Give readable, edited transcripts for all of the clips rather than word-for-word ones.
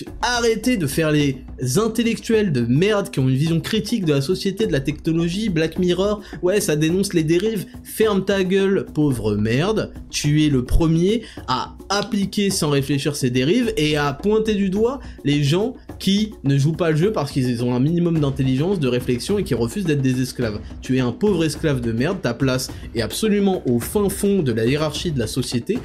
Donc arrêtez de faire les intellectuels de merde qui ont une vision critique de la société, de la technologie, Black Mirror, ouais ça dénonce les dérives, ferme ta gueule pauvre merde, tu es le premier à appliquer sans réfléchir ces dérives et à pointer du doigt les gens qui ne jouent pas le jeu parce qu'ils ont un minimum d'intelligence, de réflexion et qui refusent d'être des esclaves. Tu es un pauvre esclave de merde, ta place est absolument au fin fond de la hiérarchie de la société.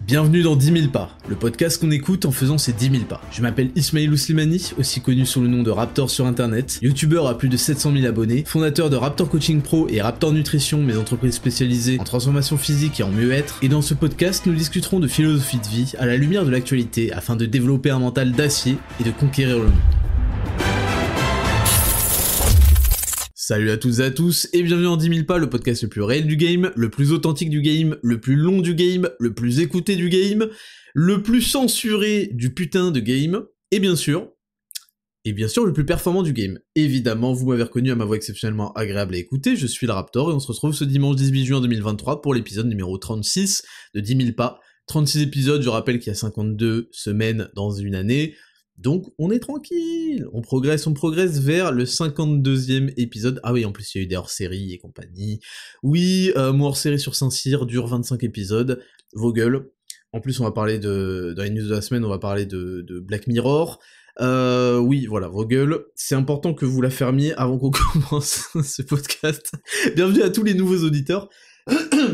Bienvenue dans 10 000 pas, le podcast qu'on écoute en faisant ses 10 000 pas. Je m'appelle Ismail Slimani, aussi connu sous le nom de Raptor sur internet, youtubeur à plus de 700 000 abonnés, fondateur de Raptor Coaching Pro et Raptor Nutrition, mes entreprises spécialisées en transformation physique et en mieux-être. Et dans ce podcast, nous discuterons de philosophie de vie à la lumière de l'actualité afin de développer un mental d'acier et de conquérir le monde. Salut à toutes et à tous, et bienvenue en 10 000 pas, le podcast le plus réel du game, le plus authentique du game, le plus long du game, le plus écouté du game, le plus censuré du putain de game, et bien sûr, le plus performant du game. Évidemment, vous m'avez reconnu à ma voix exceptionnellement agréable à écouter, je suis le Raptor, et on se retrouve ce dimanche 18 juin 2023 pour l'épisode numéro 36 de 10 000 pas. 36 épisodes, je rappelle qu'il y a 52 semaines dans une année, donc on est tranquille, on progresse vers le 52e épisode. Ah oui, en plus il y a eu des hors-séries et compagnie. Oui, mon hors-série sur Saint-Cyr dure 25 épisodes, vos gueules. En plus on va parler dans les news de la semaine, on va parler de Black Mirror. Oui, voilà, vos gueules. C'est important que vous la fermiez avant qu'on commence ce podcast. Bienvenue à tous les nouveaux auditeurs.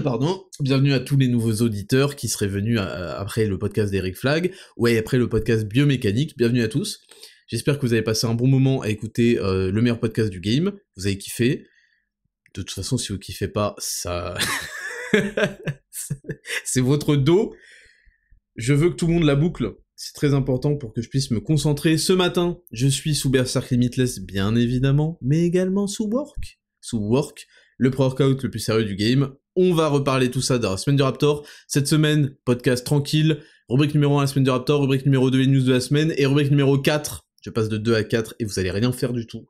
Pardon, bienvenue à tous les nouveaux auditeurs qui seraient venus après le podcast d'Eric Flag, ouais, après le podcast Biomécanique, bienvenue à tous. J'espère que vous avez passé un bon moment à écouter le meilleur podcast du game, vous avez kiffé. De toute façon, si vous kiffez pas, ça... c'est votre dos. Je veux que tout le monde la boucle, c'est très important pour que je puisse me concentrer. Ce matin, je suis sous Berserk Limitless, bien évidemment, mais également sous Work. Sous Work, le pre-workout le plus sérieux du game. On va reparler tout ça dans la semaine du Raptor. Cette semaine, podcast tranquille, rubrique numéro 1 la semaine du Raptor, rubrique numéro 2 les news de la semaine, et rubrique numéro 4, je passe de 2 à 4 et vous allez rien faire du tout.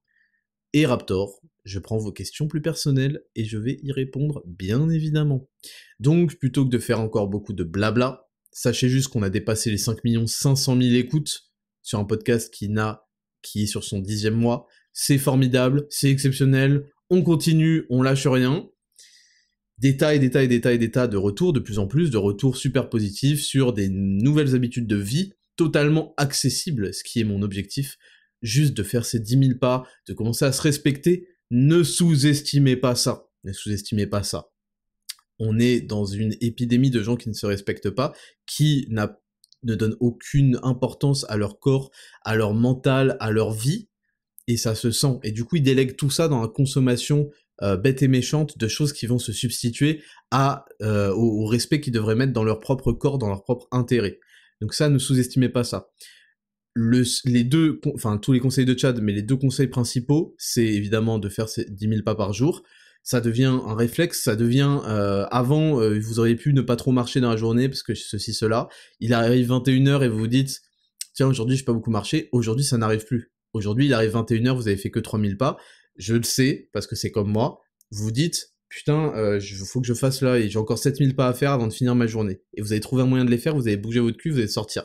Et Raptor, je prends vos questions plus personnelles et je vais y répondre bien évidemment. Donc, plutôt que de faire encore beaucoup de blabla, sachez juste qu'on a dépassé les 5 500 000 écoutes sur un podcast qui est sur son 10e mois. C'est formidable, c'est exceptionnel, on continue, on lâche rien. Des tas de retours, de plus en plus, de retours super positifs sur des nouvelles habitudes de vie totalement accessibles, ce qui est mon objectif, juste de faire ces 10 000 pas, de commencer à se respecter. Ne sous-estimez pas ça, On est dans une épidémie de gens qui ne se respectent pas, qui ne donnent aucune importance à leur corps, à leur mental, à leur vie, et ça se sent. Et du coup, ils délèguent tout ça dans la consommation bête et méchante de choses qui vont se substituer au respect qu'ils devraient mettre dans leur propre corps, dans leur propre intérêt. Donc ça, ne sous-estimez pas ça. Tous les conseils de Chad, mais les deux conseils principaux, c'est évidemment de faire ces 10 000 pas par jour. Ça devient un réflexe, ça devient... avant, vous auriez pu ne pas trop marcher dans la journée, parce que ceci, cela. Il arrive 21h et vous vous dites, tiens, aujourd'hui, j'ai pas beaucoup marché. Aujourd'hui, ça n'arrive plus. Aujourd'hui, il arrive 21h, vous avez fait que 3000 pas. Je le sais, parce que c'est comme moi. Vous vous dites, putain, faut que je fasse là, et j'ai encore 7000 pas à faire avant de finir ma journée. Et vous avez trouvé un moyen de les faire, vous avez bougé votre cul, vous allez sortir.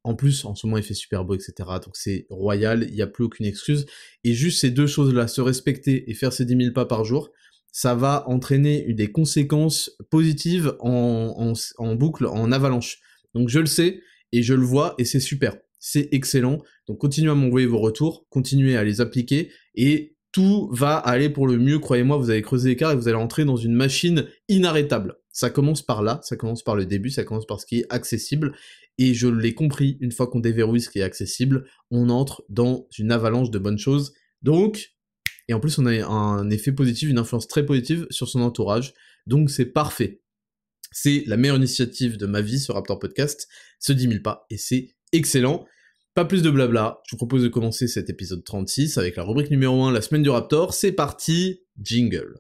En plus, en ce moment, il fait super beau, etc. Donc c'est royal, il n'y a plus aucune excuse. Et juste ces deux choses-là, se respecter et faire ces 10 000 pas par jour, ça va entraîner des conséquences positives en boucle, en avalanche. Donc je le sais, et je le vois, et c'est super. C'est excellent. Donc continuez à m'envoyer vos retours, continuez à les appliquer, et tout va aller pour le mieux, croyez-moi, vous allez creuser l'écart et vous allez entrer dans une machine inarrêtable. Ça commence par là, ça commence par le début, ça commence par ce qui est accessible, et je l'ai compris, une fois qu'on déverrouille ce qui est accessible, on entre dans une avalanche de bonnes choses. Donc, et en plus on a un effet positif, une influence très positive sur son entourage, donc c'est parfait. C'est la meilleure initiative de ma vie, ce Raptor Podcast, ce 10 000 pas, et c'est excellent. Pas plus de blabla, je vous propose de commencer cet épisode 36 avec la rubrique numéro 1, la semaine du Raptor. C'est parti, jingle.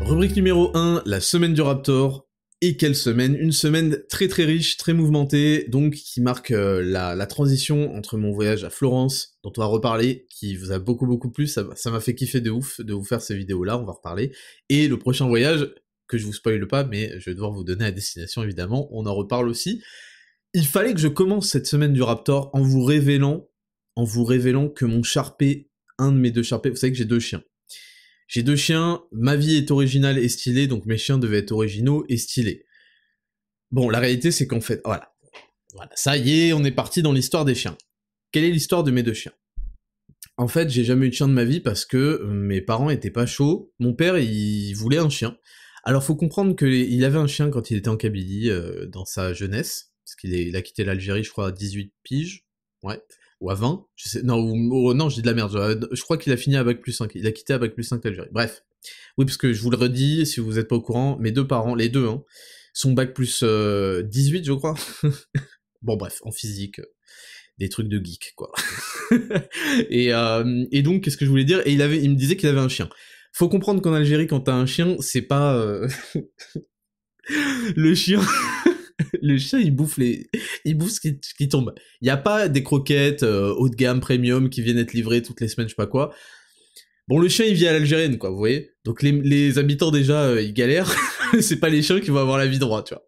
Rubrique numéro 1, la semaine du Raptor. Et quelle semaine? Une semaine très très riche, très mouvementée, donc qui marque la transition entre mon voyage à Florence, dont on va reparler, qui vous a beaucoup plu, ça m'a fait kiffer de ouf de vous faire ces vidéos-là, on va reparler, et le prochain voyage que je vous spoile pas, mais je vais devoir vous donner la destination évidemment, on en reparle aussi. Il fallait que je commence cette semaine du Raptor en vous révélant que mon Sharpei, un de mes 2 Sharpei, vous savez que j'ai 2 chiens. J'ai 2 chiens, ma vie est originale et stylée, donc mes chiens devaient être originaux et stylés. Bon, la réalité c'est qu'en fait, voilà, ça y est, on est parti dans l'histoire des chiens. Quelle est l'histoire de mes 2 chiens? En fait, j'ai jamais eu de chien de ma vie parce que mes parents étaient pas chauds. Mon père, il voulait un chien. Alors, faut comprendre qu'il avait un chien quand il était en Kabylie, dans sa jeunesse, parce qu'il a quitté l'Algérie, je crois, à 18 piges, ouais, ou à 20, je sais, non, non, je dis de la merde, je crois qu'il a fini à Bac+5, il a quitté à Bac+5 l'Algérie, bref. Oui, parce que je vous le redis, si vous êtes pas au courant, mes 2 parents, les 2, hein, sont Bac+18, je crois. Bon, bref, en physique, des trucs de geek, quoi. et donc, qu'est-ce que je voulais dire? Et il me disait qu'il avait un chien. Faut comprendre qu'en Algérie, quand t'as un chien, c'est pas... le chien... le chien, il bouffe ce qui tombe. Il y a pas des croquettes haut de gamme, premium, qui viennent être livrées toutes les semaines, je sais pas quoi. Bon, le chien, il vit à l'algérienne, quoi, vous voyez? Donc les habitants, déjà, ils galèrent. C'est pas les chiens qui vont avoir la vie droite, tu vois.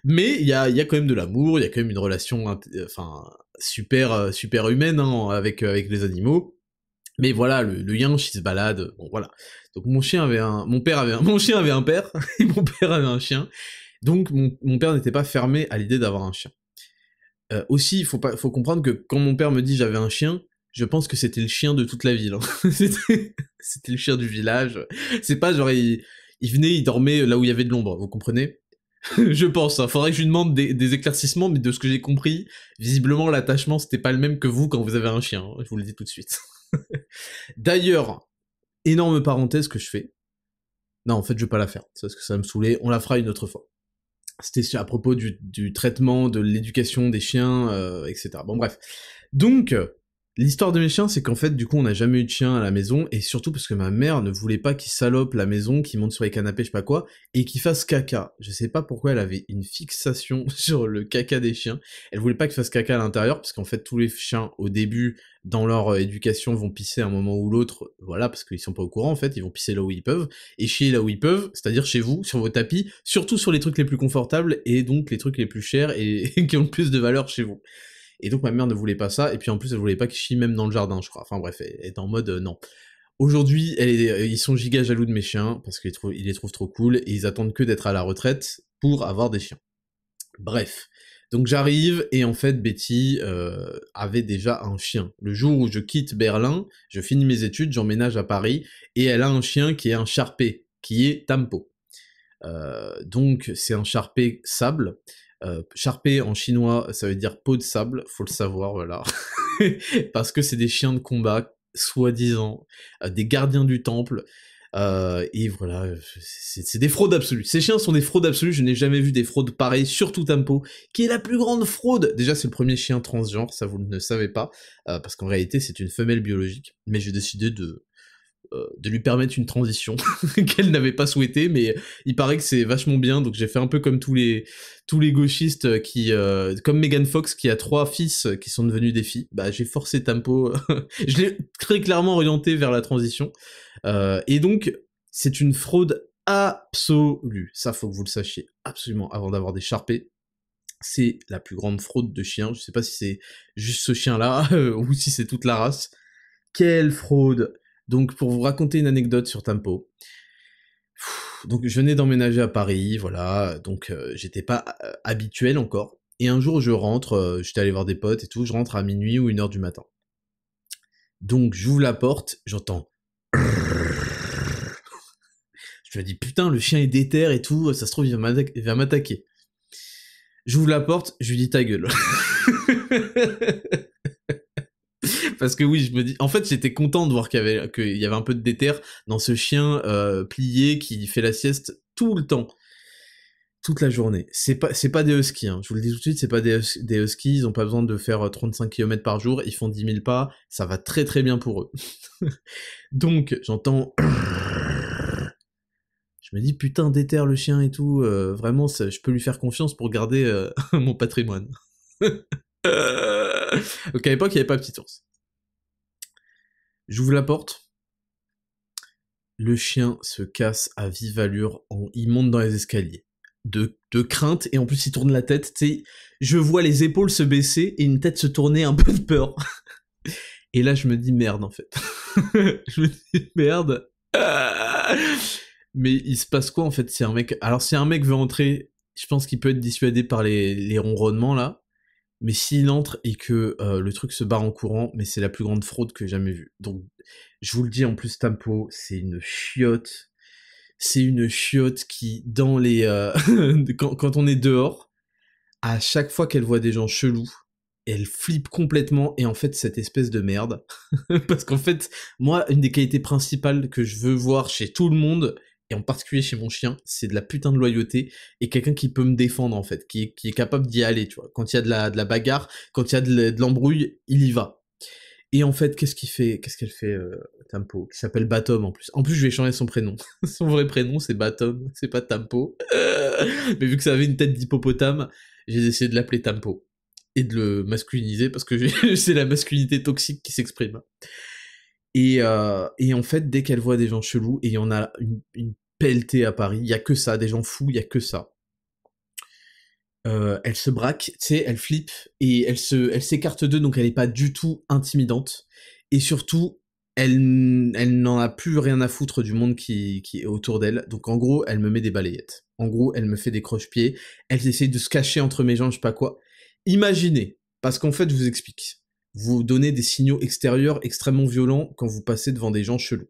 Mais il y a quand même de l'amour, il y a quand même une relation, enfin, super humaine, hein, avec les animaux. Mais voilà, le yinche, il se balade, bon, voilà. Donc mon chien avait mon chien avait un père, et mon père avait un chien. Donc mon père n'était pas fermé à l'idée d'avoir un chien. Aussi, faut comprendre que quand mon père me dit j'avais un chien, je pense que c'était le chien de toute la ville. Hein. C'était le chien du village. C'est pas genre il venait, il dormait là où il y avait de l'ombre, vous comprenez? Je pense, hein. Faudrait que je lui demande des éclaircissements, mais de ce que j'ai compris, visiblement l'attachement c'était pas le même que vous quand vous avez un chien, hein. Je vous le dis tout de suite. D'ailleurs, énorme parenthèse que je fais. Non, en fait, je vais pas la faire, parce que ça va me saouler, on la fera une autre fois. C'était à propos du traitement, de l'éducation des chiens, etc. Bon bref. Donc, l'histoire de mes chiens, c'est qu'en fait, du coup, on n'a jamais eu de chien à la maison, et surtout parce que ma mère ne voulait pas qu'il salope la maison, qu'il monte sur les canapés, je sais pas quoi, et qu'il fasse caca. Je sais pas pourquoi elle avait une fixation sur le caca des chiens. Elle voulait pas qu'il fasse caca à l'intérieur, parce qu'en fait, tous les chiens, au début, dans leur éducation, vont pisser à un moment ou l'autre, voilà, parce qu'ils sont pas au courant, en fait, ils vont pisser là où ils peuvent, et chier là où ils peuvent, c'est-à-dire chez vous, sur vos tapis, surtout sur les trucs les plus confortables, et donc les trucs les plus chers, et qui ont le plus de valeur chez vous. Et donc ma mère ne voulait pas ça, et puis en plus elle voulait pas qu'ils chient même dans le jardin, je crois. Enfin bref, elle est en mode non. Aujourd'hui, ils sont giga jaloux de mes chiens, parce qu'ils les trouvent trop cool, et ils attendent que d'être à la retraite pour avoir des chiens. Bref. Donc j'arrive, et en fait Betty avait déjà un chien. Le jour où je quitte Berlin, je finis mes études, j'emménage à Paris, et elle a un chien qui est un Sharpei, qui est Tampo. Donc c'est un Sharpei sable. Sharpei en chinois, ça veut dire peau de sable, faut le savoir, voilà. Parce que c'est des chiens de combat, soi-disant, des gardiens du temple, et voilà, c'est des fraudes absolues. Ces chiens sont des fraudes absolues, je n'ai jamais vu des fraudes pareilles, surtout Tampo, qui est la plus grande fraude. Déjà, c'est le premier chien transgenre, ça vous ne le savez pas, parce qu'en réalité, c'est une femelle biologique, mais j'ai décidé de lui permettre une transition qu'elle n'avait pas souhaité, mais il paraît que c'est vachement bien, donc j'ai fait un peu comme tous les gauchistes qui, comme Megan Fox qui a 3 fils qui sont devenus des filles, bah j'ai forcé Tampo, je l'ai très clairement orienté vers la transition, et donc c'est une fraude absolue, ça faut que vous le sachiez absolument avant d'avoir des Sharpei. C'est la plus grande fraude de chien, je sais pas si c'est juste ce chien-là, ou si c'est toute la race. Quelle fraude! Donc, pour vous raconter une anecdote sur Tampo, donc je venais d'emménager à Paris, voilà, donc j'étais pas habituel encore, et un jour je rentre, j'étais allé voir des potes et tout, je rentre à minuit ou 1h du matin. Donc j'ouvre la porte, j'entends... Je me dis, putain, le chien est déter et tout, ça se trouve, il va m'attaquer. J'ouvre la porte, je lui dis ta gueule. Parce que oui, je me dis... En fait, j'étais content de voir qu'il y avait un peu de déter dans ce chien plié qui fait la sieste tout le temps. Toute la journée. C'est pas des huskies, hein. Je vous le dis tout de suite, c'est pas des huskies, ils ont pas besoin de faire 35 km par jour, ils font 10 000 pas, ça va très très bien pour eux. Donc, j'entends... Je me dis, putain, déterre le chien et tout, vraiment, je peux lui faire confiance pour garder mon patrimoine. Donc à l'époque, il n'y avait pas Petit Ours. J'ouvre la porte, le chien se casse à vive allure, il monte dans les escaliers. De crainte, et en plus il tourne la tête, tu sais, je vois les épaules se baisser et une tête se tourner un peu de peur. Et là je me dis merde en fait. Je me dis merde. Mais il se passe quoi en fait si un mec... Alors si un mec veut entrer, je pense qu'il peut être dissuadé par les ronronnements là, mais s'il entre et que le truc se barre en courant, mais c'est la plus grande fraude que j'ai jamais vue. Donc je vous le dis en plus, Tempo, c'est une chiotte. C'est une chiotte qui, dans les... quand on est dehors, à chaque fois qu'elle voit des gens chelous, elle flippe complètement, et en fait, cette espèce de merde. Parce qu'en fait, moi, une des qualités principales que je veux voir chez tout le monde, et en particulier chez mon chien, c'est de la putain de loyauté, et quelqu'un qui peut me défendre, en fait, qui est capable d'y aller, tu vois. Quand il y a de la bagarre, quand il y a de l'embrouille, il y va. Et en fait, qu'est-ce qu'elle fait, Tempo, qui s'appelle Batom en plus. En plus, je vais changer son prénom. Son vrai prénom, c'est Batom, c'est pas Tempo. Mais vu que ça avait une tête d'hippopotame, j'ai décidé de l'appeler Tempo. Et de le masculiniser, parce que c'est la masculinité toxique qui s'exprime. Et en fait, dès qu'elle voit des gens chelous, et il y en a une pelletée à Paris, il y a que ça, des gens fous, il y a que ça. Elle se braque, tu sais, elle flippe, et elle s'écarte d'eux, donc elle est pas du tout intimidante. Et surtout, elle n'en a plus rien à foutre du monde qui est autour d'elle. Donc en gros, elle me met des balayettes. En gros, elle me fait des croche-pieds. Elle essaie de se cacher entre mes jambes, je sais pas quoi. Imaginez, parce qu'en fait, je vous explique. Vous donnez des signaux extérieurs extrêmement violents quand vous passez devant des gens chelous.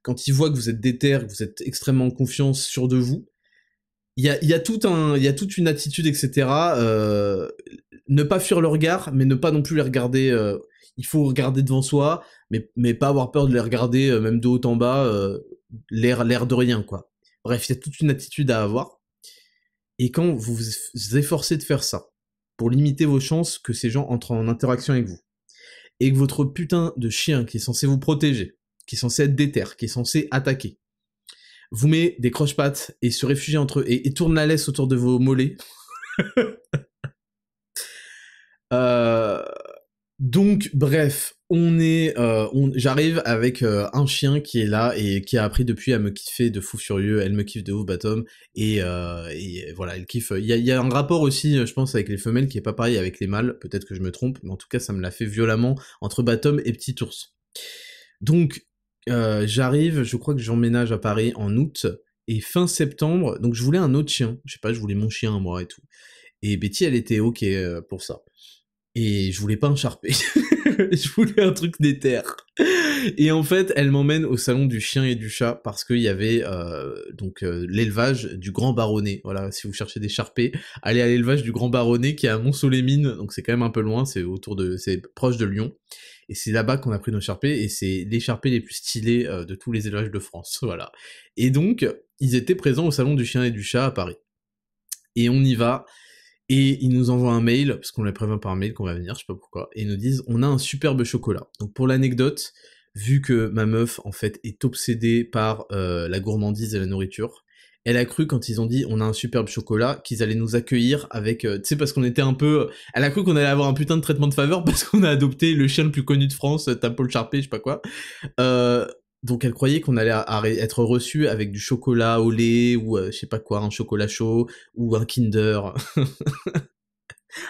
Quand ils voient que vous êtes déter, que vous êtes extrêmement en confiance, sûr de vous, il y a toute une attitude, etc. Ne pas fuir le regard, mais ne pas non plus les regarder. Il faut regarder devant soi, mais pas avoir peur de les regarder, même de haut en bas, l'air de rien, quoi. Bref, il y a toute une attitude à avoir. Et quand vous vous efforcez de faire ça, pour limiter vos chances que ces gens entrent en interaction avec vous, et que votre putain de chien qui est censé vous protéger, qui est censé être déter, qui est censé attaquer, vous met des croche-pattes et se réfugie entre eux et tourne la laisse autour de vos mollets. Donc, bref, j'arrive avec un chien qui est là et qui a appris depuis à me kiffer de fou furieux. Elle me kiffe de ouf, Batom, et voilà, elle kiffe. Il y a un rapport aussi, je pense, avec les femelles qui est pas pareil avec les mâles. Peut-être que je me trompe, mais en tout cas, ça me l'a fait violemment entre Batom et Petit Ours. Donc, j'arrive, je crois que j'emménage à Paris en août, et fin septembre, donc je voulais un autre chien, je sais pas, je voulais mon chien à moi et tout. Et Betty, elle était ok pour ça. Et je voulais pas un Sharpei, je voulais un truc d'éther. Et en fait, elle m'emmène au salon du chien et du chat, parce qu'il y avait l'élevage du Grand Baronnet. Voilà, si vous cherchez des Sharpeis, allez à l'élevage du Grand Baronnet qui est à Mont-Solémine, donc c'est quand même un peu loin, c'est proche de Lyon. Et c'est là-bas qu'on a pris nos Sharpeis, et c'est les Sharpeis les plus stylés de tous les élevages de France, voilà. Et donc, ils étaient présents au salon du chien et du chat à Paris. Et on y va, et ils nous envoient un mail, parce qu'on les prévient par mail qu'on va venir, je sais pas pourquoi, et ils nous disent « On a un superbe chocolat ». Donc pour l'anecdote, vu que ma meuf, en fait, est obsédée par la gourmandise et la nourriture, elle a cru, quand ils ont dit on a un superbe chocolat, qu'ils allaient nous accueillir avec, tu sais, parce qu'on était un peu... Elle a cru qu'on allait avoir un putain de traitement de faveur parce qu'on a adopté le chien le plus connu de France, Tempo le Sharpei, je sais pas quoi. Donc elle croyait qu'on allait être reçu avec du chocolat au lait, ou je sais pas quoi, un chocolat chaud, ou un Kinder.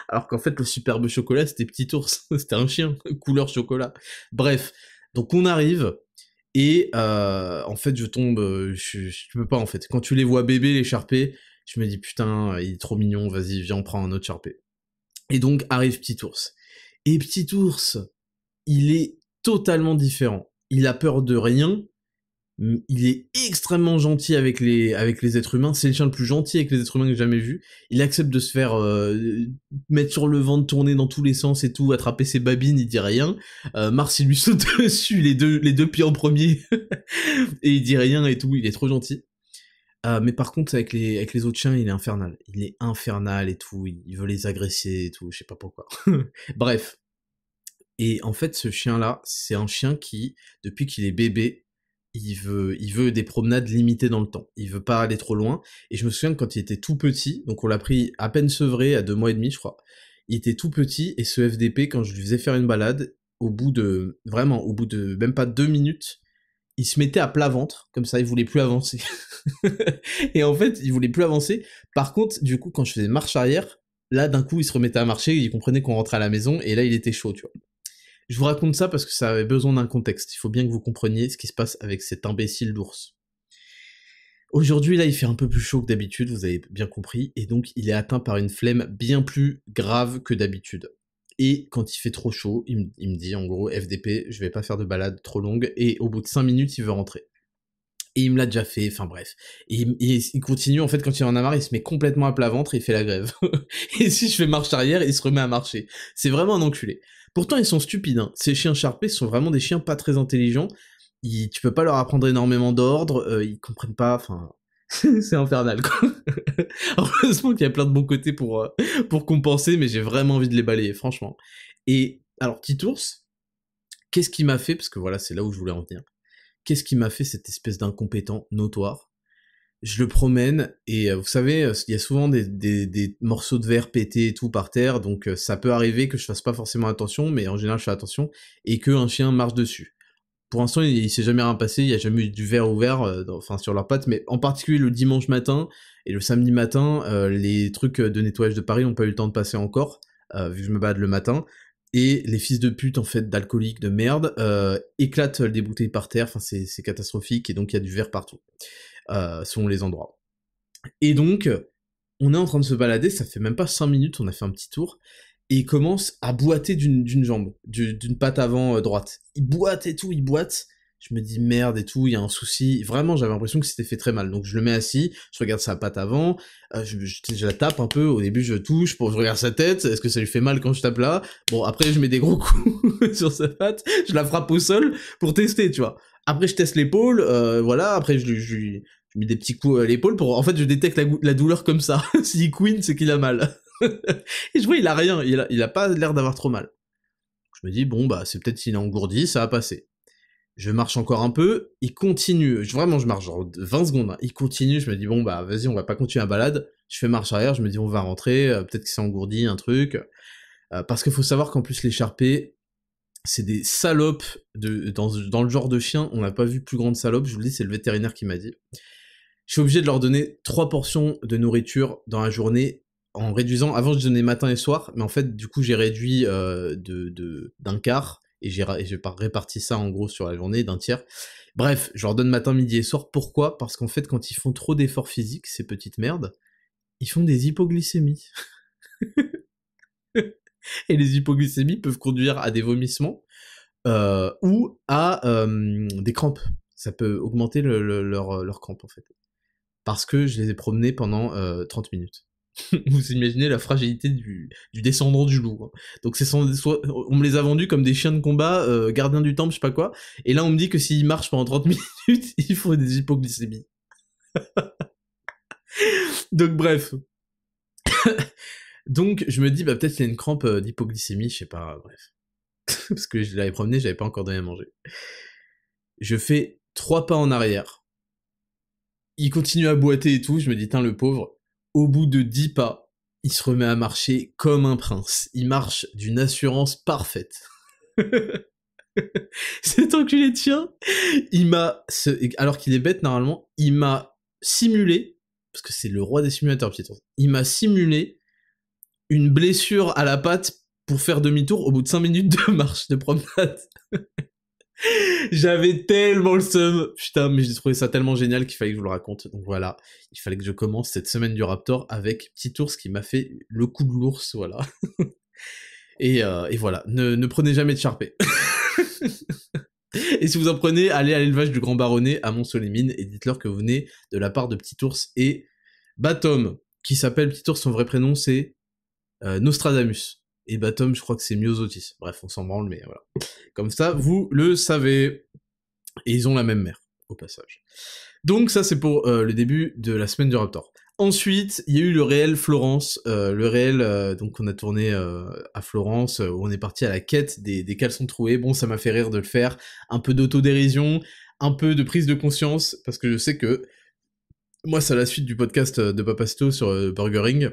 Alors qu'en fait, le superbe chocolat, c'était Petit Ours, c'était un chien, couleur chocolat. Bref, donc on arrive... Et en fait, je tombe, je peux pas en fait. Quand tu les vois bébés, les Sharpeis, je me dis putain, il est trop mignon, vas-y, viens, on prend un autre Sharpei. Et donc arrive Petit Ours. Et Petit Ours, il est totalement différent. Il a peur de rien. Il est extrêmement gentil avec les êtres humains. C'est le chien le plus gentil avec les êtres humains que j'ai jamais vu. Il accepte de se faire mettre sur le ventre, tourner dans tous les sens et tout, attraper ses babines, il dit rien. Mars, il lui saute dessus, les deux pieds en premier, et il dit rien et tout, il est trop gentil. Mais par contre, avec les autres chiens, il est infernal. Il est infernal et tout, il veut les agresser et tout, je sais pas pourquoi. Bref. Et en fait, ce chien-là, c'est un chien qui, depuis qu'il est bébé, il veut des promenades limitées dans le temps. Il veut pas aller trop loin. Et je me souviens que quand il était tout petit, donc on l'a pris à peine sevré, à 2 mois et demi, je crois. Il était tout petit, et ce FDP, quand je lui faisais faire une balade, au bout de même pas 2 minutes, il se mettait à plat ventre, comme ça, il voulait plus avancer. Et en fait, il voulait plus avancer. Par contre, du coup, quand je faisais marche arrière, là, d'un coup, il se remettait à marcher, il comprenait qu'on rentrait à la maison, et là, il était chaud, tu vois. Je vous raconte ça parce que ça avait besoin d'un contexte. Il faut bien que vous compreniez ce qui se passe avec cet imbécile d'ours. Aujourd'hui, là, il fait un peu plus chaud que d'habitude, vous avez bien compris, et donc il est atteint par une flemme bien plus grave que d'habitude. Et quand il fait trop chaud, il me dit, en gros, FDP, je vais pas faire de balade trop longue, et au bout de 5 minutes, il veut rentrer. Et il me l'a déjà fait, enfin bref. Et il continue, en fait, quand il en a marre, il se met complètement à plat ventre et il fait la grève. Et si je fais marche arrière, il se remet à marcher. C'est vraiment un enculé. Pourtant, ils sont stupides, hein. Ces chiens Sharpei sont vraiment des chiens pas très intelligents. Tu peux pas leur apprendre énormément d'ordre, ils comprennent pas, enfin... c'est infernal, quoi. Heureusement qu'il y a plein de bons côtés pour compenser, mais j'ai vraiment envie de les balayer, franchement. Et, alors, petit ours, qu'est-ce qui m'a fait, parce que voilà, c'est là où je voulais en venir, qu'est-ce qui m'a fait cette espèce d'incompétent notoire? Je le promène, et vous savez, il y a souvent des morceaux de verre pétés et tout par terre, donc ça peut arriver que je fasse pas forcément attention, mais en général je fais attention, et qu'un chien marche dessus. Pour l'instant, il s'est jamais rien passé, il y a jamais eu du verre ouvert, enfin sur leurs pattes, mais en particulier le dimanche matin et le samedi matin, les trucs de nettoyage de Paris n'ont pas eu le temps de passer encore, vu que je me balade le matin, et les fils de pute, en fait, d'alcooliques de merde, éclatent des bouteilles par terre, enfin c'est catastrophique, et donc il y a du verre partout, selon les endroits. Et donc, on est en train de se balader, ça fait même pas 5 minutes, on a fait un petit tour, et il commence à boiter d'une jambe, d'une patte avant droite. Il boite et tout, il boite. Je me dis merde et tout, il y a un souci. Vraiment, j'avais l'impression que c'était fait très mal. Donc je le mets assis, je regarde sa patte avant, je la tape un peu, au début je touche, je regarde sa tête, est-ce que ça lui fait mal quand je tape là? Bon, après je mets des gros coups sur sa patte, je la frappe au sol pour tester, tu vois. Après je teste l'épaule, voilà, après je mets des petits coups à l'épaule pour... En fait, je détecte la douleur comme ça. S'il couine, c'est qu'il a mal. Et je vois, il a rien, il a pas l'air d'avoir trop mal. Je me dis, bon, bah, c'est peut-être s'il est engourdi, ça va passer. Je marche encore un peu, il continue, vraiment je marche genre 20 secondes, hein. Il continue, je me dis, bon, bah, vas-y, on va pas continuer la balade. Je fais marche arrière, je me dis, on va rentrer, peut-être qu'il s'est engourdi, un truc. Parce qu'il faut savoir qu'en plus, les Sharpei, c'est des salopes dans le genre de chien, on n'a pas vu plus grande salope, je vous le dis, c'est le vétérinaire qui m'a dit. Je suis obligé de leur donner 3 portions de nourriture dans la journée, en réduisant, avant je donnais matin et soir, mais en fait du coup j'ai réduit d'un quart, et j'ai réparti ça en gros sur la journée, d'un tiers. Bref, je leur donne matin, midi et soir, pourquoi? Parce qu'en fait quand ils font trop d'efforts physiques, ces petites merdes, ils font des hypoglycémies. Et les hypoglycémies peuvent conduire à des vomissements, ou à des crampes. Ça peut augmenter leur crampes en fait. Parce que je les ai promenés pendant 30 minutes. Vous imaginez la fragilité du descendant du loup. Hein. Donc on me les a vendus comme des chiens de combat, gardiens du temple, je sais pas quoi, et là on me dit que s'ils marchent pendant 30 minutes, il faut des hypoglycémies. Donc bref. Donc je me dis, bah peut-être qu'il y a une crampe d'hypoglycémie, je sais pas, bref. Parce que je l'avais promené, j'avais pas encore donné à manger. Je fais 3 pas en arrière. Il continue à boiter et tout, je me dis, tiens, le pauvre. Au bout de 10 pas, il se remet à marcher comme un prince. Il marche d'une assurance parfaite. Cet enculé de chien, alors qu'il est bête normalement, il m'a simulé, parce que c'est le roi des simulateurs, petit ours, il m'a simulé une blessure à la patte pour faire demi-tour au bout de 5 minutes de marche, de promenade. J'avais tellement le seum, putain, mais j'ai trouvé ça tellement génial qu'il fallait que je vous le raconte. Donc voilà, il fallait que je commence cette semaine du Raptor avec Petit Ours qui m'a fait le coup de l'ours, voilà. et voilà, ne prenez jamais de Sharpei. Et si vous en prenez, allez à l'élevage du Grand Baronnet à Mont-Solémine et dites-leur que vous venez de la part de Petit Ours et Batom, qui s'appelle Petit Ours, son vrai prénom c'est Nostradamus. Et Batom, je crois que c'est Myosotis. Bref, on s'en branle, mais voilà. Comme ça, vous le savez. Et ils ont la même mère, au passage. Donc ça, c'est pour le début de la semaine du Raptor. Ensuite, il y a eu le réel Florence, donc on a tourné à Florence, où on est parti à la quête des caleçons troués. Bon, ça m'a fait rire de le faire. Un peu d'autodérision, un peu de prise de conscience, parce que je sais que moi, c'est à la suite du podcast de Papasto sur Burgering.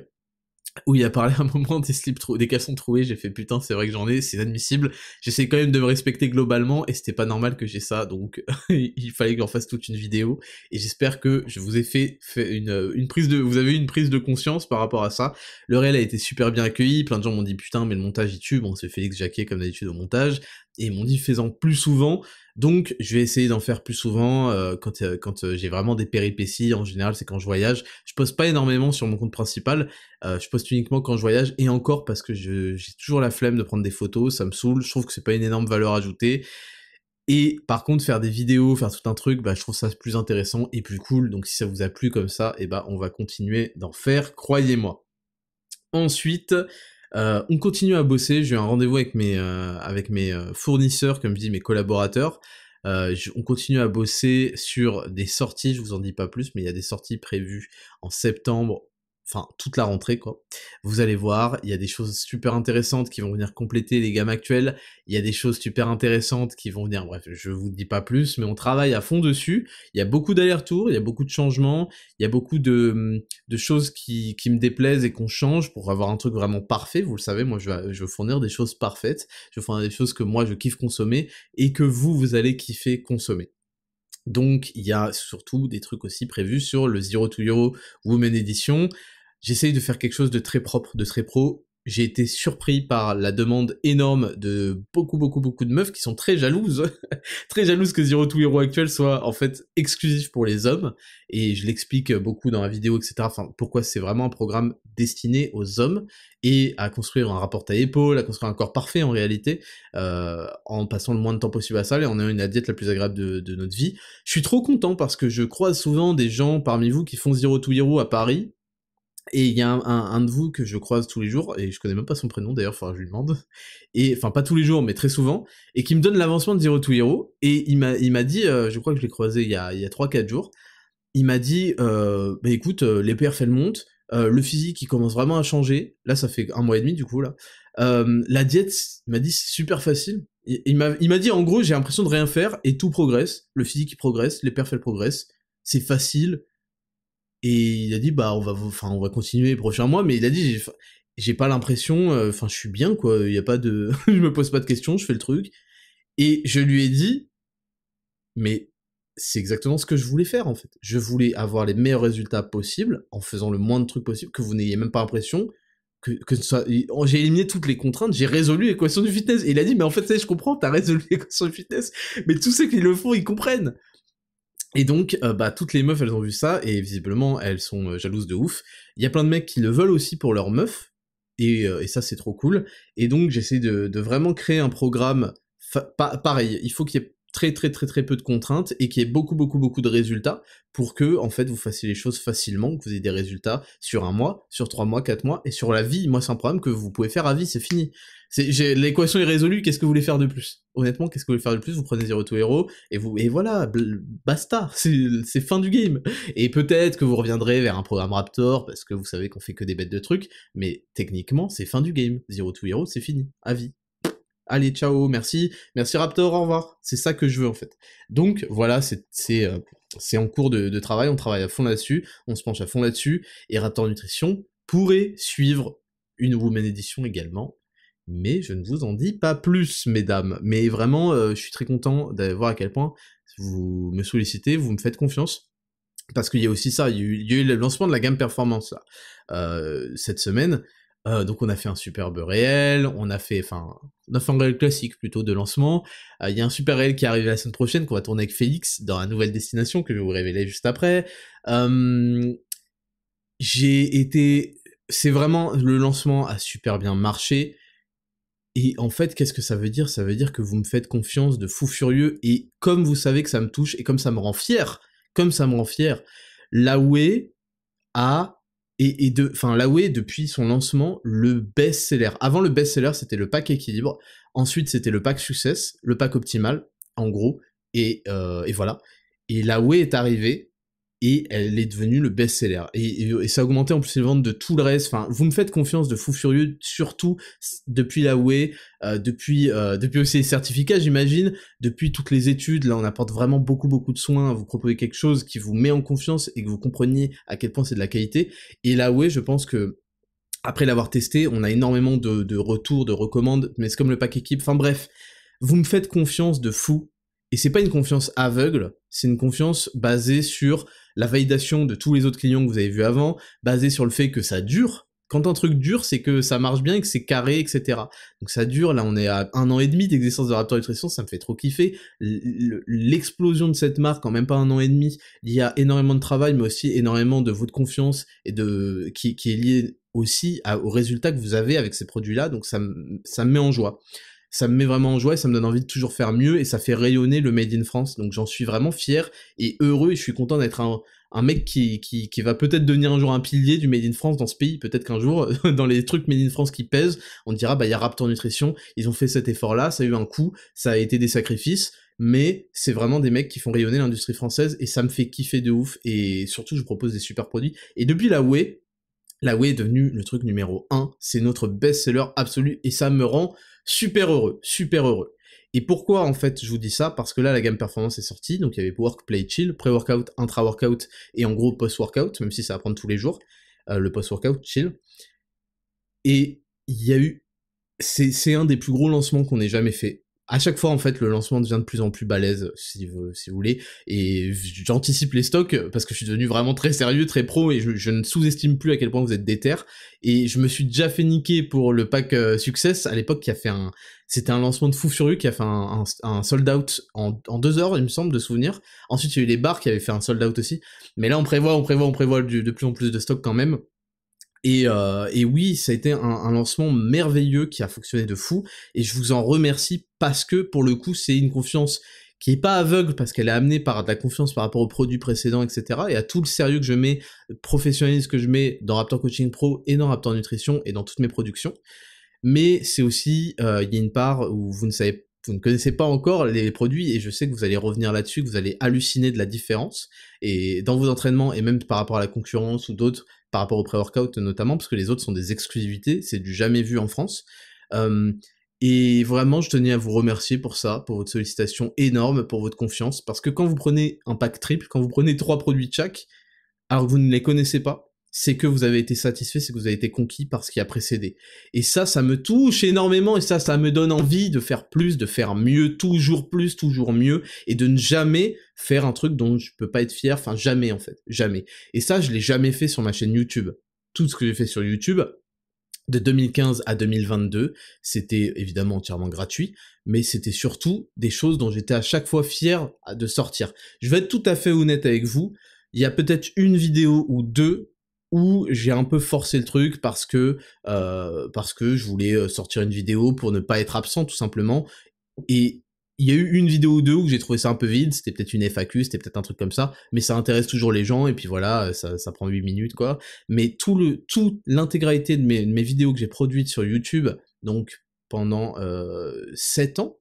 où il a parlé à un moment des caleçons troués, j'ai fait putain, c'est vrai que j'en ai, c'est inadmissible. J'essaie quand même de me respecter globalement, et c'était pas normal que j'ai ça, donc il fallait que j'en fasse toute une vidéo, et j'espère que je vous ai fait une prise de, vous avez eu une prise de conscience par rapport à ça. Le réel a été super bien accueilli, plein de gens m'ont dit putain, mais le montage il tue, bon c'est Félix Jacquet comme d'habitude au montage, et ils m'ont dit fais-en plus souvent, donc je vais essayer d'en faire plus souvent, quand j'ai vraiment des péripéties, en général c'est quand je voyage. Je poste pas énormément sur mon compte principal, je poste uniquement quand je voyage, et encore parce que j'ai toujours la flemme de prendre des photos, ça me saoule, je trouve que c'est pas une énorme valeur ajoutée, et par contre faire des vidéos, faire tout un truc, bah je trouve ça plus intéressant et plus cool, donc si ça vous a plu comme ça, et bah on va continuer d'en faire, croyez-moi. Ensuite, on continue à bosser, j'ai eu un rendez-vous avec mes fournisseurs, comme je dis, mes collaborateurs. On continue à bosser sur des sorties, je vous en dis pas plus, mais il y a des sorties prévues en septembre, enfin toute la rentrée quoi. Vous allez voir, il y a des choses super intéressantes qui vont venir compléter les gammes actuelles, il y a des choses super intéressantes qui vont venir, bref, je vous dis pas plus, mais on travaille à fond dessus, il y a beaucoup d'allers-retours, il y a beaucoup de changements, il y a beaucoup de choses qui me déplaisent et qu'on change pour avoir un truc vraiment parfait. Vous le savez, moi je veux fournir des choses parfaites, je veux fournir des choses que moi je kiffe consommer et que vous allez kiffer consommer. Donc il y a surtout des trucs aussi prévus sur le Zero to Hero Women Edition. J'essaye de faire quelque chose de très propre, de très pro. J'ai été surpris par la demande énorme de beaucoup de meufs qui sont très jalouses, très jalouses que Zero to Hero actuel soit en fait exclusif pour les hommes, et je l'explique beaucoup dans la vidéo, etc. Enfin, pourquoi c'est vraiment un programme destiné aux hommes, et à construire un rapport à épaule, à construire un corps parfait en réalité, en passant le moins de temps possible à ça, et en ayant une diète la plus agréable de notre vie. Je suis trop content parce que je croise souvent des gens parmi vous qui font Zero to Hero à Paris, et il y a un de vous que je croise tous les jours, et je connais même pas son prénom d'ailleurs, faudra que je lui demande, et enfin pas tous les jours, mais très souvent, et qui me donne l'avancement de Zero to Hero, et il m'a dit, je crois que je l'ai croisé il y a 3-4 jours, il m'a dit, bah écoute, les perfs elles montent, le physique il commence vraiment à changer, là ça fait 1 mois et demi du coup là, la diète, il m'a dit c'est super facile, il m'a dit en gros j'ai l'impression de rien faire, et tout progresse, le physique il progresse, les perfs elles progressent, c'est facile, et il a dit bah on va continuer les prochains mois, mais il a dit j'ai pas l'impression, enfin je suis bien quoi, il y a pas de, je me pose pas de questions, je fais le truc, et je lui ai dit mais c'est exactement ce que je voulais faire en fait. Je voulais avoir les meilleurs résultats possibles en faisant le moins de trucs possible, que vous n'ayez même pas l'impression que ce soit... J'ai éliminé toutes les contraintes, j'ai résolu l'équation du fitness. Et il a dit mais en fait ça y est, je comprends, t'as résolu l'équation du fitness, mais tous ceux qui le font ils comprennent. Et donc, bah, toutes les meufs, elles ont vu ça, et visiblement, elles sont jalouses de ouf. Il y a plein de mecs qui le veulent aussi pour leurs meufs, et ça, c'est trop cool. Et donc, j'essaie de vraiment créer un programme pareil. Il faut qu'il y ait très peu de contraintes, et qu'il y ait beaucoup de résultats, pour que, en fait, vous fassiez les choses facilement, que vous ayez des résultats sur 1 mois, sur 3 mois, 4 mois, et sur la vie. Moi, c'est un programme que vous pouvez faire à vie, c'est fini. L'équation est résolue, qu'est-ce que vous voulez faire de plus? Honnêtement, qu'est-ce que vous voulez faire de plus? Vous prenez Zero to Hero, et voilà, basta, c'est fin du game. Et peut-être que vous reviendrez vers un programme Raptor, parce que vous savez qu'on fait que des bêtes de trucs, mais techniquement, c'est fin du game. Zero to Hero, c'est fini, à vie. Allez, ciao, merci Raptor, au revoir. C'est ça que je veux en fait. Donc voilà, c'est en cours de travail, on travaille à fond là-dessus, on se penche à fond là-dessus, et Raptor Nutrition pourrait suivre une Women Edition également, mais je ne vous en dis pas plus, mesdames. Mais vraiment, je suis très content de voir à quel point vous me sollicitez, vous me faites confiance, parce qu'il y a aussi ça, il y a eu le lancement de la gamme performance là, cette semaine. Donc on a fait un superbe réel, on a fait un réel classique plutôt de lancement. Il y a un super réel qui arrive la semaine prochaine qu'on va tourner avec Félix dans la nouvelle destination que je vais vous révéler juste après. C'est vraiment, le lancement a super bien marché. Et en fait, qu'est-ce que ça veut dire? Ça veut dire que vous me faites confiance de fou furieux, et comme vous savez que ça me touche, et comme ça me rend fier, la Whey a, la Whey, depuis son lancement, le best-seller. Avant, le best-seller, c'était le pack équilibre, ensuite c'était le pack success, le pack optimal, en gros, et voilà. Et la Whey est arrivée, et elle est devenue le best-seller. Et ça a augmenté en plus les ventes de tout le reste. Enfin, vous me faites confiance de fou furieux, surtout depuis la Whey, depuis aussi les certificats, j'imagine, depuis toutes les études. Là, on apporte vraiment beaucoup de soins à vous proposer quelque chose qui vous met en confiance, et que vous compreniez à quel point c'est de la qualité. Et la Whey, je pense que Après l'avoir testé, on a énormément de retours, de recommandes, mais c'est comme le pack équipe. Enfin bref, vous me faites confiance de fou. Et c'est pas une confiance aveugle, c'est une confiance basée sur la validation de tous les autres clients que vous avez vus avant, basée sur le fait que ça dure. Quand un truc dure, c'est que ça marche bien et que c'est carré, etc. Donc ça dure, là on est à 1 an et demi d'existence de Raptor Nutrition, ça me fait trop kiffer. L'explosion de cette marque en même pas 1 an et demi, il y a énormément de travail, mais aussi énormément de votre confiance et qui est lié aussi aux résultats que vous avez avec ces produits-là, donc ça me met en joie. Ça me met vraiment en joie et ça me donne envie de toujours faire mieux et ça fait rayonner le Made in France, donc j'en suis vraiment fier et heureux et je suis content d'être un mec qui va peut-être devenir un jour un pilier du Made in France dans ce pays, peut-être qu'un jour, dans les trucs Made in France qui pèsent, on dira bah il y a Raptor Nutrition, ils ont fait cet effort-là, ça a eu un coût, ça a été des sacrifices, mais c'est vraiment des mecs qui font rayonner l'industrie française et ça me fait kiffer de ouf et surtout je propose des super produits. Et depuis la whey est devenue le truc numéro 1, c'est notre best-seller absolu et ça me rend super heureux, super heureux. Et pourquoi en fait je vous dis ça? Parce que là la gamme performance est sortie, donc il y avait Work, Play, Chill, pré-workout, intra-workout et en gros post-workout, même si ça va prendre tous les jours, le post-workout, chill. Et il y a eu... C'est un des plus gros lancements qu'on ait jamais fait. À chaque fois, en fait, le lancement devient de plus en plus balèze, si vous voulez, et j'anticipe les stocks, parce que je suis devenu vraiment très sérieux, très pro, et je ne sous-estime plus à quel point vous êtes déter, et je me suis déjà fait niquer pour le pack Success, à l'époque, c'était un lancement de fou furieux, qui a fait un sold out en 2 heures, il me semble, de souvenir. Ensuite, il y a eu les bars qui avaient fait un sold out aussi, mais là, on prévoit de plus en plus de stocks quand même. Et oui, ça a été un lancement merveilleux qui a fonctionné de fou, et je vous en remercie parce que, pour le coup, c'est une confiance qui est pas aveugle, parce qu'elle est amenée par de la confiance par rapport aux produits précédents, etc., et à tout le sérieux que je mets, professionnalisme que je mets dans Raptor Coaching Pro et dans Raptor Nutrition et dans toutes mes productions. Mais c'est aussi, il y a une part où vous ne connaissez pas encore les produits, et je sais que vous allez revenir là-dessus, que vous allez halluciner de la différence, et dans vos entraînements, et même par rapport à la concurrence ou d'autres, par rapport au pré-workout notamment, parce que les autres sont des exclusivités, c'est du jamais vu en France. Et vraiment, je tenais à vous remercier pour ça, pour votre sollicitation énorme, pour votre confiance, parce que quand vous prenez un pack triple, quand vous prenez 3 produits de chaque, alors que vous ne les connaissez pas, c'est que vous avez été satisfait, c'est que vous avez été conquis par ce qui a précédé. Et ça me touche énormément, et ça me donne envie de faire plus, de faire mieux, toujours plus, toujours mieux, et de ne jamais faire un truc dont je peux pas être fier, enfin jamais en fait, jamais. Et ça, je l'ai jamais fait sur ma chaîne YouTube. Tout ce que j'ai fait sur YouTube, de 2015 à 2022, c'était évidemment entièrement gratuit, mais c'était surtout des choses dont j'étais à chaque fois fier de sortir. Je vais être tout à fait honnête avec vous, il y a peut-être une vidéo ou deux où j'ai un peu forcé le truc parce que je voulais sortir une vidéo pour ne pas être absent tout simplement, et il y a eu une vidéo ou deux où j'ai trouvé ça un peu vide, c'était peut-être une FAQ, c'était peut-être un truc comme ça, mais ça intéresse toujours les gens, et puis voilà, ça prend 8 minutes, quoi. Mais l'intégralité de mes vidéos que j'ai produites sur YouTube, donc pendant 7 ans,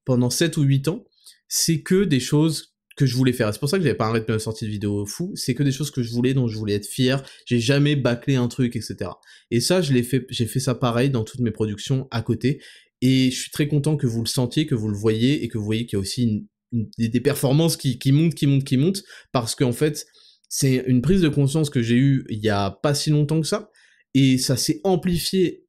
pendant 7 ou 8 ans, c'est que des choses que je voulais faire. C'est pour ça que j'avais pas un rythme de sortie de vidéo fou, c'est que des choses que je voulais, dont je voulais être fier, j'ai jamais bâclé un truc, etc. Et ça, j'ai fait ça pareil dans toutes mes productions à côté, et je suis très content que vous le sentiez, que vous le voyez, et que vous voyez qu'il y a aussi des performances qui montent, parce qu'en fait, c'est une prise de conscience que j'ai eue il y a pas si longtemps que ça, et ça s'est amplifié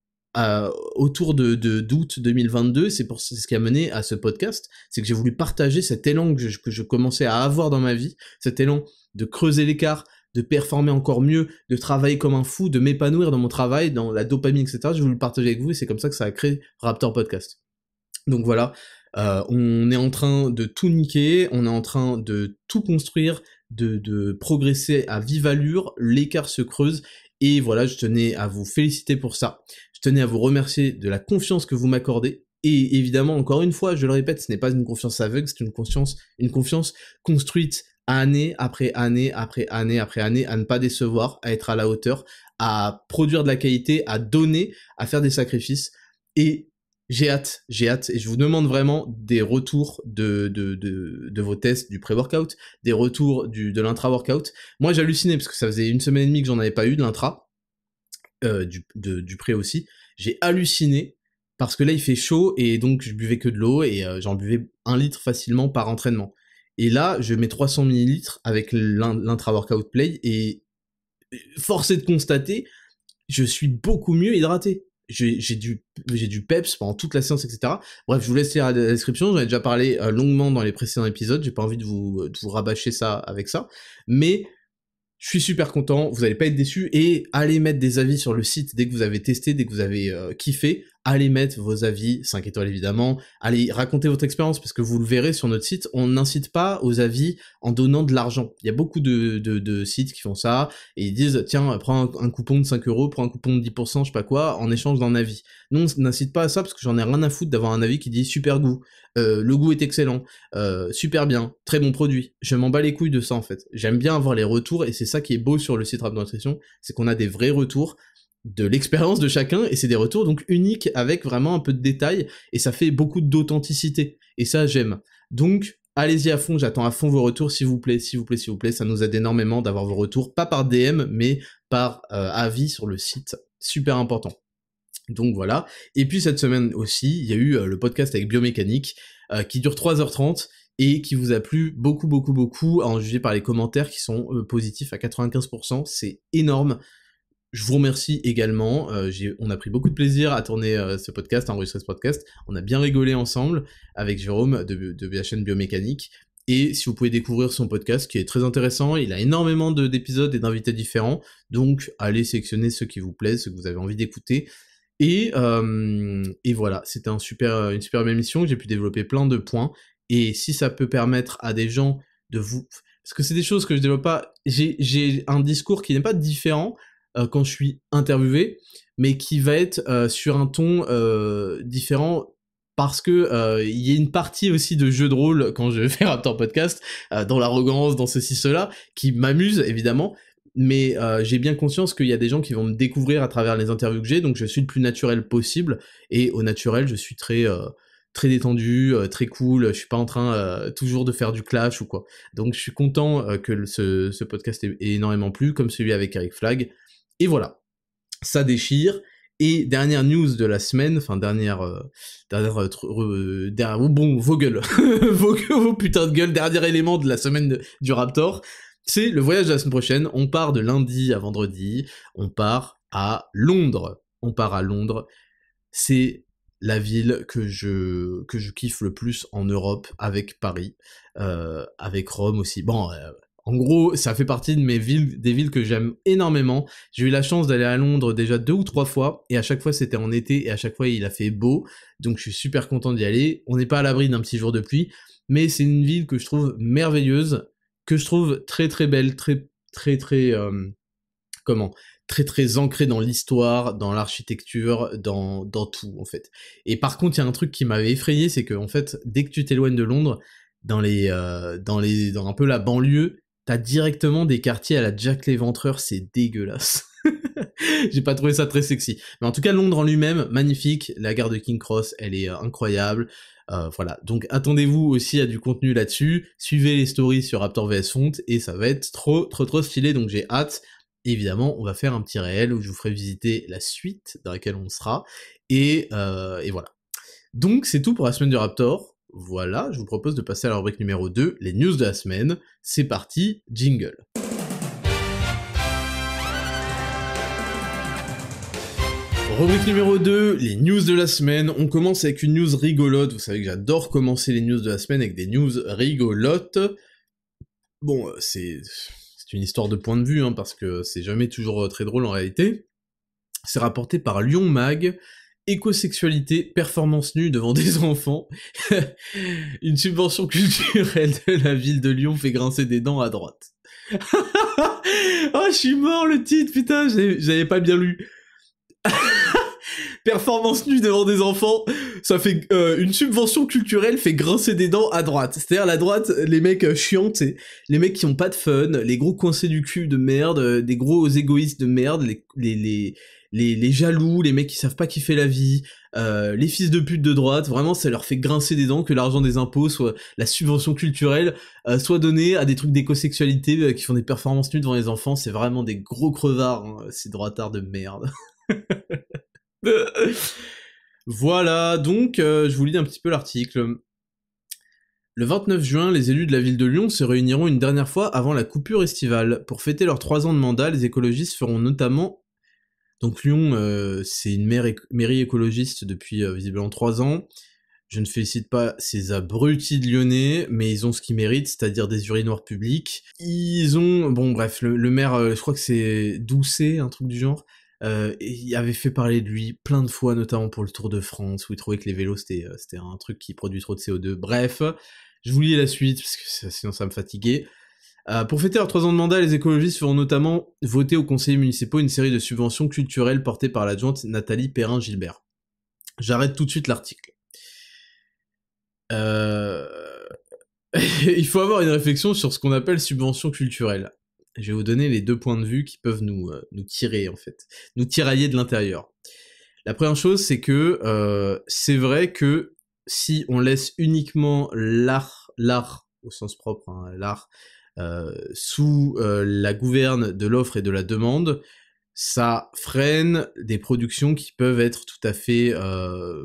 autour d'août 2022, c'est ce qui a mené à ce podcast, c'est que j'ai voulu partager cet élan que je commençais à avoir dans ma vie, cet élan de creuser l'écart, de performer encore mieux, de travailler comme un fou, de m'épanouir dans mon travail, dans la dopamine, etc. J'ai voulu le partager avec vous, et c'est comme ça que ça a créé Raptor Podcast. Donc voilà, on est en train de tout niquer, on est en train de tout construire, de progresser à vive allure, l'écart se creuse, et voilà, je tenais à vous féliciter pour ça, je tenais à vous remercier de la confiance que vous m'accordez, et évidemment, encore une fois, je le répète, ce n'est pas une confiance aveugle, c'est une confiance construite année après année après année après année, à ne pas décevoir, à être à la hauteur, à produire de la qualité, à donner, à faire des sacrifices, et j'ai hâte, et je vous demande vraiment des retours de vos tests du pré-workout, des retours de l'intra-workout. Moi, j'hallucinais, parce que ça faisait 1 semaine et demie que j'en avais pas eu de l'intra, du pré aussi. J'ai halluciné, parce que là, il fait chaud, et donc je buvais que de l'eau, et j'en buvais 1 litre facilement par entraînement. Et là, je mets 300 ml avec l'intra-workout play, et force est de constater, je suis beaucoup mieux hydraté. J'ai du peps pendant toute la séance, etc. Bref, je vous laisse lire la description, j'en ai déjà parlé longuement dans les précédents épisodes, j'ai pas envie de vous rabâcher ça avec ça, mais je suis super content, vous allez pas être déçus, et allez mettre des avis sur le site dès que vous avez testé, dès que vous avez kiffé, allez mettre vos avis, 5 étoiles évidemment, allez raconter votre expérience, parce que vous le verrez sur notre site, on n'incite pas aux avis en donnant de l'argent. Il y a beaucoup de sites qui font ça, et ils disent, tiens, prends un coupon de 5 euros, prends un coupon de 10%, je sais pas quoi, en échange d'un avis. Non, on n'incite pas à ça, parce que j'en ai rien à foutre d'avoir un avis qui dit super goût, le goût est excellent, super bien, très bon produit. Je m'en bats les couilles de ça en fait. J'aime bien avoir les retours, et c'est ça qui est beau sur le site Raptor Nutrition, c'est qu'on a des vrais retours de l'expérience de chacun, et c'est des retours donc uniques avec vraiment un peu de détails, et ça fait beaucoup d'authenticité, et ça j'aime. Donc allez-y à fond, j'attends à fond vos retours, s'il vous plaît, s'il vous plaît, s'il vous plaît, ça nous aide énormément d'avoir vos retours, pas par DM, mais par avis sur le site, super important. Donc voilà, et puis cette semaine aussi, il y a eu le podcast avec Biomécanique, qui dure 3h30, et qui vous a plu beaucoup, beaucoup, beaucoup, à en juger par les commentaires qui sont positifs à 95%, c'est énorme. Je vous remercie également, on a pris beaucoup de plaisir à tourner ce podcast, à enregistrer ce podcast, on a bien rigolé ensemble avec Jérôme de la chaîne Biomécanique, et si vous pouvez découvrir son podcast qui est très intéressant, il a énormément d'épisodes et d'invités différents, donc allez sélectionner ceux qui vous plaisent, ceux que vous avez envie d'écouter, et voilà, c'était une superbe émission, j'ai pu développer plein de points, et si ça peut permettre à des gens de vous... Parce que c'est des choses que je développe pas, j'ai un discours qui n'est pas différent, quand je suis interviewé, mais qui va être sur un ton différent, parce que il y a une partie aussi de jeu de rôle quand je fais Raptor Podcast, dans l'arrogance, dans ceci, cela, qui m'amuse évidemment, mais j'ai bien conscience qu'il y a des gens qui vont me découvrir à travers les interviews que j'ai, donc je suis le plus naturel possible, et au naturel je suis très détendu, très cool, je suis pas en train toujours de faire du clash ou quoi. Donc je suis content que ce podcast ait énormément plu, comme celui avec Eric Flag. Et voilà, ça déchire. Et dernière news de la semaine, enfin vos gueules, vos putains de gueules, dernier élément de la semaine du Raptor, c'est le voyage de la semaine prochaine. On part de lundi à vendredi, on part à Londres. C'est la ville que je kiffe le plus en Europe, avec Paris, avec Rome aussi. Bon, en gros, ça fait partie de des villes que j'aime énormément. J'ai eu la chance d'aller à Londres déjà 2 ou 3 fois, et à chaque fois c'était en été, et à chaque fois il a fait beau, donc je suis super content d'y aller. On n'est pas à l'abri d'un petit jour de pluie, mais c'est une ville que je trouve merveilleuse, que je trouve très très belle, très très ancrée dans l'histoire, dans l'architecture, dans tout en fait. Et par contre, il y a un truc qui m'avait effrayé, c'est que en fait, dès que tu t'éloignes de Londres, dans un peu la banlieue, t'as directement des quartiers à la Jack l'Éventreur, c'est dégueulasse. J'ai pas trouvé ça très sexy. Mais en tout cas, Londres en lui-même, magnifique. La gare de King Cross, elle est incroyable. Voilà. Donc attendez-vous aussi à du contenu là-dessus. Suivez les stories sur Raptor vs Font, et ça va être trop stylé, donc j'ai hâte. Évidemment, on va faire un petit réel où je vous ferai visiter la suite dans laquelle on sera. Et voilà. Donc c'est tout pour la semaine du Raptor. Voilà, je vous propose de passer à la rubrique numéro 2, les news de la semaine. C'est parti, jingle. Rubrique numéro 2, les news de la semaine. On commence avec une news rigolote. Vous savez que j'adore commencer les news de la semaine avec des news rigolotes. Bon, c'est une histoire de point de vue, hein, parce que c'est jamais toujours très drôle en réalité. C'est rapporté par Lyon Mag. Écosexualité, performance nue devant des enfants. Une subvention culturelle de la ville de Lyon fait grincer des dents à droite. Oh, je suis mort, le titre, putain, j'avais pas bien lu. Performance nue devant des enfants, ça fait une subvention culturelle fait grincer des dents à droite. C'est-à-dire la droite, les mecs chiants, c'est les mecs qui ont pas de fun, les gros coincés du cul de merde, des gros égoïstes de merde, les jaloux, les mecs qui savent pas kiffer la vie, les fils de pute de droite, vraiment ça leur fait grincer des dents que l'argent des impôts, soit la subvention culturelle, soit donnée à des trucs d'écosexualité qui font des performances nues devant les enfants. C'est vraiment des gros crevards, hein, ces droitards de merde. Voilà, donc je vous lis un petit peu l'article. Le 29 juin, les élus de la ville de Lyon se réuniront une dernière fois avant la coupure estivale. Pour fêter leurs 3 ans de mandat, les écologistes feront notamment Donc Lyon, c'est une mairie écologiste depuis visiblement 3 ans. Je ne félicite pas ces abrutis de Lyonnais, mais ils ont ce qu'ils méritent, c'est-à-dire des urinoirs publics. Ils ont... Bon bref, le maire, je crois que c'est Doucet, un truc du genre, il avait fait parler de lui plein de fois, notamment pour le Tour de France, où il trouvait que les vélos c'était un truc qui produit trop de CO2. Bref, je vous lis la suite, parce que sinon ça me fatiguait. Pour fêter leurs 3 ans de mandat, les écologistes feront notamment voter aux conseillers municipaux une série de subventions culturelles portées par l'adjointe Nathalie Perrin-Gilbert. J'arrête tout de suite l'article. Il faut avoir une réflexion sur ce qu'on appelle subvention culturelle. Je vais vous donner les 2 points de vue qui peuvent nous tirer, en fait. Nous tirailler de l'intérieur. La première chose, c'est que c'est vrai que si on laisse uniquement l'art au sens propre, hein, l'art, sous la gouverne de l'offre et de la demande, ça freine des productions qui peuvent être tout à fait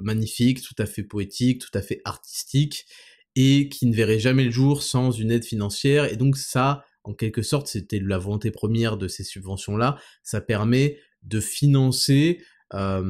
magnifiques, tout à fait poétiques, tout à fait artistiques, et qui ne verraient jamais le jour sans une aide financière, et donc ça, en quelque sorte, c'était la volonté première de ces subventions-là, ça permet de financer la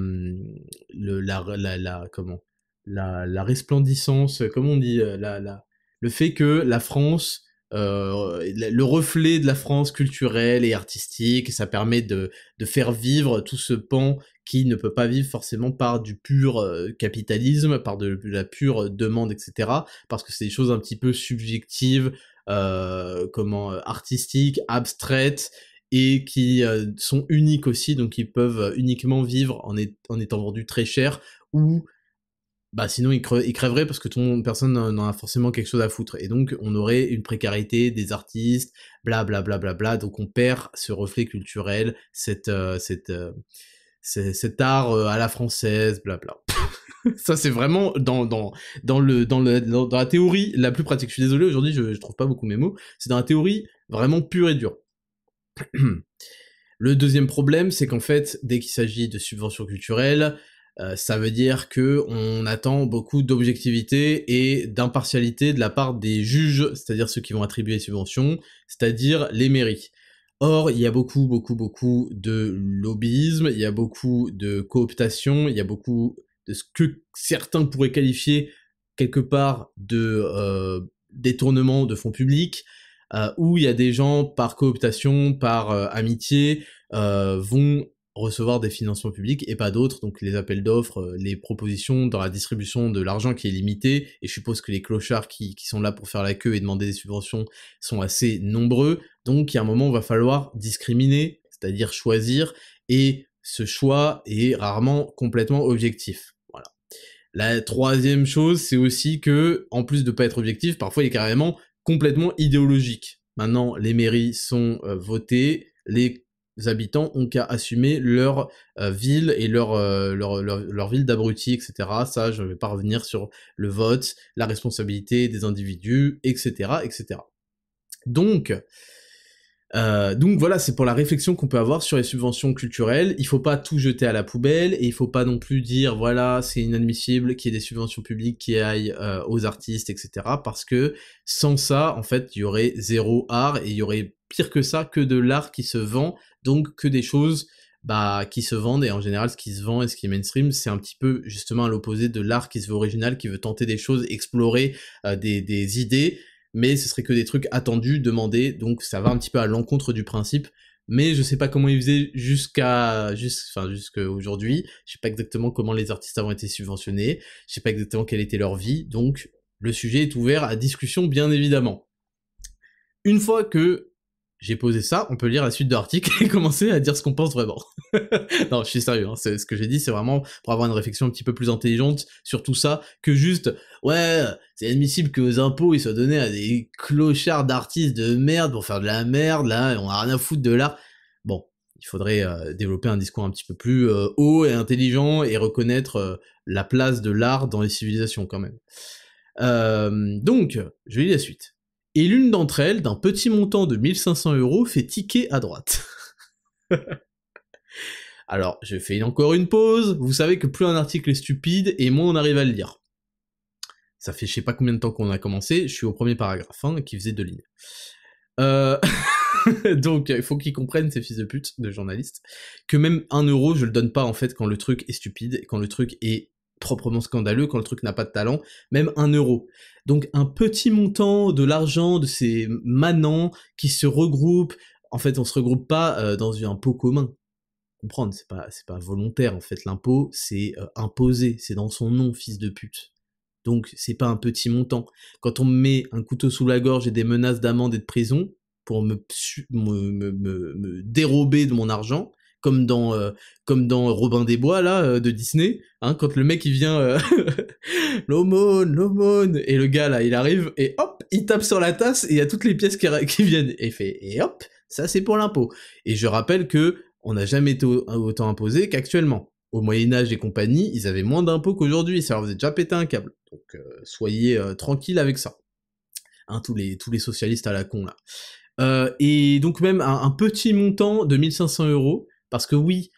resplendissance, comment on dit, le fait que la France, le reflet de la France culturelle et artistique, ça permet de faire vivre tout ce pan qui ne peut pas vivre forcément par du pur capitalisme, par de la pure demande, etc. Parce que c'est des choses un petit peu subjectives, artistiques, abstraites, et qui sont uniques aussi, donc ils peuvent uniquement vivre en étant vendus très cher, ou bah sinon ils crèveraient parce que personne n'en a forcément quelque chose à foutre, et donc on aurait une précarité des artistes, bla, donc on perd ce reflet culturel, cet art à la française, blabla. Ça c'est vraiment dans la théorie la plus pratique. Je suis désolé, aujourd'hui je trouve pas beaucoup mes mots, c'est dans la théorie vraiment pure et dure. Le deuxième problème, c'est qu'en fait, dès qu'il s'agit de subventions culturelles, ça veut dire que on attend beaucoup d'objectivité et d'impartialité de la part des juges, c'est-à-dire ceux qui vont attribuer les subventions, c'est-à-dire les mairies. Or, il y a beaucoup de lobbyisme, il y a beaucoup de cooptation, il y a beaucoup de ce que certains pourraient qualifier quelque part de détournement de fonds publics, où il y a des gens par cooptation, par amitié, vont recevoir des financements publics et pas d'autres, donc les appels d'offres, les propositions dans la distribution de l'argent qui est limité, et je suppose que les clochards qui sont là pour faire la queue et demander des subventions sont assez nombreux, donc il y a un moment où il va falloir discriminer, c'est-à-dire choisir, et ce choix est rarement complètement objectif. Voilà. La troisième chose, c'est aussi que, en plus de pas être objectif, parfois il est carrément complètement idéologique. Maintenant, les mairies sont votées, les habitants ont qu'à assumer leur ville et leur ville d'abrutis, etc. Ça, je ne vais pas revenir sur le vote, la responsabilité des individus, etc., etc. Donc voilà, c'est pour la réflexion qu'on peut avoir sur les subventions culturelles. Il faut pas tout jeter à la poubelle, et il faut pas non plus dire, voilà, c'est inadmissible qu'il y ait des subventions publiques qui aillent aux artistes, etc. Parce que sans ça, en fait, il y aurait zéro art, et il y aurait pire que ça, que de l'art qui se vend, donc que des choses qui se vendent, et en général, ce qui se vend et ce qui est mainstream, c'est un petit peu justement à l'opposé de l'art qui se veut original, qui veut tenter des choses, explorer des idées, mais ce serait que des trucs attendus, demandés, donc ça va un petit peu à l'encontre du principe, mais je sais pas comment ils faisaient jusqu'à aujourd'hui, je sais pas exactement comment les artistes ont été subventionnés, je sais pas exactement quelle était leur vie, donc le sujet est ouvert à discussion bien évidemment. Une fois que j'ai posé ça, on peut lire la suite de l'article et commencer à dire ce qu'on pense vraiment. Non, je suis sérieux, hein, c'est ce que j'ai dit, c'est vraiment pour avoir une réflexion un petit peu plus intelligente sur tout ça, que juste, ouais, c'est admissible que aux impôts ils soient donnés à des clochards d'artistes de merde pour faire de la merde, là, on a rien à foutre de l'art. Bon, il faudrait développer un discours un petit peu plus haut et intelligent, et reconnaître la place de l'art dans les civilisations quand même. Donc, je lis la suite. Et l'une d'entre elles, d'un petit montant de 1500 €, fait ticker à droite. Alors, je fais encore une pause, vous savez que plus un article est stupide, et moins on arrive à le lire. Ça fait je sais pas combien de temps qu'on a commencé, je suis au premier paragraphe, qui faisait 2 lignes. Donc, il faut qu'ils comprennent, ces fils de pute, de journalistes, que même 1 euro, je le donne pas, en fait, quand le truc est stupide, quand le truc est proprement scandaleux, quand le truc n'a pas de talent, même 1 euro. Donc, un petit montant de l'argent de ces manants qui se regroupent, en fait, on se regroupe pas dans un pot commun. Comprendre, c'est pas volontaire, en fait, l'impôt, c'est imposé, c'est dans son nom, fils de pute. Donc, c'est pas un petit montant. Quand on me met un couteau sous la gorge et des menaces d'amende et de prison pour me dérober de mon argent, comme dans Robin des Bois, là, de Disney, hein, quand le mec, il vient, l'aumône, et le gars, là, il arrive, et hop, il tape sur la tasse, et il y a toutes les pièces qui viennent, et il fait, et hop, ça, c'est pour l'impôt. Et je rappelle que on n'a jamais été autant imposé qu'actuellement. Au Moyen-Âge et compagnie, ils avaient moins d'impôts qu'aujourd'hui, ça leur faisait déjà péter un câble. Donc soyez tranquilles avec ça. Hein, tous les socialistes à la con, là. Et donc même un petit montant de 1500 euros, parce que oui,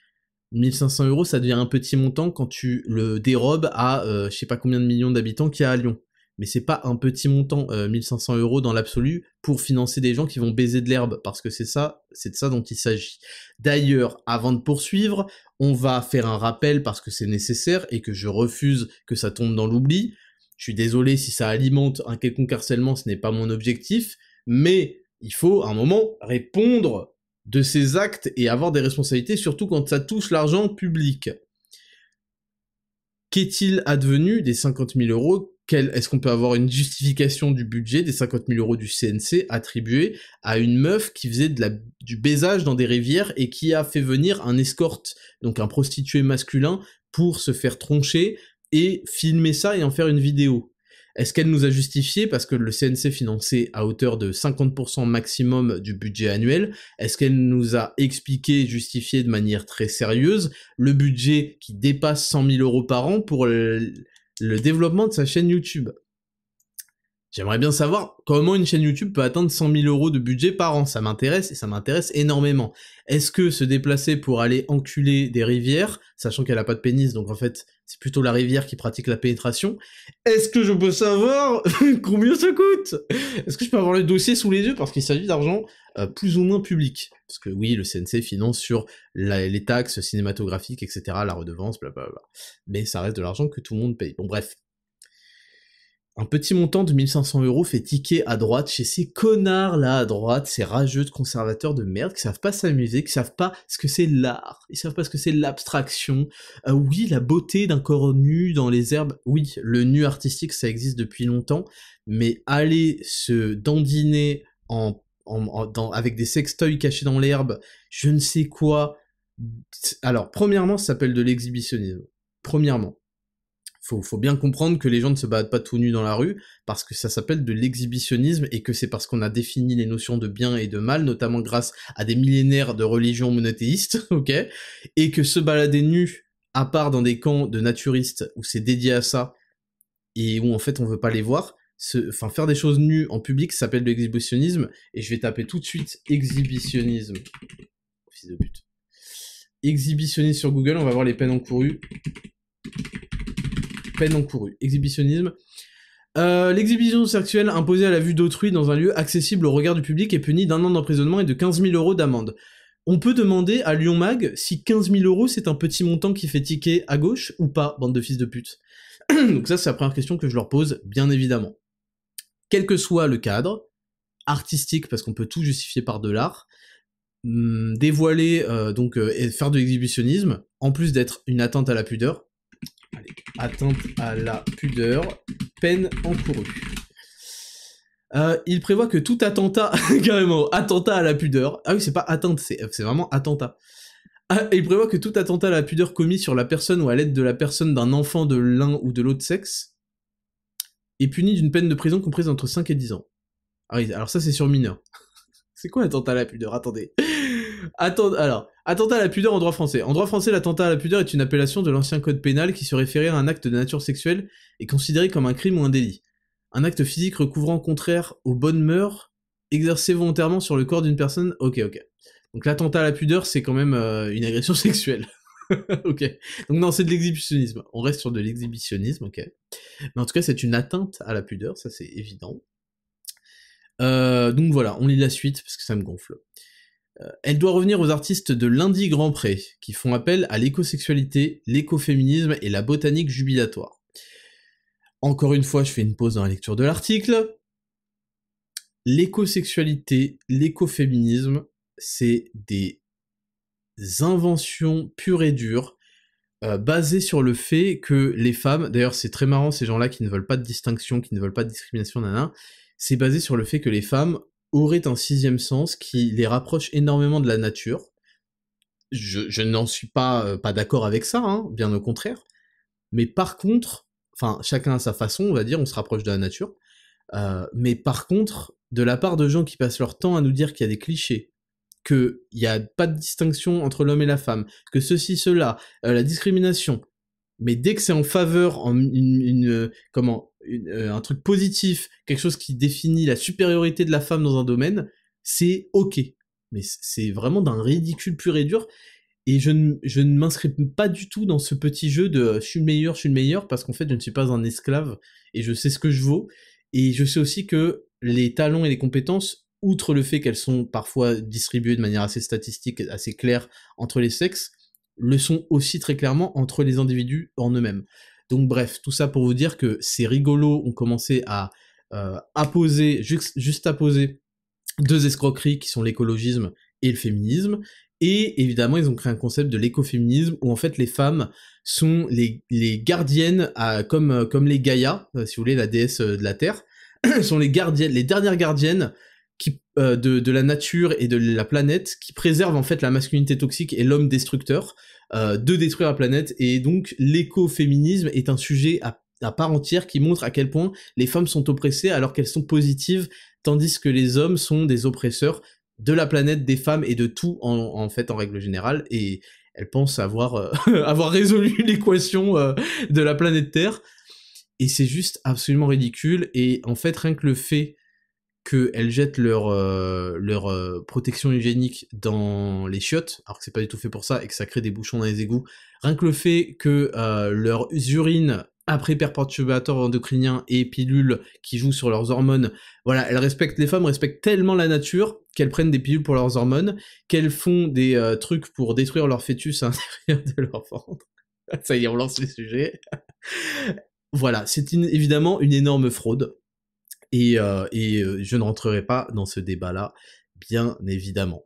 1500 euros, ça devient un petit montant quand tu le dérobes à je sais pas combien de millions d'habitants qu'il y a à Lyon. Mais c'est pas un petit montant, 1500 euros dans l'absolu, pour financer des gens qui vont baiser de l'herbe, parce que c'est de ça dont il s'agit. D'ailleurs, avant de poursuivre, on va faire un rappel parce que c'est nécessaire et que je refuse que ça tombe dans l'oubli. Je suis désolé si ça alimente un quelconque harcèlement, ce n'est pas mon objectif, mais il faut, à un moment, répondre de ses actes et avoir des responsabilités, surtout quand ça touche l'argent public. Qu'est-il advenu des 50 000 euros? Est-ce qu'on peut avoir une justification du budget des 50 000 euros du CNC attribués à une meuf qui faisait du baisage dans des rivières et qui a fait venir un escorte, donc un prostitué masculin, pour se faire troncher et filmer ça et en faire une vidéo? Est-ce qu'elle nous a justifié parce que le CNC finançait à hauteur de 50% maximum du budget annuel? Est-ce qu'elle nous a expliqué, justifié de manière très sérieuse le budget qui dépasse 100 000 euros par an pour le développement de sa chaîne YouTube? J'aimerais bien savoir comment une chaîne YouTube peut atteindre 100 000 euros de budget par an. Ça m'intéresse, et ça m'intéresse énormément. Est-ce que se déplacer pour aller enculer des rivières, sachant qu'elle a pas de pénis, donc en fait, c'est plutôt la rivière qui pratique la pénétration, est-ce que je peux savoir combien ça coûte? Est-ce que je peux avoir le dossier sous les yeux, parce qu'il s'agit d'argent plus ou moins public? Parce que oui, le CNC finance sur les taxes cinématographiques, etc., la redevance, blablabla. Mais ça reste de l'argent que tout le monde paye. Bon bref. Un petit montant de 1500 euros fait ticker à droite chez ces connards là à droite, ces rageux de conservateurs de merde qui savent pas s'amuser, qui savent pas ce que c'est l'art, ils savent pas ce que c'est l'abstraction. Oui, la beauté d'un corps nu dans les herbes, oui, le nu artistique ça existe depuis longtemps, mais aller se dandiner avec des sextoys cachés dans l'herbe, je ne sais quoi. Alors, premièrement, ça s'appelle de l'exhibitionnisme. Premièrement. Faut bien comprendre que les gens ne se battent pas tout nus dans la rue, parce que ça s'appelle de l'exhibitionnisme, et que c'est parce qu'on a défini les notions de bien et de mal, notamment grâce à des millénaires de religions monothéistes, ok, et que se balader nu, à part dans des camps de naturistes, où c'est dédié à ça, et où en fait on veut pas les voir, faire des choses nues en public, ça s'appelle de l'exhibitionnisme, et je vais taper tout de suite exhibitionnisme, fils de pute, exhibitionnisme sur Google, on va voir les peines encourues, peine encourue. Exhibitionnisme. L'exhibition sexuelle imposée à la vue d'autrui dans un lieu accessible au regard du public est punie d'1 an d'emprisonnement et de 15 000 euros d'amende. On peut demander à Lyon Mag si 15 000 euros c'est un petit montant qui fait ticker à gauche ou pas, bande de fils de pute. Donc ça c'est la première question que je leur pose, bien évidemment. Quel que soit le cadre, artistique parce qu'on peut tout justifier par de l'art, dévoiler, et faire de l'exhibitionnisme, en plus d'être une atteinte à la pudeur, allez, atteinte à la pudeur, peine encourue. Il prévoit que tout attentat, carrément, attentat à la pudeur, ah oui, c'est pas atteinte, c'est vraiment attentat. Il prévoit que tout attentat à la pudeur commis sur la personne ou à l'aide de la personne d'un enfant de l'un ou de l'autre sexe est puni d'une peine de prison comprise entre 5 et 10 ans. Ah oui, alors ça c'est sur mineur. C'est quoi attentat à la pudeur? Attendez. Alors, attentat à la pudeur en droit français. En droit français, l'attentat à la pudeur est une appellation de l'ancien code pénal qui se référait à un acte de nature sexuelle et considéré comme un crime ou un délit. Un acte physique recouvrant contraire aux bonnes mœurs, exercé volontairement sur le corps d'une personne... Ok. Donc l'attentat à la pudeur, c'est quand même une agression sexuelle. Ok. Donc non, c'est de l'exhibitionnisme. On reste sur de l'exhibitionnisme, ok. Mais en tout cas, c'est une atteinte à la pudeur, ça c'est évident. Donc voilà, on lit la suite parce que ça me gonfle. Elle doit revenir aux artistes de Lundi Grand Pré, qui font appel à l'écosexualité, l'écoféminisme et la botanique jubilatoire. Encore une fois, je fais une pause dans la lecture de l'article. L'écosexualité, l'écoféminisme, c'est des inventions pures et dures, basées sur le fait que les femmes, d'ailleurs c'est très marrant ces gens-là qui ne veulent pas de distinction, qui ne veulent pas de discrimination, c'est basé sur le fait que les femmes auraient un sixième sens qui les rapproche énormément de la nature. Je n'en suis pas d'accord avec ça, hein, bien au contraire. Mais par contre, enfin, chacun à sa façon, on va dire, on se rapproche de la nature. Mais par contre, de la part de gens qui passent leur temps à nous dire qu'il y a des clichés, qu'il n'y a pas de distinction entre l'homme et la femme, que ceci, cela, la discrimination, mais dès que c'est en faveur, un truc positif, quelque chose qui définit la supériorité de la femme dans un domaine, c'est ok. Mais c'est vraiment d'un ridicule pur et dur, et je ne m'inscris pas du tout dans ce petit jeu de je suis le meilleur, parce qu'en fait je ne suis pas un esclave, et je sais ce que je vaux, et je sais aussi que les talents et les compétences, outre le fait qu'elles sont parfois distribuées de manière assez statistique, assez claire entre les sexes, le sont aussi très clairement entre les individus en eux-mêmes. Donc bref, tout ça pour vous dire que ces rigolos ont commencé à apposer, juste apposer deux escroqueries qui sont l'écologisme et le féminisme, et évidemment ils ont créé un concept de l'écoféminisme où en fait les femmes sont les gardiennes, comme les Gaïa, si vous voulez, la déesse de la Terre, sont les gardiennes, les dernières gardiennes de la nature et de la planète, qui préservent en fait la masculinité toxique et l'homme destructeur, de détruire la planète, et donc l'écoféminisme est un sujet à part entière qui montre à quel point les femmes sont oppressées alors qu'elles sont positives, tandis que les hommes sont des oppresseurs de la planète, des femmes et de tout en fait en règle générale, et elles pensent avoir avoir résolu l'équation de la planète Terre, et c'est juste absolument ridicule. Et en fait rien que le fait qu'elles jettent leur protection hygiénique dans les chiottes, alors que c'est pas du tout fait pour ça, et que ça crée des bouchons dans les égouts, rien que le fait que leurs urines après perturbateurs endocriniens et pilules qui jouent sur leurs hormones, voilà, les femmes respectent tellement la nature qu'elles prennent des pilules pour leurs hormones, qu'elles font des trucs pour détruire leur fœtus à l'intérieur de leur ventre. Ça y est, on lance les sujets. Voilà, c'est évidemment une énorme fraude, et je ne rentrerai pas dans ce débat-là, bien évidemment.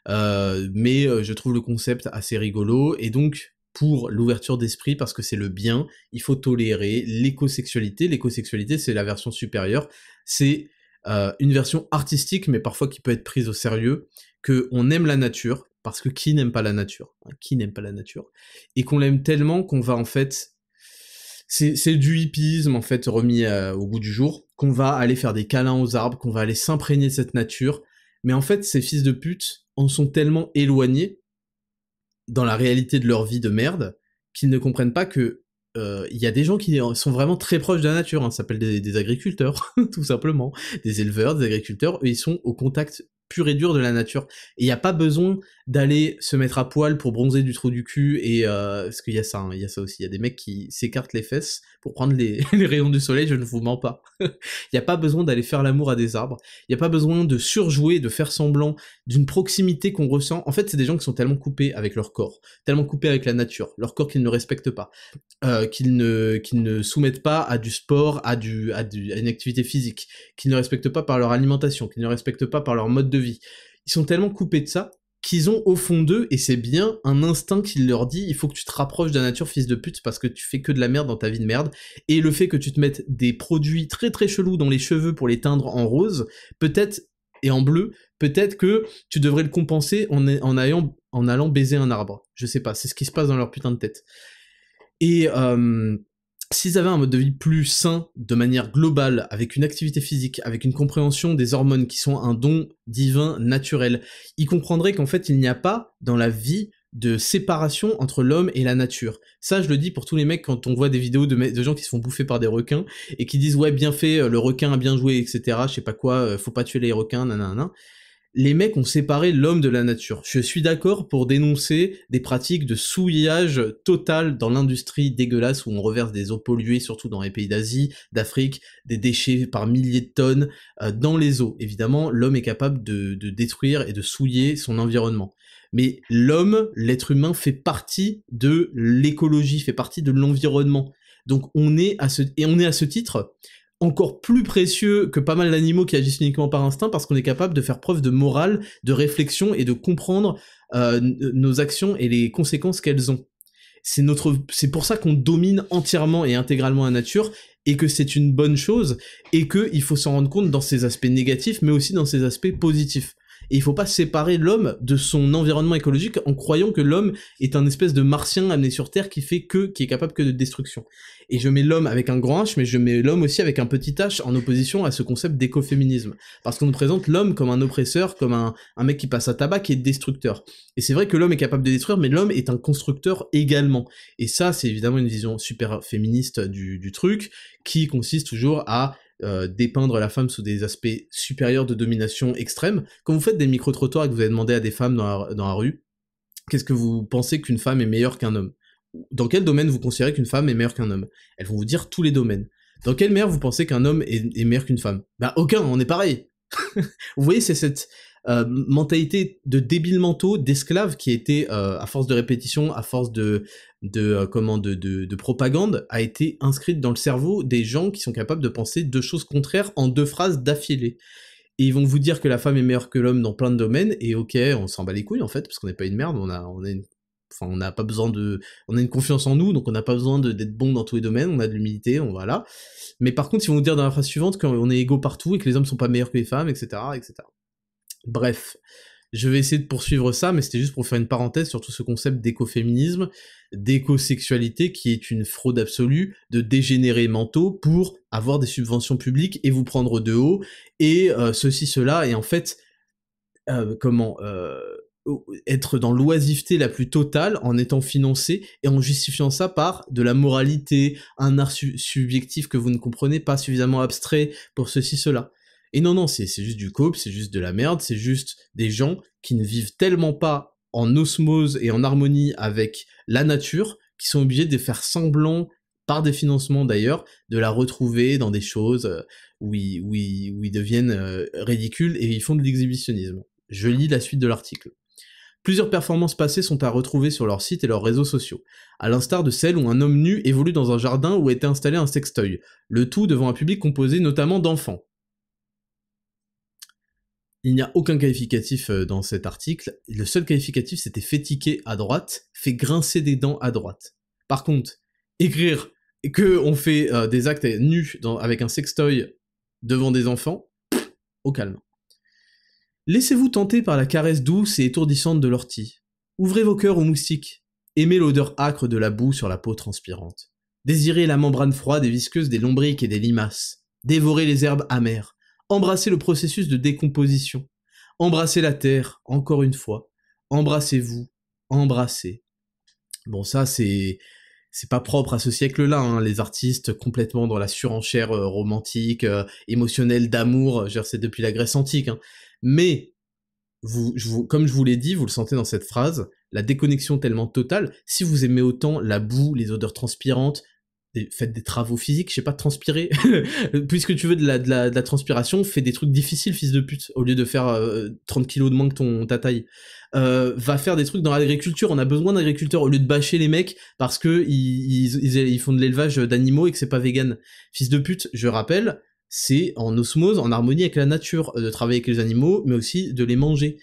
Mais je trouve le concept assez rigolo, et donc pour l'ouverture d'esprit, parce que c'est le bien, il faut tolérer l'écosexualité. L'écosexualité, c'est la version supérieure, c'est une version artistique, mais parfois qui peut être prise au sérieux, qu'on aime la nature, parce que qui n'aime pas la nature, hein, qui n'aime pas la nature, et qu'on l'aime tellement qu'on va en fait... C'est du hippisme en fait remis au goût du jour, qu'on va aller faire des câlins aux arbres, qu'on va aller s'imprégner de cette nature, mais en fait ces fils de pute en sont tellement éloignés dans la réalité de leur vie de merde qu'ils ne comprennent pas que y a des gens qui sont vraiment très proches de la nature, hein, ça s'appelle des agriculteurs, tout simplement, des éleveurs, des agriculteurs, eux ils sont au contact pur et dur de la nature. Et il n'y a pas besoin d'aller se mettre à poil pour bronzer du trou du cul, et parce qu'il y a ça, hein, il y a ça aussi, il y a des mecs qui s'écartent les fesses pour prendre les rayons du soleil, je ne vous mens pas. Il n'y a pas besoin d'aller faire l'amour à des arbres, il n'y a pas besoin de surjouer, de faire semblant d'une proximité qu'on ressent. En fait, c'est des gens qui sont tellement coupés avec leur corps, tellement coupés avec la nature, leur corps qu'ils ne respectent pas, qu'ils ne soumettent pas à du sport, à une activité physique, qu'ils ne respectent pas par leur alimentation, qu'ils ne respectent pas par leur mode de vie. Ils sont tellement coupés de ça qu'ils ont au fond d'eux, et c'est bien, un instinct qui leur dit il faut que tu te rapproches de la nature, fils de pute, parce que tu fais que de la merde dans ta vie de merde, et le fait que tu te mettes des produits très très chelous dans les cheveux pour les teindre en rose, peut-être, et en bleu, peut-être que tu devrais le compenser en allant baiser un arbre. Je sais pas, c'est ce qui se passe dans leur putain de tête. Et s'ils avaient un mode de vie plus sain, de manière globale, avec une activité physique, avec une compréhension des hormones qui sont un don divin naturel, ils comprendraient qu'en fait il n'y a pas dans la vie de séparation entre l'homme et la nature. Ça, je le dis pour tous les mecs quand on voit des vidéos de gens qui se font bouffer par des requins et qui disent ouais bien fait, le requin a bien joué, etc. Je sais pas quoi, faut pas tuer les requins, nanana. les mecs ont séparé l'homme de la nature. Je suis d'accord pour dénoncer des pratiques de souillage total dans l'industrie dégueulasse où on reverse des eaux polluées, surtout dans les pays d'Asie, d'Afrique, des déchets par milliers de tonnes dans les eaux. Évidemment, l'homme est capable de détruire et de souiller son environnement. Mais l'homme, l'être humain, fait partie de l'écologie, fait partie de l'environnement. Donc on est à ce titre encore plus précieux que pas mal d'animaux qui agissent uniquement par instinct parce qu'on est capable de faire preuve de morale, de réflexion et de comprendre nos actions et les conséquences qu'elles ont. C'est pour ça qu'on domine entièrement et intégralement la nature et que c'est une bonne chose et qu'il faut s'en rendre compte dans ses aspects négatifs mais aussi dans ses aspects positifs. Et il faut pas séparer l'homme de son environnement écologique en croyant que l'homme est un espèce de martien amené sur Terre qui est capable que de destruction. Et je mets l'homme avec un grand H, mais je mets l'homme aussi avec un petit H en opposition à ce concept d'écoféminisme. Parce qu'on nous présente l'homme comme un oppresseur, comme un mec qui passe à tabac, qui est destructeur. Et c'est vrai que l'homme est capable de détruire, mais l'homme est un constructeur également. Et ça, c'est évidemment une vision super féministe du truc, qui consiste toujours à dépeindre la femme sous des aspects supérieurs de domination extrême. Quand vous faites des micro-trottoirs et que vous allez demander à des femmes dans la rue, qu'est-ce que vous pensez qu'une femme est meilleure qu'un homme? Dans quel domaine vous considérez qu'une femme est meilleure qu'un homme? Elles vont vous dire tous les domaines. Dans quelle mesure vous pensez qu'un homme est meilleur qu'une femme? Bah aucun, on est pareil. Vous voyez, c'est cette mentalité de débiles mentaux, d'esclaves qui a été, à force de répétition, à force de propagande, a été inscrite dans le cerveau des gens qui sont capables de penser deux choses contraires en deux phrases d'affilée. Et ils vont vous dire que la femme est meilleure que l'homme dans plein de domaines, et ok, on s'en bat les couilles en fait, parce qu'on n'est pas une merde, on n'a pas besoin on a une confiance en nous, donc on n'a pas besoin d'être bon dans tous les domaines, on a de l'humilité, voilà. Mais par contre, ils vont vous dire dans la phrase suivante qu'on est égaux partout et que les hommes sont pas meilleurs que les femmes, etc., etc. Bref, je vais essayer de poursuivre ça, mais c'était juste pour faire une parenthèse sur tout ce concept d'écoféminisme, d'écosexualité, qui est une fraude absolue, de dégénérés mentaux pour avoir des subventions publiques et vous prendre de haut, et ceci, cela, et en fait, être dans l'oisiveté la plus totale en étant financé et en justifiant ça par de la moralité, un art subjectif que vous ne comprenez pas, suffisamment abstrait pour ceci, cela. Et non, c'est juste du cope, c'est juste de la merde, c'est juste des gens qui ne vivent tellement pas en osmose et en harmonie avec la nature, qui sont obligés de faire semblant, par des financements d'ailleurs, de la retrouver dans des choses où ils deviennent ridicules et ils font de l'exhibitionnisme. Je lis la suite de l'article. Plusieurs performances passées sont à retrouver sur leur site et leurs réseaux sociaux, à l'instar de celles où un homme nu évolue dans un jardin où a été installé un sextoy, le tout devant un public composé notamment d'enfants. Il n'y a aucun qualificatif dans cet article, le seul qualificatif c'était fait tiquer à droite, fait grincer des dents à droite. Par contre, écrire que on fait des actes nus avec un sextoy devant des enfants, au calme. Laissez-vous tenter par la caresse douce et étourdissante de l'ortie. Ouvrez vos cœurs aux moustiques. Aimez l'odeur âcre de la boue sur la peau transpirante. Désirez la membrane froide et visqueuse des lombriques et des limaces. Dévorez les herbes amères. Embrassez le processus de décomposition. Embrassez la terre, encore une fois. Embrassez-vous. Embrassez. Bon, ça, c'est pas propre à ce siècle-là, hein, les artistes complètement dans la surenchère romantique, émotionnelle, d'amour, c'est depuis la Grèce antique, hein. Mais, comme je vous l'ai dit, vous le sentez dans cette phrase, la déconnexion tellement totale, si vous aimez autant la boue, les odeurs transpirantes, faites des travaux physiques, je sais pas, transpirer, puisque tu veux de la transpiration, fais des trucs difficiles, fils de pute, au lieu de faire 30 kilos de moins que ta taille. Va faire des trucs dans l'agriculture, on a besoin d'agriculteurs, au lieu de bâcher les mecs parce que ils font de l'élevage d'animaux et que c'est pas vegan. Fils de pute, je rappelle, c'est en osmose, en harmonie avec la nature, de travailler avec les animaux, mais aussi de les manger.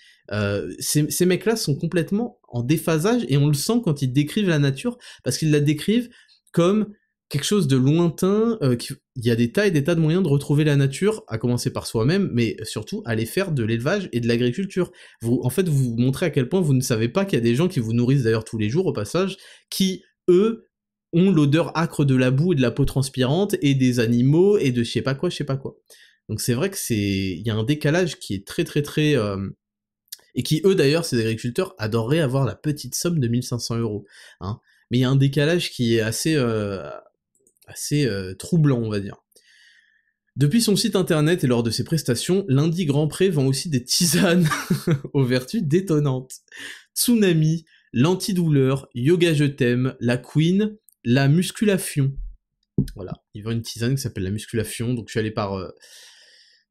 Ces mecs-là sont complètement en déphasage, et on le sent quand ils décrivent la nature, parce qu'ils la décrivent comme quelque chose de lointain, il y a des tas et des tas de moyens de retrouver la nature, à commencer par soi-même, mais surtout aller faire de l'élevage et de l'agriculture. En fait, vous montrez à quel point vous ne savez pas qu'il y a des gens qui vous nourrissent d'ailleurs tous les jours, au passage, qui, eux, ont l'odeur âcre de la boue et de la peau transpirante, et des animaux, et de je sais pas quoi. Donc c'est vrai que il y a un décalage qui est très très très... et qui, eux d'ailleurs, ces agriculteurs, adoreraient avoir la petite somme de 1500 €. Hein. Mais il y a un décalage qui est assez troublant, on va dire. Depuis son site internet et lors de ses prestations, Lundi Grand Pré vend aussi des tisanes aux vertus détonnantes. Tsunami, l'antidouleur, Yoga Je t'aime, la Queen, la musculation. Voilà, il vend une tisane qui s'appelle la musculation, donc je suis allé par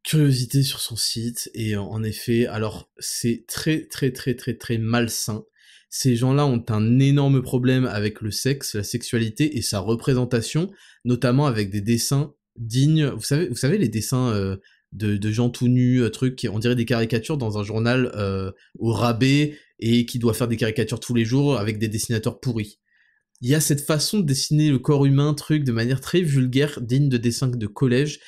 curiosité sur son site, et en effet, alors c'est très très très très très malsain. Ces gens-là ont un énorme problème avec le sexe, la sexualité et sa représentation, notamment avec des dessins dignes. Vous savez les dessins de gens tout nus, trucs qui on dirait des caricatures dans un journal au rabais et qui doit faire des caricatures tous les jours avec des dessinateurs pourris. Il y a cette façon de dessiner le corps humain, truc, de manière très vulgaire, digne de dessins de collège,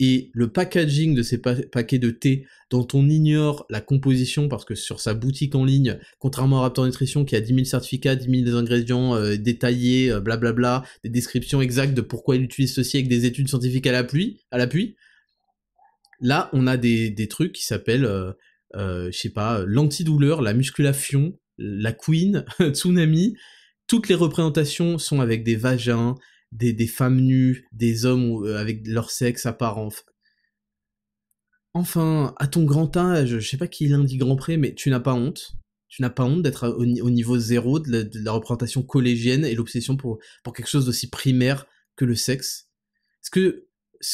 et le packaging de ces paquets de thé dont on ignore la composition parce que sur sa boutique en ligne, contrairement à Raptor Nutrition qui a 10 000 certificats, 10 000 ingrédients détaillés, blablabla, des descriptions exactes de pourquoi il utilise ceci avec des études scientifiques à l'appui, là on a des trucs qui s'appellent, je sais pas, l'antidouleur, la musculation, la Queen, Tsunami, toutes les représentations sont avec des vagins, des femmes nues, des hommes avec leur sexe apparent. Enfin, à ton grand âge, je sais pas qui est Lundi Grand Pré, mais tu n'as pas honte. Tu n'as pas honte d'être au niveau zéro de la représentation collégienne et l'obsession pour quelque chose d'aussi primaire que le sexe. Est-ce que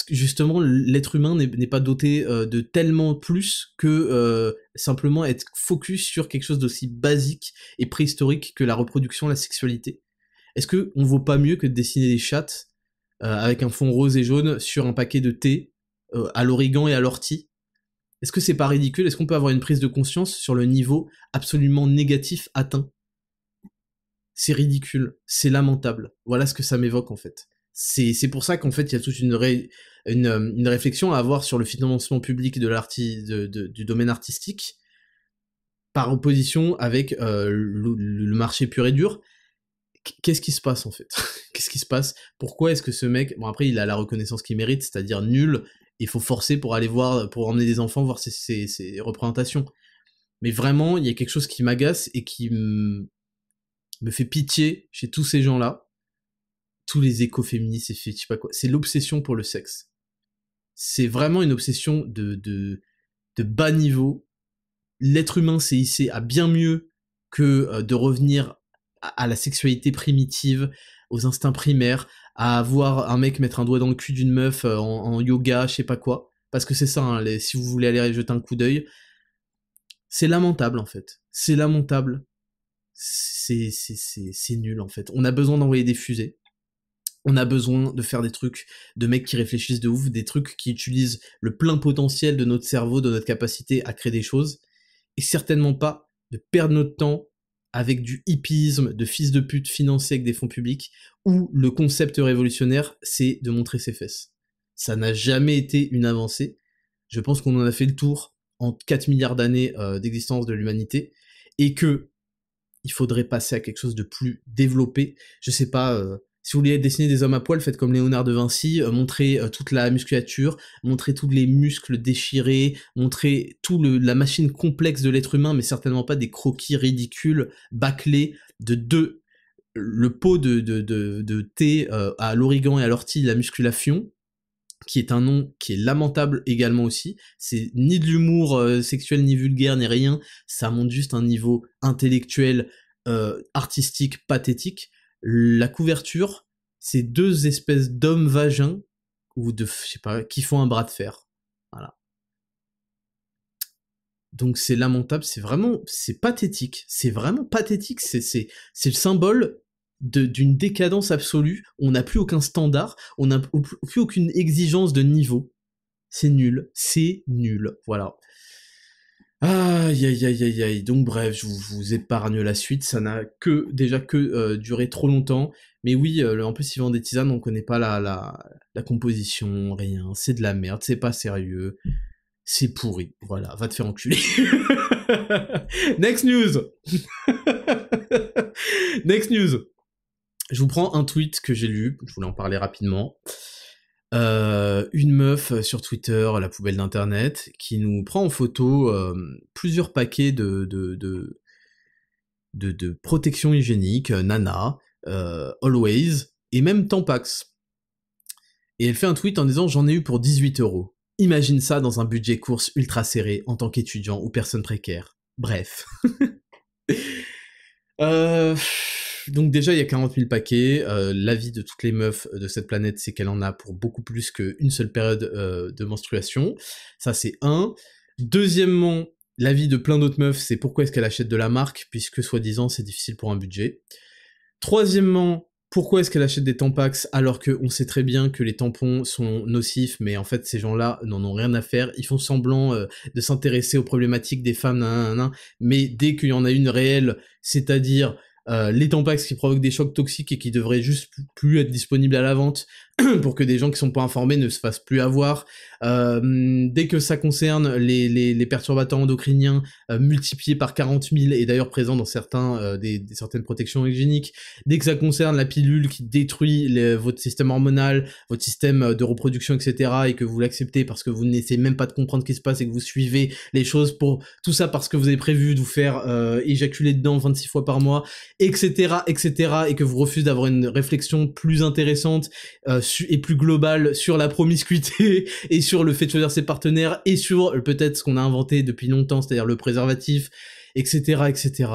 justement l'être humain n'est pas doté de tellement plus que simplement être focus sur quelque chose d'aussi basique et préhistorique que la reproduction, la sexualité? Est-ce que on vaut pas mieux que de dessiner des chattes avec un fond rose et jaune sur un paquet de thé à l'origan et à l'ortie? Est-ce que c'est pas ridicule? Est-ce qu'on peut avoir une prise de conscience sur le niveau absolument négatif atteint? C'est ridicule, c'est lamentable. Voilà ce que ça m'évoque en fait. C'est pour ça qu'en fait il y a toute une réflexion à avoir sur le financement public du domaine artistique par opposition avec le marché pur et dur. Qu'est-ce qui se passe en fait? Qu'est-ce qui se passe? Pourquoi est-ce que ce mec, bon après il a la reconnaissance qu'il mérite, c'est-à-dire nul, il faut forcer pour aller voir, pour emmener des enfants voir ses représentations. Mais vraiment, il y a quelque chose qui m'agace et qui me fait pitié chez tous ces gens-là, tous les écoféministes et je sais pas quoi, c'est l'obsession pour le sexe. C'est vraiment une obsession de bas niveau. L'être humain s'est hissé à bien mieux que de revenir à la sexualité primitive, aux instincts primaires, à voir un mec mettre un doigt dans le cul d'une meuf en yoga, je sais pas quoi. Parce que c'est ça, hein, si vous voulez aller jeter un coup d'œil, c'est lamentable en fait. C'est lamentable. C'est nul en fait. On a besoin d'envoyer des fusées. On a besoin de faire des trucs de mecs qui réfléchissent de ouf, des trucs qui utilisent le plein potentiel de notre cerveau, de notre capacité à créer des choses, et certainement pas de perdre notre temps avec du hippisme, de fils de pute financé avec des fonds publics, où le concept révolutionnaire, c'est de montrer ses fesses. Ça n'a jamais été une avancée. Je pense qu'on en a fait le tour en 4 milliards d'années d'existence de l'humanité, et que il faudrait passer à quelque chose de plus développé. Je sais pas, si vous voulez dessiner des hommes à poil, faites comme Léonard de Vinci, montrer toute la musculature, montrer tous les muscles déchirés, montrer la machine complexe de l'être humain, mais certainement pas des croquis ridicules, bâclés, le pot de thé à l'origan et à l'ortie, la musculation, qui est un nom qui est lamentable également aussi. C'est ni de l'humour sexuel, ni vulgaire, ni rien. Ça montre juste un niveau intellectuel, artistique, pathétique. La couverture, c'est deux espèces d'hommes vagins, ou je sais pas, qui font un bras de fer. Voilà. Donc c'est lamentable, c'est pathétique. C'est vraiment pathétique. C'est le symbole d'une décadence absolue. On n'a plus aucun standard, on n'a plus aucune exigence de niveau. C'est nul, voilà. Aïe aïe aïe aïe aïe, donc bref, je vous épargne la suite, ça n'a déjà duré trop longtemps, mais oui, en plus ils vendent des tisanes, on connaît pas la composition, rien, c'est de la merde, c'est pas sérieux, c'est pourri, voilà, va te faire enculer. Next news. Next news. Je vous prends un tweet que j'ai lu, je voulais en parler rapidement. Une meuf sur Twitter, la poubelle d'internet, qui nous prend en photo plusieurs paquets de protection hygiénique, Nana, Always, et même Tampax. Et elle fait un tweet en disant « J'en ai eu pour 18 €. Imagine ça dans un budget course ultra serré en tant qu'étudiant ou personne précaire. Bref. » Donc déjà, il y a 40 000 paquets. L'avis de toutes les meufs de cette planète, c'est qu'elle en a pour beaucoup plus qu'une seule période de menstruation. Ça, c'est un. Deuxièmement, l'avis de plein d'autres meufs, c'est pourquoi est-ce qu'elle achète de la marque, puisque soi-disant, c'est difficile pour un budget. Troisièmement, pourquoi est-ce qu'elle achète des Tampax alors qu'on sait très bien que les tampons sont nocifs, mais en fait ces gens-là n'en ont rien à faire, ils font semblant de s'intéresser aux problématiques des femmes, mais dès qu'il y en a une réelle, c'est-à-dire les Tampax qui provoquent des chocs toxiques et qui devraient juste plus être disponibles à la vente pour que des gens qui sont pas informés ne se fassent plus avoir. Dès que ça concerne les perturbateurs endocriniens multipliés par 40 000 et d'ailleurs présents dans certaines protections hygiéniques, dès que ça concerne la pilule qui détruit votre système hormonal, votre système de reproduction, etc., et que vous l'acceptez parce que vous n'essayez même pas de comprendre ce qui se passe et que vous suivez les choses pour tout ça parce que vous avez prévu de vous faire éjaculer dedans 26 fois par mois, etc., etc., et que vous refusez d'avoir une réflexion plus intéressante et plus globale sur la promiscuité et sur le fait de choisir ses partenaires et sur peut-être ce qu'on a inventé depuis longtemps, c'est-à-dire le préservatif, etc., etc.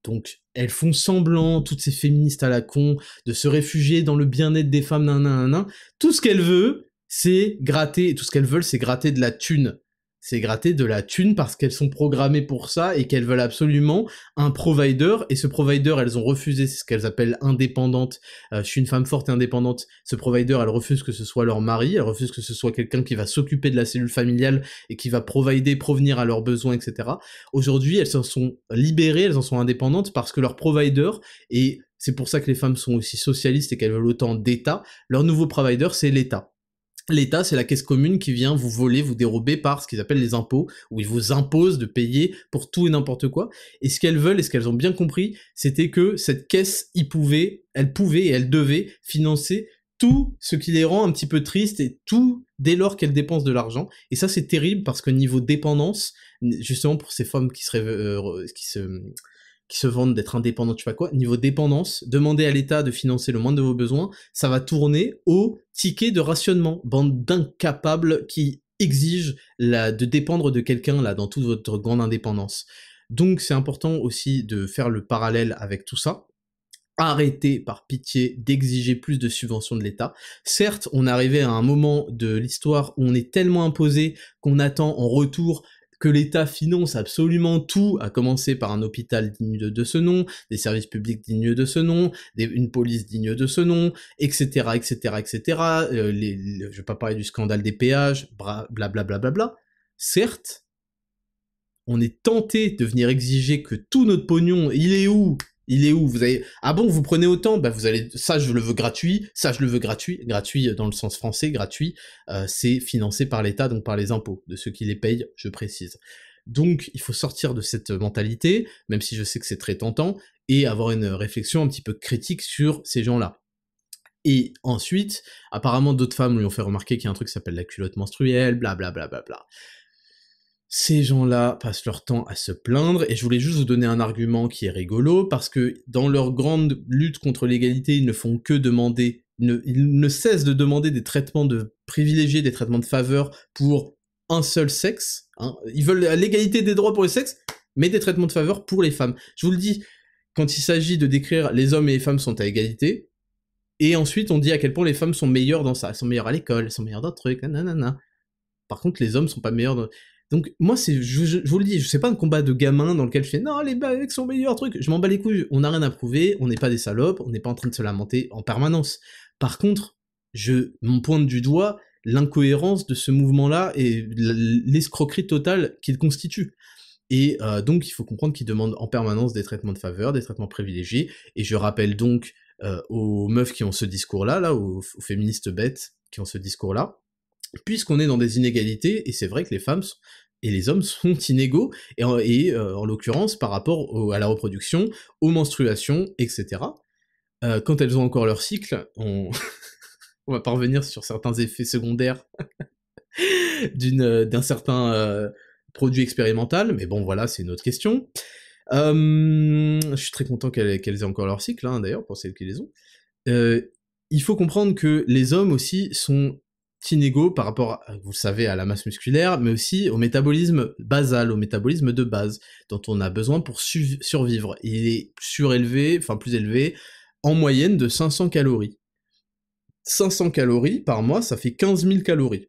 Donc, elles font semblant, toutes ces féministes à la con, de se réfugier dans le bien-être des femmes, Tout ce qu'elles veulent, c'est gratter, et tout ce qu'elles veulent, c'est gratter de la thune. C'est gratter de la thune parce qu'elles sont programmées pour ça et qu'elles veulent absolument un provider, et ce provider, elles ont refusé, c'est ce qu'elles appellent indépendante. Je suis une femme forte et indépendante. Ce provider, elles refusent que ce soit leur mari, elles refusent que ce soit quelqu'un qui va s'occuper de la cellule familiale et qui va provenir à leurs besoins, etc. Aujourd'hui, elles s'en sont libérées, elles en sont indépendantes parce que leur provider, et c'est pour ça que les femmes sont aussi socialistes et qu'elles veulent autant d'État, leur nouveau provider, c'est l'État. L'État, c'est la caisse commune qui vient vous voler, vous dérober par ce qu'ils appellent les impôts, où ils vous imposent de payer pour tout et n'importe quoi. Et ce qu'elles veulent, et ce qu'elles ont bien compris, c'était que cette caisse, elle pouvait et elle devait financer tout ce qui les rend un petit peu tristes, et tout dès lors qu'elles dépensent de l'argent. Et ça, c'est terrible, parce que niveau dépendance, justement pour ces femmes qui se vendent d'être indépendantes, je sais pas quoi, niveau dépendance, demander à l'État de financer le moindre de vos besoins, ça va tourner au ticket de rationnement, bande d'incapables qui exigent de dépendre de quelqu'un là dans toute votre grande indépendance. Donc c'est important aussi de faire le parallèle avec tout ça. Arrêtez par pitié d'exiger plus de subventions de l'État. Certes, on est arrivé à un moment de l'histoire où on est tellement imposé qu'on attend en retour que l'État finance absolument tout, à commencer par un hôpital digne de ce nom, des services publics dignes de ce nom, une police digne de ce nom, etc., etc., etc. Je vais pas parler du scandale des péages, blablabla. Certes, on est tenté de venir exiger que tout notre pognon, il est où ? Vous avez, ah bon, vous prenez autant? Bah vous allez, ça je le veux gratuit, ça je le veux gratuit dans le sens français, gratuit, c'est financé par l'État, donc par les impôts, de ceux qui les payent, je précise. Donc il faut sortir de cette mentalité, même si je sais que c'est très tentant, et avoir une réflexion un petit peu critique sur ces gens-là. Et ensuite, apparemment d'autres femmes lui ont fait remarquer qu'il y a un truc qui s'appelle la culotte menstruelle, blablabla. Ces gens-là passent leur temps à se plaindre, et je voulais juste vous donner un argument qui est rigolo, parce que dans leur grande lutte contre l'égalité, ils ne font que demander, ils ne cessent de demander des traitements de privilégiés, des traitements de faveur pour un seul sexe, hein. Ils veulent l'égalité des droits pour les sexes, mais des traitements de faveur pour les femmes. Je vous le dis, quand il s'agit de décrire les hommes et les femmes sont à égalité, et ensuite on dit à quel point les femmes sont meilleures dans ça, elles sont meilleures à l'école, elles sont meilleures dans le truc, nanana. Par contre, les hommes sont pas meilleurs dans... Donc, moi, je vous le dis, c'est pas un combat de gamin dans lequel je fais « Non, les mecs sont meilleurs, truc !» Je m'en bats les couilles, on n'a rien à prouver, on n'est pas des salopes, on n'est pas en train de se lamenter en permanence. Par contre, mon pointe du doigt l'incohérence de ce mouvement-là et l'escroquerie totale qu'il constitue. Et donc, il faut comprendre qu'ils demandent en permanence des traitements de faveur, des traitements privilégiés, et je rappelle donc aux meufs qui ont ce discours-là, aux féministes bêtes qui ont ce discours-là, puisqu'on est dans des inégalités, et c'est vrai que les femmes et les hommes sont inégaux, et en l'occurrence par rapport à la reproduction, aux menstruations, etc. Quand elles ont encore leur cycle, on va pas revenir sur certains effets secondaires d'un certain produit expérimental, mais bon voilà, c'est une autre question. Je suis très content qu'elles aient encore leur cycle, hein, d'ailleurs, pour celles qui les ont. il faut comprendre que les hommes aussi sont inégaux par rapport, vous le savez, à la masse musculaire, mais aussi au métabolisme basal, au métabolisme de base, dont on a besoin pour survivre. Il est surélevé, enfin plus élevé, en moyenne de 500 calories. 500 calories par mois, ça fait 15 000 calories.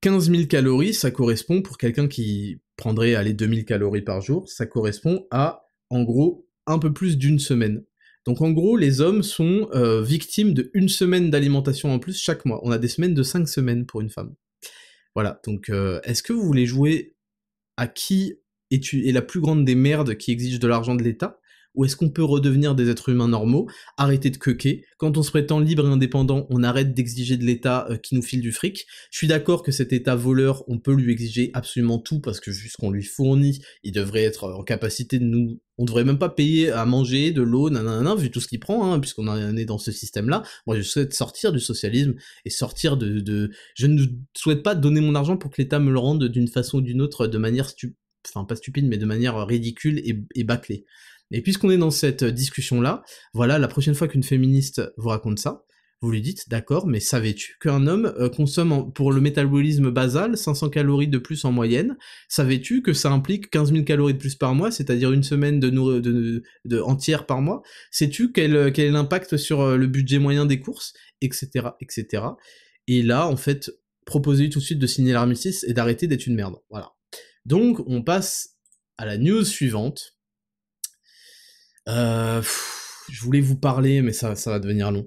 15 000 calories, ça correspond, pour quelqu'un qui prendrait, 2000 calories par jour, ça correspond à, en gros, un peu plus d'une semaine. Donc en gros, les hommes sont victimes de une semaine d'alimentation en plus chaque mois. On a des semaines de 5 semaines pour une femme. Voilà, donc est-ce que vous voulez jouer à qui est la plus grande des merdes qui exige de l'argent de l'État ? Ou est-ce qu'on peut redevenir des êtres humains normaux, arrêter de queuquer, quand on se prétend libre et indépendant, on arrête d'exiger de l'État qui nous file du fric. Je suis d'accord que cet État voleur, on peut lui exiger absolument tout, parce que vu ce qu'on lui fournit, il devrait être en capacité de nous... On devrait même pas payer à manger, de l'eau, nanana, vu tout ce qu'il prend, hein, puisqu'on en est dans ce système-là. Moi, je souhaite sortir du socialisme, et sortir de... Je ne souhaite pas donner mon argent pour que l'État me le rende d'une façon ou d'une autre, de manière enfin pas stupide, mais de manière ridicule et bâclée. Et puisqu'on est dans cette discussion-là, voilà, la prochaine fois qu'une féministe vous raconte ça, vous lui dites, d'accord, mais savais-tu qu'un homme consomme pour le métabolisme basal 500 calories de plus en moyenne? Savais-tu que ça implique 15 000 calories de plus par mois, c'est-à-dire une semaine entière par mois? Sais-tu quel est l'impact sur le budget moyen des courses? Etc., etc. Et là, en fait, proposez-lui tout de suite de signer l'armistice et d'arrêter d'être une merde. Voilà. Donc, on passe à la news suivante. Je voulais vous parler, mais ça va devenir long.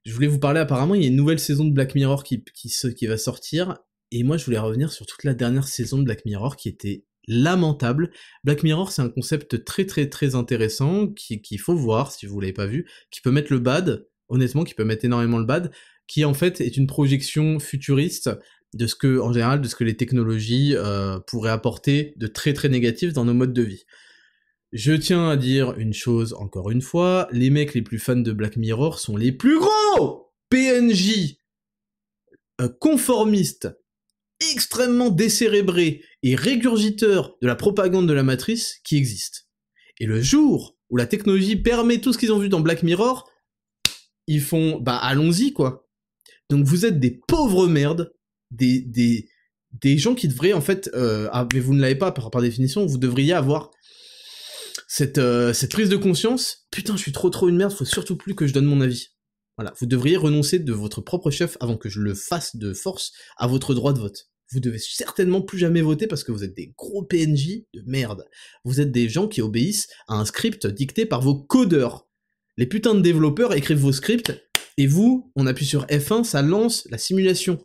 Je voulais vous parler, apparemment, il y a une nouvelle saison de Black Mirror qui va sortir, et moi je voulais revenir sur toute la dernière saison de Black Mirror qui était lamentable. Black Mirror, c'est un concept très très très intéressant, qu'il faut voir, si vous l'avez pas vu, qui peut mettre le bad, honnêtement, qui peut mettre énormément le bad, qui en fait est une projection futuriste de ce que, en général, de ce que les technologies pourraient apporter de très très négatif dans nos modes de vie. Je tiens à dire une chose encore une fois, les mecs les plus fans de Black Mirror sont les plus gros PNJ conformistes, extrêmement décérébrés et régurgiteurs de la propagande de la matrice qui existent. Et le jour où la technologie permet tout ce qu'ils ont vu dans Black Mirror, ils font, bah allons-y quoi. Donc vous êtes des pauvres merdes, des gens qui devraient en fait, mais vous ne l'avez pas par définition, vous devriez avoir cette prise de conscience, putain, je suis trop une merde, faut surtout plus que je donne mon avis. Voilà, vous devriez renoncer de votre propre chef avant que je le fasse de force à votre droit de vote. Vous devez certainement plus jamais voter parce que vous êtes des gros PNJ de merde. Vous êtes des gens qui obéissent à un script dicté par vos codeurs. Les putains de développeurs écrivent vos scripts, et vous, on appuie sur F1, ça lance la simulation.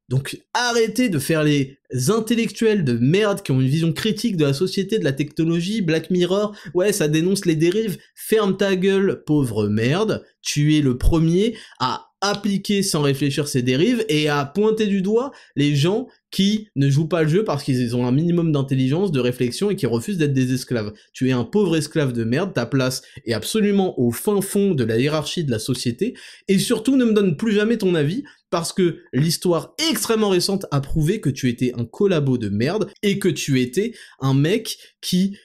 Donc arrêtez de faire les intellectuels de merde qui ont une vision critique de la société, de la technologie, Black Mirror, ouais ça dénonce les dérives, ferme ta gueule pauvre merde, tu es le premier à appliquer sans réfléchir ces dérives et à pointer du doigt les gens qui ne jouent pas le jeu parce qu'ils ont un minimum d'intelligence, de réflexion et qui refusent d'être des esclaves. Tu es un pauvre esclave de merde, ta place est absolument au fin fond de la hiérarchie de la société, et surtout ne me donne plus jamais ton avis, parce que l'histoire extrêmement récente a prouvé que tu étais un collabo de merde, et que tu étais un mec qui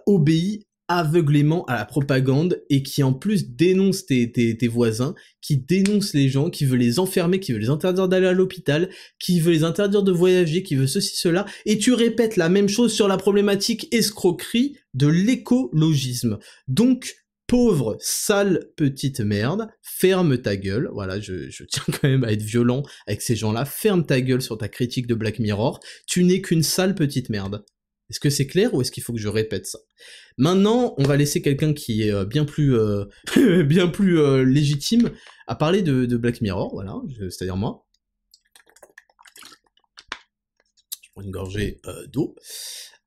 obéit aveuglément à la propagande, et qui en plus dénonce tes voisins, qui dénonce les gens, qui veut les enfermer, qui veut les interdire d'aller à l'hôpital, qui veut les interdire de voyager, qui veut ceci, cela, et tu répètes la même chose sur la problématique escroquerie de l'écologisme. Donc, pauvre, sale petite merde, ferme ta gueule, voilà, je tiens quand même à être violent avec ces gens-là, ferme ta gueule sur ta critique de Black Mirror, tu n'es qu'une sale petite merde. Est-ce que c'est clair ou est-ce qu'il faut que je répète ça? Maintenant, on va laisser quelqu'un qui est bien plus légitime à parler de Black Mirror, voilà, c'est-à-dire moi. Je prends une gorgée d'eau.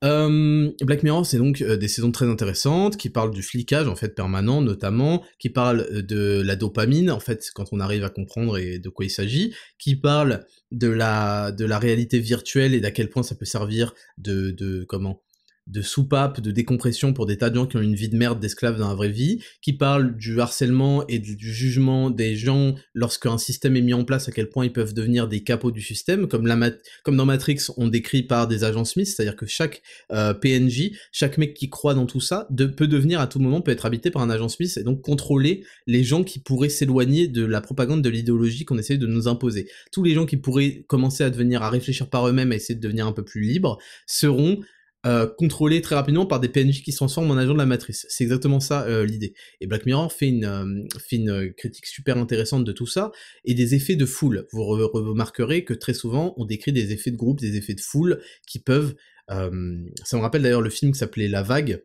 Black Mirror, c'est donc des saisons très intéressantes, qui parlent du flicage, en fait, permanent, notamment, qui parlent de la dopamine, en fait, quand on arrive à comprendre et de quoi il s'agit, qui parlent de la réalité virtuelle et d'à quel point ça peut servir de de soupape, de décompression pour des tas de gens qui ont une vie de merde d'esclaves dans la vraie vie, qui parle du harcèlement et du jugement des gens lorsqu'un système est mis en place, à quel point ils peuvent devenir des capots du système, comme dans Matrix, on décrit par des agents Smith, c'est-à-dire que chaque PNJ, chaque mec qui croit dans tout ça, peut devenir à tout moment, peut être habité par un agent Smith, et donc contrôler les gens qui pourraient s'éloigner de la propagande de l'idéologie qu'on essaie de nous imposer. Tous les gens qui pourraient commencer à réfléchir par eux-mêmes, à essayer de devenir un peu plus libres, seront contrôlés très rapidement par des PNJ qui se transforment en agents de la matrice. C'est exactement ça l'idée. Et Black Mirror fait une critique super intéressante de tout ça, et des effets de foule. Vous remarquerez que très souvent, on décrit des effets de groupe, des effets de foule, qui peuvent... ça me rappelle d'ailleurs le film qui s'appelait La Vague,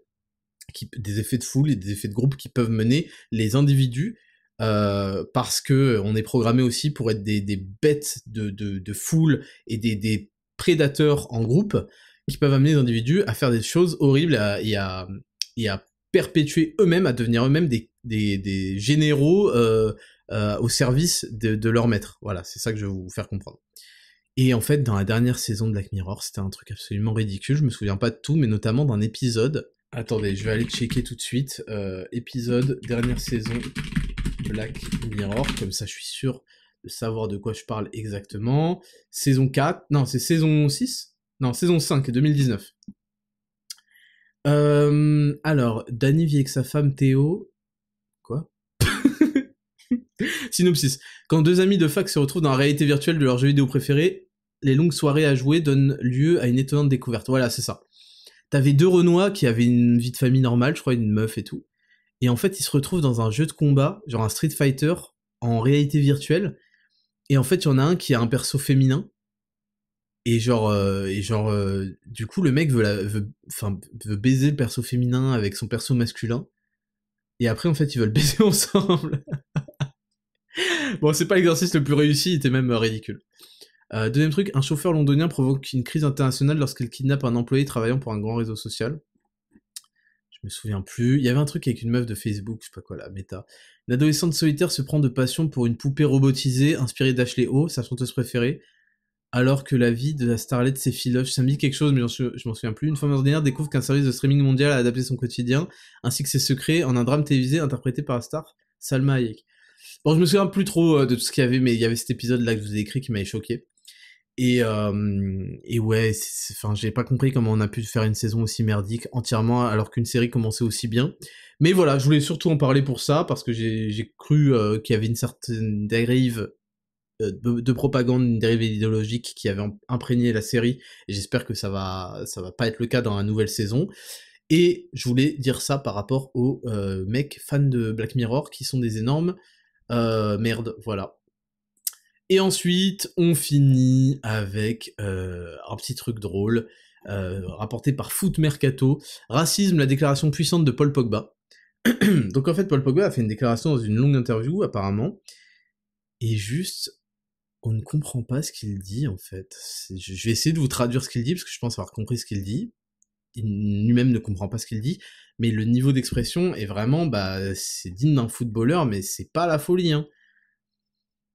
des effets de foule et des effets de groupe qui peuvent mener les individus, parce que on est programmé aussi pour être des bêtes de foule et des prédateurs en groupe, qui peuvent amener les individus à faire des choses horribles et à perpétuer eux-mêmes, à devenir eux-mêmes des généraux au service de leur maître. Voilà, c'est ça que je vais vous faire comprendre. Et en fait, dans la dernière saison de Black Mirror, c'était un truc absolument ridicule, je me souviens pas de tout, mais notamment d'un épisode... Attendez, je vais aller checker tout de suite. Épisode, dernière saison, Black Mirror, comme ça je suis sûr de savoir de quoi je parle exactement. Saison 4, non, c'est saison 6 ? Non, saison 5, 2019. Alors, Danny vit avec sa femme Théo... Quoi ? Synopsis. Quand deux amis de fac se retrouvent dans la réalité virtuelle de leur jeu vidéo préféré, les longues soirées à jouer donnent lieu à une étonnante découverte. Voilà, c'est ça. T'avais deux Renois qui avaient une vie de famille normale, je crois, une meuf et tout. Et en fait, ils se retrouvent dans un jeu de combat, genre un Street Fighter, en réalité virtuelle. Et en fait, il y en a un qui a un perso féminin. Et du coup, le mec veut baiser le perso féminin avec son perso masculin. Et après, en fait, ils veulent baiser ensemble. Bon, c'est pas l'exercice le plus réussi, il était même ridicule. Deuxième truc, un chauffeur londonien provoque une crise internationale lorsqu'il kidnappe un employé travaillant pour un grand réseau social. Je me souviens plus. Il y avait un truc avec une meuf de Facebook, je sais pas quoi, la méta. Une adolescente solitaire se prend de passion pour une poupée robotisée inspirée d'Ashley O, sa chanteuse préférée, alors que la vie de la starlette s'effiloche. Ça me dit quelque chose, mais je m'en souviens plus. Une femme ordinaire découvre qu'un service de streaming mondial a adapté son quotidien, ainsi que ses secrets, en un drame télévisé interprété par la star Salma Hayek. Bon, je me souviens plus trop de tout ce qu'il y avait, mais il y avait cet épisode-là que je vous ai écrit qui m'avait choqué. Et ouais, enfin, j'ai pas compris comment on a pu faire une saison aussi merdique entièrement alors qu'une série commençait aussi bien. Mais voilà, je voulais surtout en parler pour ça, parce que j'ai cru qu'il y avait une certaine dérive de propagande, une dérive idéologique qui avait imprégné la série, et j'espère que ça va pas être le cas dans la nouvelle saison. Et je voulais dire ça par rapport aux mecs fans de Black Mirror qui sont des énormes merdes, voilà. Et ensuite, on finit avec un petit truc drôle, rapporté par Foot Mercato. Racisme, la déclaration puissante de Paul Pogba. Donc en fait, Paul Pogba a fait une déclaration dans une longue interview, apparemment, et juste, on ne comprend pas ce qu'il dit, en fait. Je vais essayer de vous traduire ce qu'il dit, parce que je pense avoir compris ce qu'il dit. Il lui-même ne comprend pas ce qu'il dit, mais le niveau d'expression est vraiment, c'est digne d'un footballeur, mais c'est pas la folie, hein.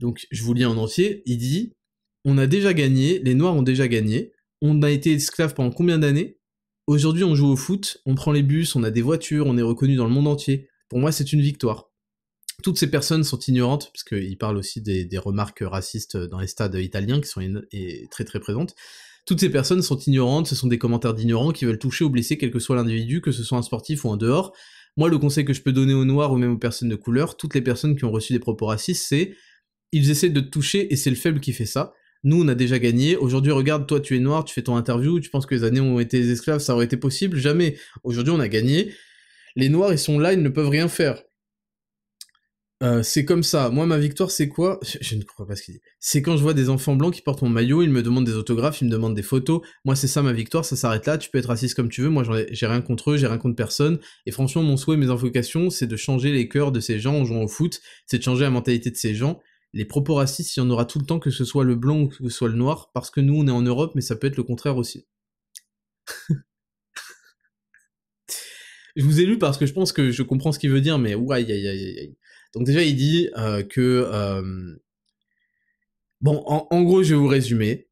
Donc, je vous lis en entier, il dit « On a déjà gagné, les Noirs ont déjà gagné, on a été esclaves pendant combien d'années? Aujourd'hui, on joue au foot, on prend les bus, on a des voitures, on est reconnu dans le monde entier. Pour moi, c'est une victoire. » Toutes ces personnes sont ignorantes, parce qu'il parle aussi des remarques racistes dans les stades italiens, qui sont très très présentes. Toutes ces personnes sont ignorantes, ce sont des commentaires d'ignorants qui veulent toucher ou blesser quel que soit l'individu, que ce soit un sportif ou en dehors. Moi, le conseil que je peux donner aux Noirs ou même aux personnes de couleur, toutes les personnes qui ont reçu des propos racistes, c'est ils essaient de te toucher et c'est le faible qui fait ça. Nous, on a déjà gagné. Aujourd'hui, regarde, toi, tu es noir, tu fais ton interview, tu penses que les années ont été des esclaves, ça aurait été possible? Jamais. Aujourd'hui, on a gagné. Les Noirs, ils sont là, ils ne peuvent rien faire. C'est comme ça. Moi, ma victoire, c'est quoi? Je ne comprends pas ce qu'il dit. C'est quand je vois des enfants blancs qui portent mon maillot, ils me demandent des autographes, ils me demandent des photos. Moi, c'est ça ma victoire, ça s'arrête là. Tu peux être raciste comme tu veux. Moi, j'ai rien contre eux, j'ai rien contre personne. Et franchement, mon souhait, mes invocations, c'est de changer les cœurs de ces gens en jouant au foot. C'est de changer la mentalité de ces gens. Les propos racistes, il y en aura tout le temps, que ce soit le blanc ou que ce soit le noir, parce que nous, on est en Europe, mais ça peut être le contraire aussi. Je vous ai lu parce que je pense que je comprends ce qu'il veut dire, mais ouah, aïe, aïe, aïe, aïe. Donc déjà, il dit que... Bon, en gros, je vais vous résumer.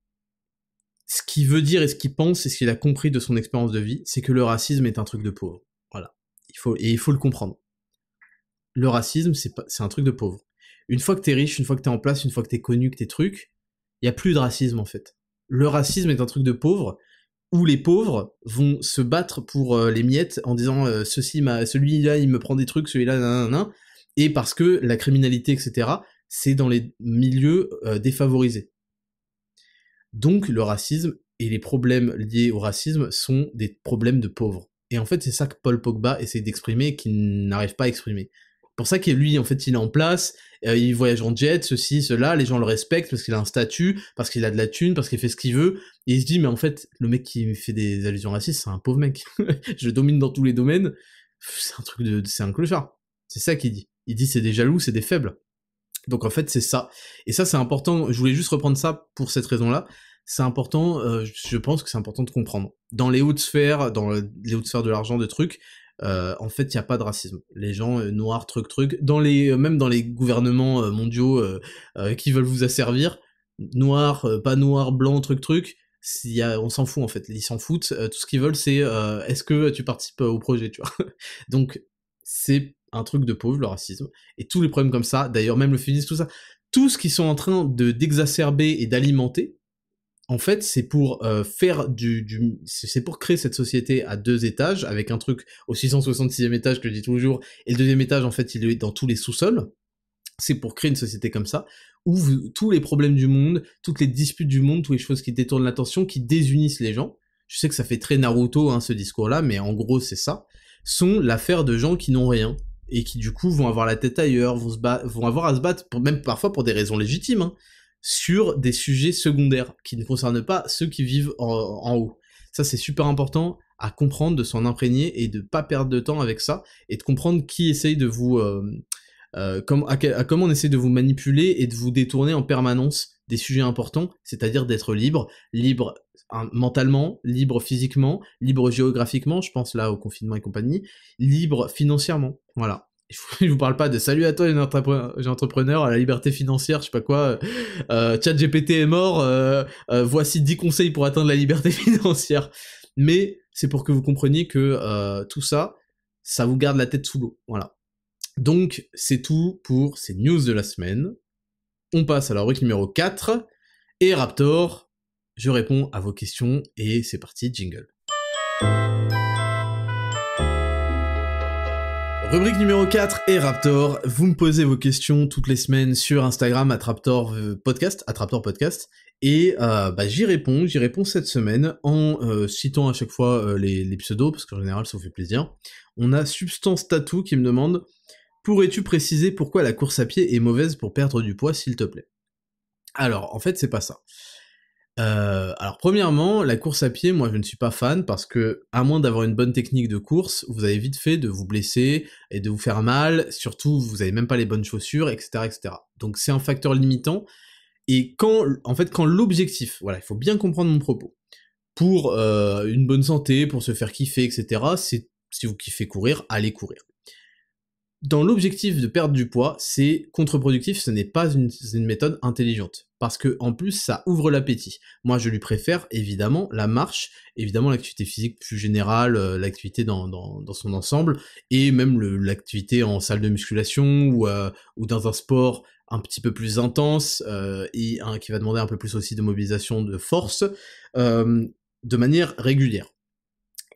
ce qu'il veut dire et ce qu'il pense et ce qu'il a compris de son expérience de vie, c'est que le racisme est un truc de pauvre. Voilà. Il faut le comprendre. Le racisme, c'est un truc de pauvre. Une fois que t'es riche, une fois que t'es en place, une fois que t'es connu, que t'es truc, y a plus de racisme en fait. Le racisme est un truc de pauvre, où les pauvres vont se battre pour les miettes en disant celui-là il me prend des trucs, celui-là nanana, et parce que la criminalité, etc., c'est dans les milieux défavorisés. Donc le racisme et les problèmes liés au racisme sont des problèmes de pauvres. Et en fait, c'est ça que Paul Pogba essaie d'exprimer et qu'il n'arrive pas à exprimer. Pour ça que lui, en fait, il est en place, il voyage en jet, ceci, cela, les gens le respectent parce qu'il a un statut, parce qu'il a de la thune, parce qu'il fait ce qu'il veut, et il se dit, mais en fait, le mec qui fait des allusions racistes, c'est un pauvre mec. Je domine dans tous les domaines, c'est un clochard. C'est ça qu'il dit. Il dit, c'est des jaloux, c'est des faibles. Donc en fait, c'est ça. Et ça, c'est important, je voulais juste reprendre ça pour cette raison-là. C'est important, je pense que c'est important de comprendre. Dans les hautes sphères, de l'argent, de trucs, en fait, il y a pas de racisme. Les gens noirs, truc, même dans les gouvernements mondiaux qui veulent vous asservir, noir, pas noir, blanc, truc, on s'en fout en fait. Ils s'en foutent. Tout ce qu'ils veulent, c'est est-ce que tu participes au projet, tu vois. Donc c'est un truc de pauvre, le racisme, et tous les problèmes comme ça. D'ailleurs, même le féminisme, tout ça, tout ce qu'ils sont en train d'exacerber et d'alimenter. En fait, c'est pour faire c'est pour créer cette société à 2 étages, avec un truc au 666e étage que je dis toujours, et le 2e étage, en fait, il est dans tous les sous-sols. C'est pour créer une société comme ça, où tous les problèmes du monde, toutes les disputes du monde, toutes les choses qui détournent l'attention, qui désunissent les gens, je sais que ça fait très Naruto, hein, ce discours-là, mais en gros, c'est ça, sont l'affaire de gens qui n'ont rien, et qui, du coup, vont avoir la tête ailleurs, vont avoir à se battre, même parfois pour des raisons légitimes, hein, sur des sujets secondaires qui ne concernent pas ceux qui vivent en haut. Ça, c'est super important à comprendre, de s'en imprégner et de pas perdre de temps avec ça, et de comprendre qui essaye de vous... comment on essaie de vous manipuler et de vous détourner en permanence des sujets importants, c'est-à-dire d'être libre mentalement, libre physiquement, libre géographiquement, je pense là au confinement et compagnie, libre financièrement, voilà. Je vous parle pas de salut à toi, j'ai entrepreneur, à la liberté financière, je sais pas quoi, ChatGPT est mort, voici 10 conseils pour atteindre la liberté financière. Mais c'est pour que vous compreniez que tout ça, ça vous garde la tête sous l'eau, voilà. Donc, c'est tout pour ces news de la semaine. On passe à la rubrique numéro 4, et Raptor, je réponds à vos questions, et c'est parti, jingle. Rubrique numéro 4 et Raptor, vous me posez vos questions toutes les semaines sur Instagram @Raptor Podcast, @Raptor et j'y réponds cette semaine en citant à chaque fois les pseudos, parce qu'en général ça vous fait plaisir. On a Substance Tattoo qui me demande « Pourrais-tu préciser pourquoi la course à pied est mauvaise pour perdre du poids, s'il te plaît ?» Alors, en fait, c'est pas ça. Alors premièrement, la course à pied, moi je ne suis pas fan parce que, à moins d'avoir une bonne technique de course, vous avez vite fait de vous blesser et de vous faire mal, surtout vous avez même pas les bonnes chaussures, etc., etc. Donc c'est un facteur limitant, et quand l'objectif, voilà, il faut bien comprendre mon propos, pour une bonne santé, pour se faire kiffer, etc., c'est, si vous kiffez courir, allez courir. Dans l'objectif de perdre du poids, c'est contre-productif, ce n'est pas une méthode intelligente. Parce que, en plus, ça ouvre l'appétit. Moi, je lui préfère, évidemment, la marche, évidemment, l'activité physique plus générale, l'activité dans son ensemble, et même l'activité en salle de musculation, ou dans un sport un petit peu plus intense, et qui va demander un peu plus aussi de mobilisation de force, de manière régulière.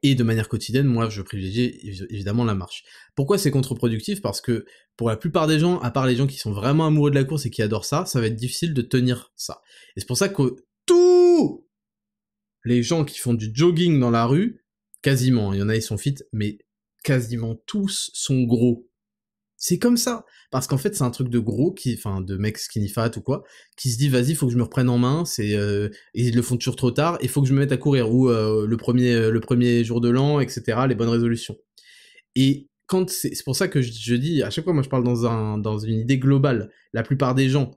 Et de manière quotidienne, moi, je privilégie évidemment la marche. Pourquoi c'est contre-productif ? Parce que pour la plupart des gens, à part les gens qui sont vraiment amoureux de la course et qui adorent ça, ça va être difficile de tenir ça. Et c'est pour ça que tous les gens qui font du jogging dans la rue, quasiment, il y en a ils sont fit, mais quasiment tous sont gros. C'est comme ça, parce qu'en fait c'est un truc de gros, de mec skinny fat ou quoi, qui se dit vas-y faut que je me reprenne en main, et ils le font toujours trop tard, il faut que je me mette à courir, ou le premier jour de l'an, etc., les bonnes résolutions. Et c'est pour ça que je dis, à chaque fois moi je parle dans une idée globale, la plupart des gens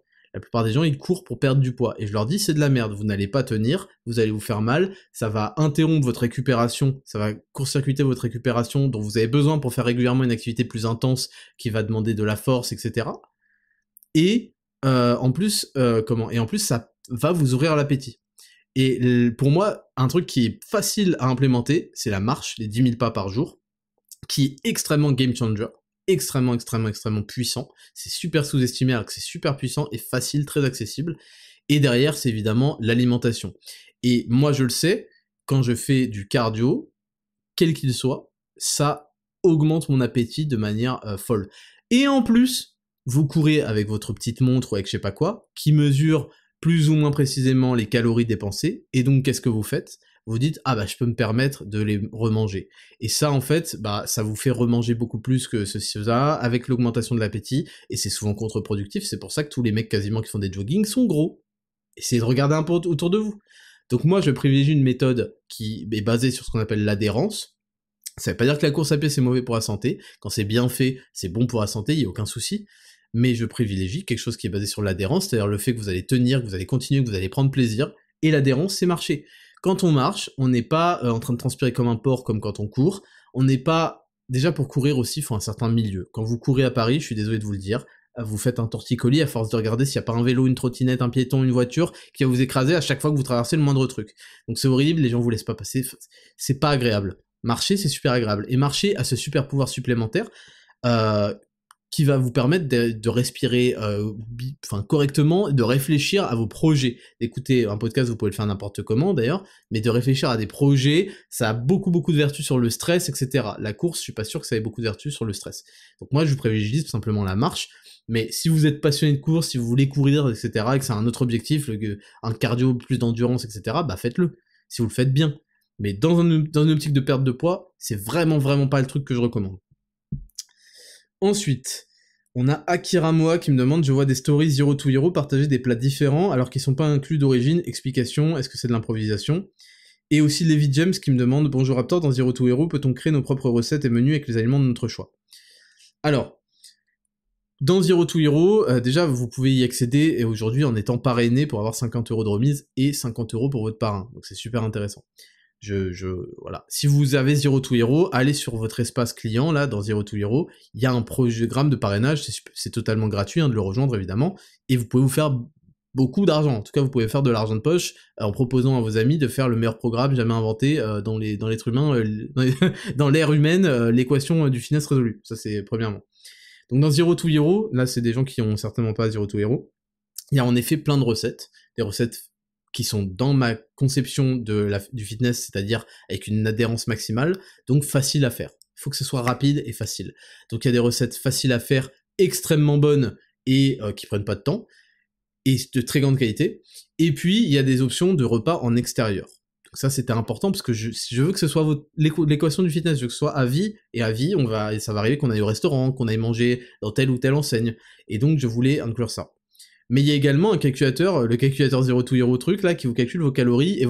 ils courent pour perdre du poids, et je leur dis c'est de la merde, vous n'allez pas tenir, vous allez vous faire mal, ça va interrompre votre récupération, ça va court-circuiter votre récupération dont vous avez besoin pour faire régulièrement une activité plus intense qui va demander de la force, etc. Et en plus ça va vous ouvrir l'appétit. Et pour moi, un truc qui est facile à implémenter, c'est la marche, les 10 000 pas par jour, qui est extrêmement game changer, extrêmement puissant. C'est super sous-estimé alors que c'est super puissant et facile, très accessible. Et derrière, c'est évidemment l'alimentation. Et moi, je le sais, quand je fais du cardio, quel qu'il soit, ça augmente mon appétit de manière folle. Et en plus, vous courez avec votre petite montre ou avec je sais pas quoi, qui mesure plus ou moins précisément les calories dépensées, et donc qu'est-ce que vous faites? Vous dites, ah bah je peux me permettre de les remanger. Et ça en fait, bah ça vous fait remanger beaucoup plus que ceci-là, avec l'augmentation de l'appétit, et c'est souvent contre-productif, c'est pour ça que tous les mecs quasiment qui font des jogging sont gros. Essayez de regarder un peu autour de vous. Donc moi je privilégie une méthode qui est basée sur ce qu'on appelle l'adhérence. Ça veut pas dire que la course à pied c'est mauvais pour la santé, quand c'est bien fait, c'est bon pour la santé, il y a aucun souci, mais je privilégie quelque chose qui est basé sur l'adhérence, c'est-à-dire le fait que vous allez tenir, que vous allez continuer, que vous allez prendre plaisir, et l'adhérence c'est marcher. Quand on marche, on n'est pas en train de transpirer comme un porc comme quand on court, on n'est pas... Déjà pour courir aussi, il faut un certain milieu. Quand vous courez à Paris, je suis désolé de vous le dire, vous faites un torticolis à force de regarder s'il n'y a pas un vélo, une trottinette, un piéton, une voiture qui va vous écraser à chaque fois que vous traversez le moindre truc. Donc c'est horrible, les gens vous laissent pas passer, c'est pas agréable. Marcher, c'est super agréable. Et marcher a ce super pouvoir supplémentaire qui va vous permettre de respirer correctement, de réfléchir à vos projets. D'écouter un podcast, vous pouvez le faire n'importe comment d'ailleurs, mais de réfléchir à des projets, ça a beaucoup de vertus sur le stress, etc. La course, je suis pas sûr que ça ait beaucoup de vertus sur le stress. Donc moi, je vous privilégie tout simplement la marche, mais si vous êtes passionné de course, si vous voulez courir, etc., et que c'est un autre objectif, un cardio, plus d'endurance, etc., bah faites-le, si vous le faites bien. Mais dans une optique de perte de poids, c'est vraiment pas le truc que je recommande. Ensuite, on a Akira Moa qui me demande, je vois des stories Zero to Hero partager des plats différents alors qu'ils sont pas inclus d'origine, explication, est-ce que c'est de l'improvisation? Et aussi Levi James qui me demande, bonjour Raptor, dans Zero to Hero, peut-on créer nos propres recettes et menus avec les aliments de notre choix? Alors, dans Zero to Hero, déjà vous pouvez y accéder et aujourd'hui en étant parrainé pour avoir 50 € de remise et 50 € pour votre parrain, donc c'est super intéressant. Voilà. Si vous avez Zero to Hero, allez sur votre espace client, là, dans Zero to Hero, il y a un programme de parrainage, c'est totalement gratuit, de le rejoindre, évidemment, et vous pouvez vous faire beaucoup d'argent. En tout cas, vous pouvez faire de l'argent de poche en proposant à vos amis de faire le meilleur programme jamais inventé dans l'être humain, dans l'ère humaine, l'équation du finesse résolue. Ça, c'est premièrement. Donc, dans Zero to Hero, là, c'est des gens qui ont certainement pas Zero to Hero, il y a en effet plein de recettes, des recettes qui sont dans ma conception du fitness, c'est-à-dire avec une adhérence maximale, donc facile à faire. Il faut que ce soit rapide et facile. Donc il y a des recettes faciles à faire, extrêmement bonnes et qui prennent pas de temps, et de très grande qualité. Et puis il y a des options de repas en extérieur. Donc ça c'était important parce que si je veux que ce soit l'équation du fitness, je veux que ce soit à vie, et ça va arriver qu'on aille au restaurant, qu'on aille manger dans telle ou telle enseigne. Et donc je voulais inclure ça. Mais il y a également un calculateur, le calculateur Zero to Hero truc là, qui vous calcule vos calories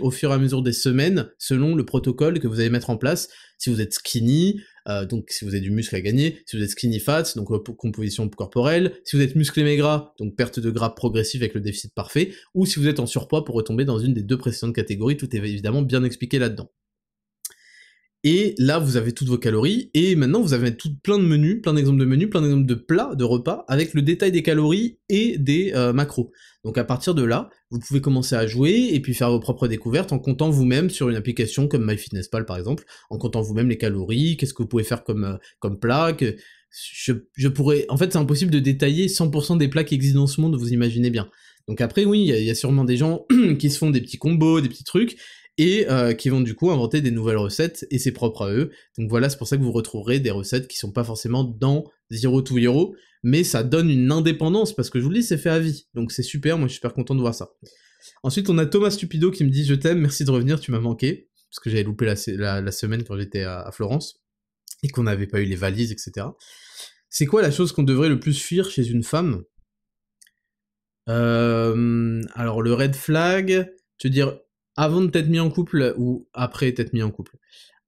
au fur et à mesure des semaines, selon le protocole que vous allez mettre en place. Si vous êtes skinny, donc si vous avez du muscle à gagner, si vous êtes skinny fat, donc composition corporelle, si vous êtes musclé mais gras, donc perte de gras progressive avec le déficit parfait, ou si vous êtes en surpoids pour retomber dans une des deux précédentes catégories, tout est évidemment bien expliqué là-dedans. Et là, vous avez toutes vos calories, et maintenant vous avez plein de menus, plein d'exemples de menus, plein d'exemples de plats, de repas, avec le détail des calories et des macros. Donc à partir de là, vous pouvez commencer à jouer, et puis faire vos propres découvertes en comptant vous-même sur une application comme MyFitnessPal par exemple, en comptant vous-même les calories, qu'est-ce que vous pouvez faire comme plat, je pourrais... En fait, c'est impossible de détailler 100% des plats qui existent dans ce monde, vous imaginez bien. Donc après, oui, il y a sûrement des gens qui se font des petits combos, des petits trucs, et qui vont du coup inventer des nouvelles recettes, et c'est propre à eux. Donc voilà, c'est pour ça que vous retrouverez des recettes qui sont pas forcément dans Zero to Hero, mais ça donne une indépendance, parce que je vous le dis, c'est fait à vie. Donc c'est super, moi je suis super content de voir ça. Ensuite, on a Thomas Stupido qui me dit « Je t'aime, merci de revenir, tu m'as manqué », parce que j'avais loupé la semaine quand j'étais à Florence, et qu'on n'avait pas eu les valises, etc. C'est quoi la chose qu'on devrait le plus fuir chez une femme? Alors le red flag, je veux dire, avant de t'être mis en couple ou après t'être mis en couple.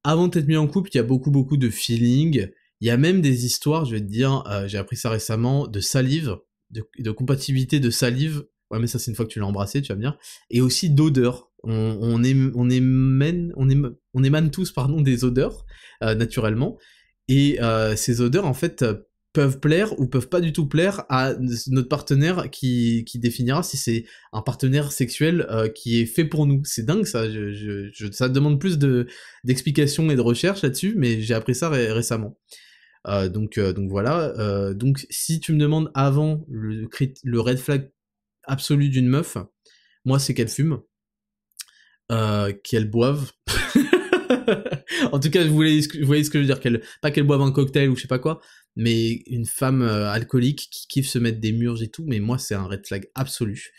Avant de t'être mis en couple, il y a beaucoup de feeling, il y a même des histoires, je vais te dire, j'ai appris ça récemment, de salive, de compatibilité de salive, ouais mais ça c'est une fois que tu l'as embrassé, tu vas me dire, et aussi d'odeur. On émane tous des odeurs, naturellement, et ces odeurs en fait peuvent plaire ou peuvent pas du tout plaire à notre partenaire qui définira si c'est un partenaire sexuel qui est fait pour nous. C'est dingue ça, ça demande plus d'explications et de recherches là-dessus, mais j'ai appris ça récemment. Donc voilà, donc si tu me demandes avant le red flag absolu d'une meuf, moi c'est qu'elle fume, qu'elle boive. En tout cas, vous voyez ce que je veux dire, pas qu'elle boive un cocktail ou je sais pas quoi, mais une femme alcoolique qui kiffe se mettre des murges et tout, mais moi c'est un red flag absolu.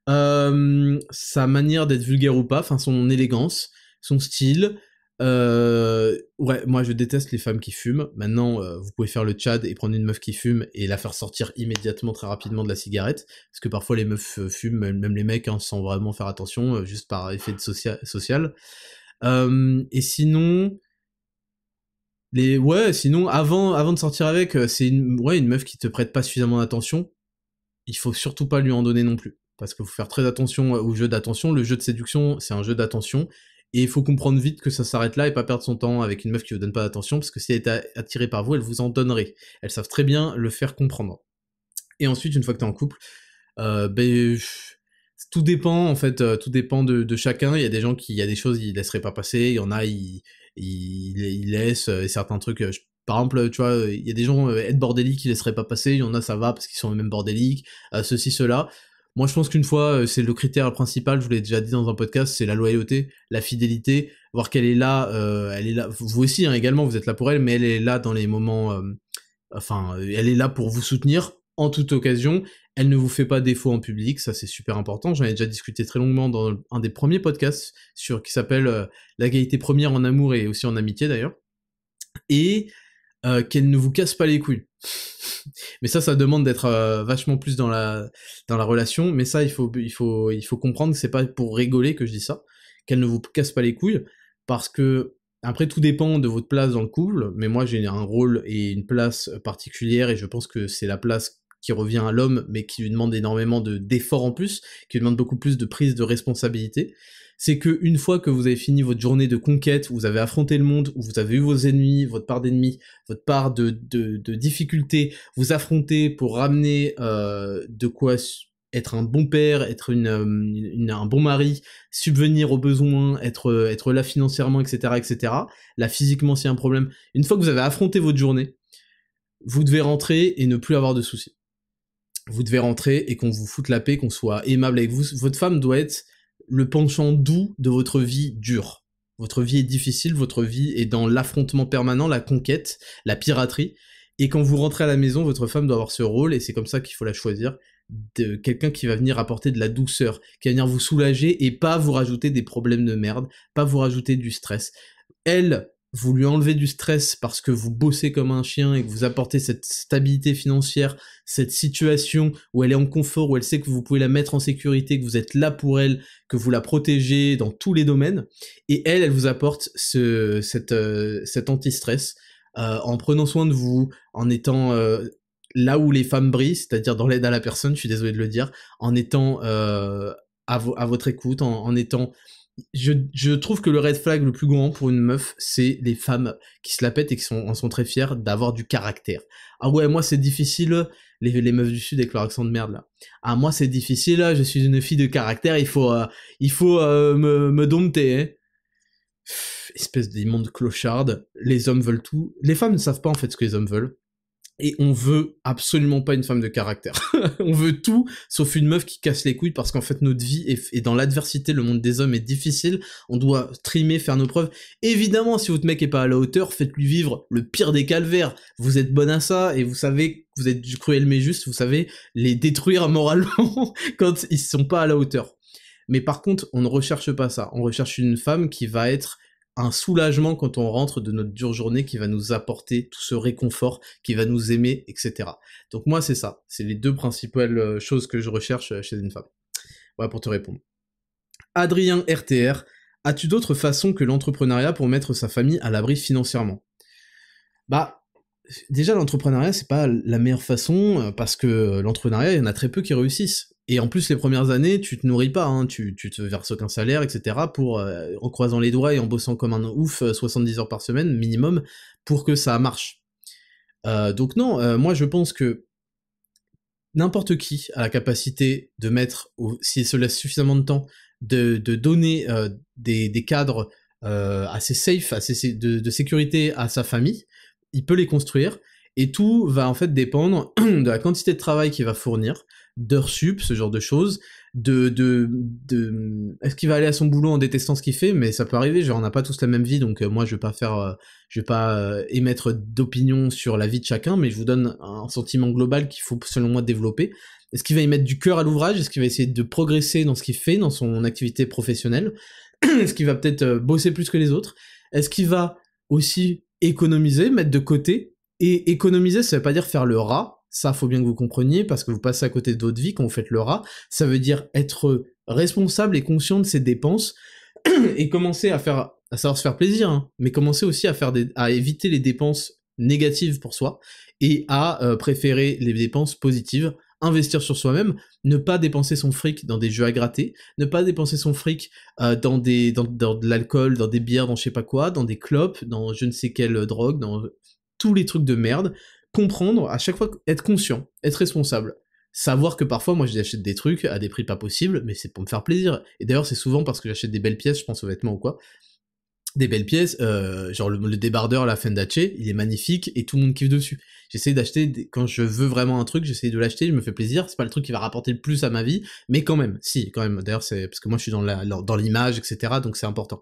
Sa manière d'être vulgaire ou pas, enfin son élégance, son style. Ouais, moi je déteste les femmes qui fument. Maintenant, vous pouvez faire le Tchad et prendre une meuf qui fume et la faire sortir immédiatement, très rapidement de la cigarette, parce que parfois les meufs fument, même les mecs, hein, sans vraiment faire attention, juste par effet de social. Et sinon, sinon avant de sortir avec, c'est une meuf qui te prête pas suffisamment d'attention. Il faut surtout pas lui en donner non plus, parce qu'il faut faire très attention au jeu d'attention. Le jeu de séduction, c'est un jeu d'attention, et il faut comprendre vite que ça s'arrête là et pas perdre son temps avec une meuf qui vous donne pas d'attention, parce que si elle est attirée par vous, elle vous en donnerait. Elles savent très bien le faire comprendre. Et ensuite, une fois que t'es en couple, tout dépend en fait, tout dépend de chacun. Il y a des gens il y a des choses ils laisseraient pas passer, il y en a ils laissent, et certains trucs. Par exemple, tu vois, il y a des gens être bordéliques qui laisseraient pas passer, il y en a ça va parce qu'ils sont eux-mêmes bordéliques, ceci cela. Moi, je pense qu'une fois, c'est le critère principal. Je vous l'ai déjà dit dans un podcast, c'est la loyauté, la fidélité, voir qu'elle est là, elle est là. Vous aussi, hein, également, vous êtes là pour elle, mais elle est là dans les moments. Enfin, elle est là pour vous soutenir en toute occasion. Elle ne vous fait pas défaut en public, ça c'est super important. J'en ai déjà discuté très longuement dans un des premiers podcasts qui s'appelle La qualité première en amour et aussi en amitié d'ailleurs. Et qu'elle ne vous casse pas les couilles. Mais ça demande d'être vachement plus dans la relation. Mais ça, il faut comprendre que c'est pas pour rigoler que je dis ça. Qu'elle ne vous casse pas les couilles, parce que après tout dépend de votre place dans le couple. Mais moi j'ai un rôle et une place particulière, et je pense que c'est la place qui revient à l'homme, mais qui lui demande énormément d'efforts en plus, qui lui demande beaucoup plus de prise de responsabilité. C'est que une fois que vous avez fini votre journée de conquête, vous avez affronté le monde, où vous avez eu vos ennemis, votre part d'ennemis, votre part de difficultés, vous affrontez pour ramener de quoi être un bon père, être un bon mari, subvenir aux besoins, être là financièrement, etc., etc. Là, physiquement, s'il y a un problème. Une fois que vous avez affronté votre journée, vous devez rentrer et ne plus avoir de soucis. Vous devez rentrer et qu'on vous foute la paix, qu'on soit aimable avec vous. Votre femme doit être le penchant doux de votre vie dure. Votre vie est difficile, votre vie est dans l'affrontement permanent, la conquête, la piraterie. Et quand vous rentrez à la maison, votre femme doit avoir ce rôle, et c'est comme ça qu'il faut la choisir, de quelqu'un qui va venir apporter de la douceur, qui va venir vous soulager et pas vous rajouter des problèmes de merde, pas vous rajouter du stress. Elle, vous lui enlevez du stress parce que vous bossez comme un chien et que vous apportez cette stabilité financière, cette situation où elle est en confort, où elle sait que vous pouvez la mettre en sécurité, que vous êtes là pour elle, que vous la protégez dans tous les domaines. Et elle vous apporte cet anti-stress, en prenant soin de vous, en étant là où les femmes brillent, c'est-à-dire dans l'aide à la personne, je suis désolé de le dire, en étant à votre écoute, en étant... Je trouve que le red flag le plus grand pour une meuf, c'est les femmes qui se la pètent et qui en sont très fières d'avoir du caractère. Ah ouais, moi c'est difficile, les meufs du sud avec leur accent de merde là. Ah moi c'est difficile, je suis une fille de caractère, il faut me dompter, hein. Espèce d'immonde clocharde, les hommes veulent tout. Les femmes ne savent pas en fait ce que les hommes veulent. Et on veut absolument pas une femme de caractère. On veut tout, sauf une meuf qui casse les couilles, parce qu'en fait notre vie est dans l'adversité, le monde des hommes est difficile, on doit trimer, faire nos preuves. Évidemment, si votre mec est pas à la hauteur, faites-lui vivre le pire des calvaires. Vous êtes bonne à ça, et vous savez que vous êtes du cruel mais juste, vous savez les détruire moralement quand ils sont pas à la hauteur. Mais par contre, on ne recherche pas ça. On recherche une femme qui va être un soulagement quand on rentre de notre dure journée, qui va nous apporter tout ce réconfort, qui va nous aimer, etc. Donc moi, c'est ça. C'est les deux principales choses que je recherche chez une femme. Voilà pour te répondre. Adrien RTR, as-tu d'autres façons que l'entrepreneuriat pour mettre sa famille à l'abri financièrement ? Bah, déjà, l'entrepreneuriat, c'est pas la meilleure façon, parce que l'entrepreneuriat, il y en a très peu qui réussissent. Et en plus, les premières années, tu te nourris pas, hein, tu te verses aucun salaire, etc., pour, en croisant les doigts et en bossant comme un ouf, 70 heures par semaine, minimum, pour que ça marche. Donc non, moi je pense que n'importe qui a la capacité de mettre, s'il se laisse suffisamment de temps, de donner des cadres assez safe, assez de sécurité à sa famille, il peut les construire, et tout va en fait dépendre de la quantité de travail qu'il va fournir, d'heures sup, ce genre de choses, est-ce qu'il va aller à son boulot en détestant ce qu'il fait, mais ça peut arriver, genre on n'a pas tous la même vie, donc moi je vais pas émettre d'opinion sur la vie de chacun, mais je vous donne un sentiment global qu'il faut selon moi développer. Est-ce qu'il va y mettre du cœur à l'ouvrage? Est-ce qu'il va essayer de progresser dans ce qu'il fait, dans son activité professionnelle? Est-ce qu'il va peut-être bosser plus que les autres? Est-ce qu'il va aussi économiser, mettre de côté? Et économiser, ça veut pas dire faire le rat, ça faut bien que vous compreniez, parce que vous passez à côté d'autres vies quand vous faites le rat, ça veut dire être responsable et conscient de ses dépenses, et commencer à savoir se faire plaisir, hein, mais commencer aussi à éviter les dépenses négatives pour soi, et à préférer les dépenses positives, investir sur soi-même, ne pas dépenser son fric dans des jeux à gratter, ne pas dépenser son fric dans de l'alcool, dans des bières, dans je sais pas quoi, dans des clopes, dans je ne sais quelle drogue, dans tous les trucs de merde, comprendre, à chaque fois, être conscient, être responsable. Savoir que parfois, moi, j'achète des trucs à des prix pas possibles, mais c'est pour me faire plaisir. Et d'ailleurs, c'est souvent parce que j'achète des belles pièces, je pense aux vêtements ou quoi, des belles pièces, genre le débardeur, la Fendace, il est magnifique, et tout le monde kiffe dessus. J'essaie d'acheter, quand je veux vraiment un truc, j'essaie de l'acheter, je me fais plaisir, c'est pas le truc qui va rapporter le plus à ma vie, mais quand même, si, quand même, d'ailleurs, c'est, parce que moi je suis dans l'image, etc., donc c'est important.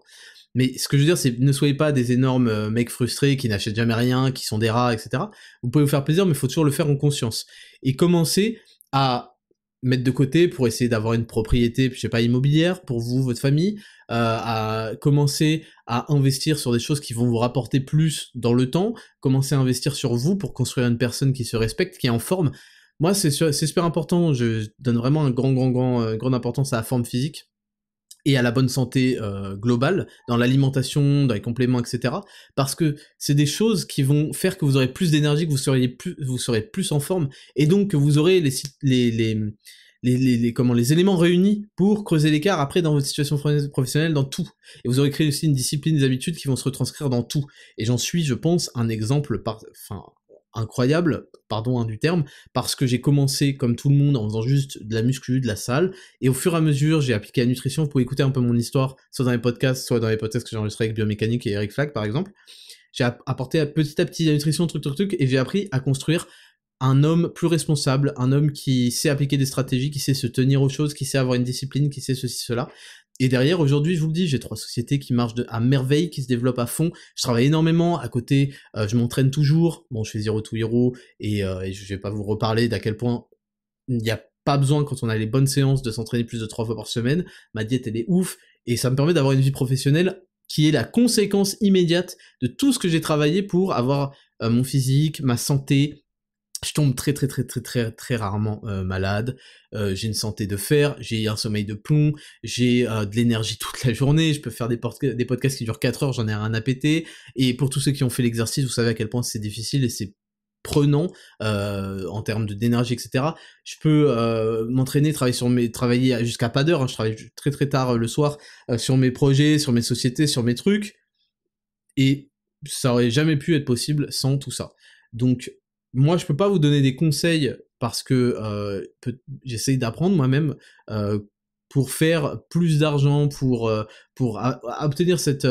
Mais ce que je veux dire, c'est ne soyez pas des énormes mecs frustrés qui n'achètent jamais rien, qui sont des rats, etc. Vous pouvez vous faire plaisir, mais il faut toujours le faire en conscience. Et commencer à mettre de côté pour essayer d'avoir une propriété, je sais pas, immobilière pour vous, votre famille, à commencer à investir sur des choses qui vont vous rapporter plus dans le temps, commencer à investir sur vous pour construire une personne qui se respecte, qui est en forme. Moi, c'est super important, je donne vraiment grande importance à la forme physique et à la bonne santé globale, dans l'alimentation, dans les compléments, etc. Parce que c'est des choses qui vont faire que vous aurez plus d'énergie, que vous serez plus en forme, et donc que vous aurez les éléments réunis pour creuser l'écart après dans votre situation professionnelle, dans tout. Et vous aurez créé aussi une discipline, des habitudes qui vont se retranscrire dans tout. Et j'en suis, je pense, un exemple incroyable, pardon du terme, parce que j'ai commencé comme tout le monde en faisant juste de la muscu, de la salle, et au fur et à mesure j'ai appliqué la nutrition. Vous pouvez écouter un peu mon histoire, soit dans les podcasts, soit dans les podcasts que j'ai enregistrés avec Biomécanique et Eric Flack par exemple. J'ai apporté petit à petit la nutrition, truc, et j'ai appris à construire un homme plus responsable, un homme qui sait appliquer des stratégies, qui sait se tenir aux choses, qui sait avoir une discipline, qui sait ceci, cela. Et derrière, aujourd'hui, je vous le dis, j'ai 3 sociétés qui marchent à merveille, qui se développent à fond. Je travaille énormément. À côté, je m'entraîne toujours. Bon, je fais Zero to Hero, et je vais pas vous reparler d'à quel point il n'y a pas besoin, quand on a les bonnes séances, de s'entraîner plus de 3 fois par semaine. Ma diète, elle est ouf, et ça me permet d'avoir une vie professionnelle qui est la conséquence immédiate de tout ce que j'ai travaillé pour avoir mon physique, ma santé. Je tombe très rarement malade, j'ai une santé de fer, j'ai un sommeil de plomb, j'ai de l'énergie toute la journée, je peux faire des podcasts qui durent 4 heures, j'en ai rien à péter, et pour tous ceux qui ont fait l'exercice, vous savez à quel point c'est difficile et c'est prenant en termes d'énergie, etc. Je peux m'entraîner, travailler jusqu'à pas d'heure, hein, je travaille très tard le soir sur mes projets, sur mes sociétés, sur mes trucs, et ça aurait jamais pu être possible sans tout ça. Donc moi, je peux pas vous donner des conseils parce que j'essaye d'apprendre moi-même pour faire plus d'argent, pour obtenir cette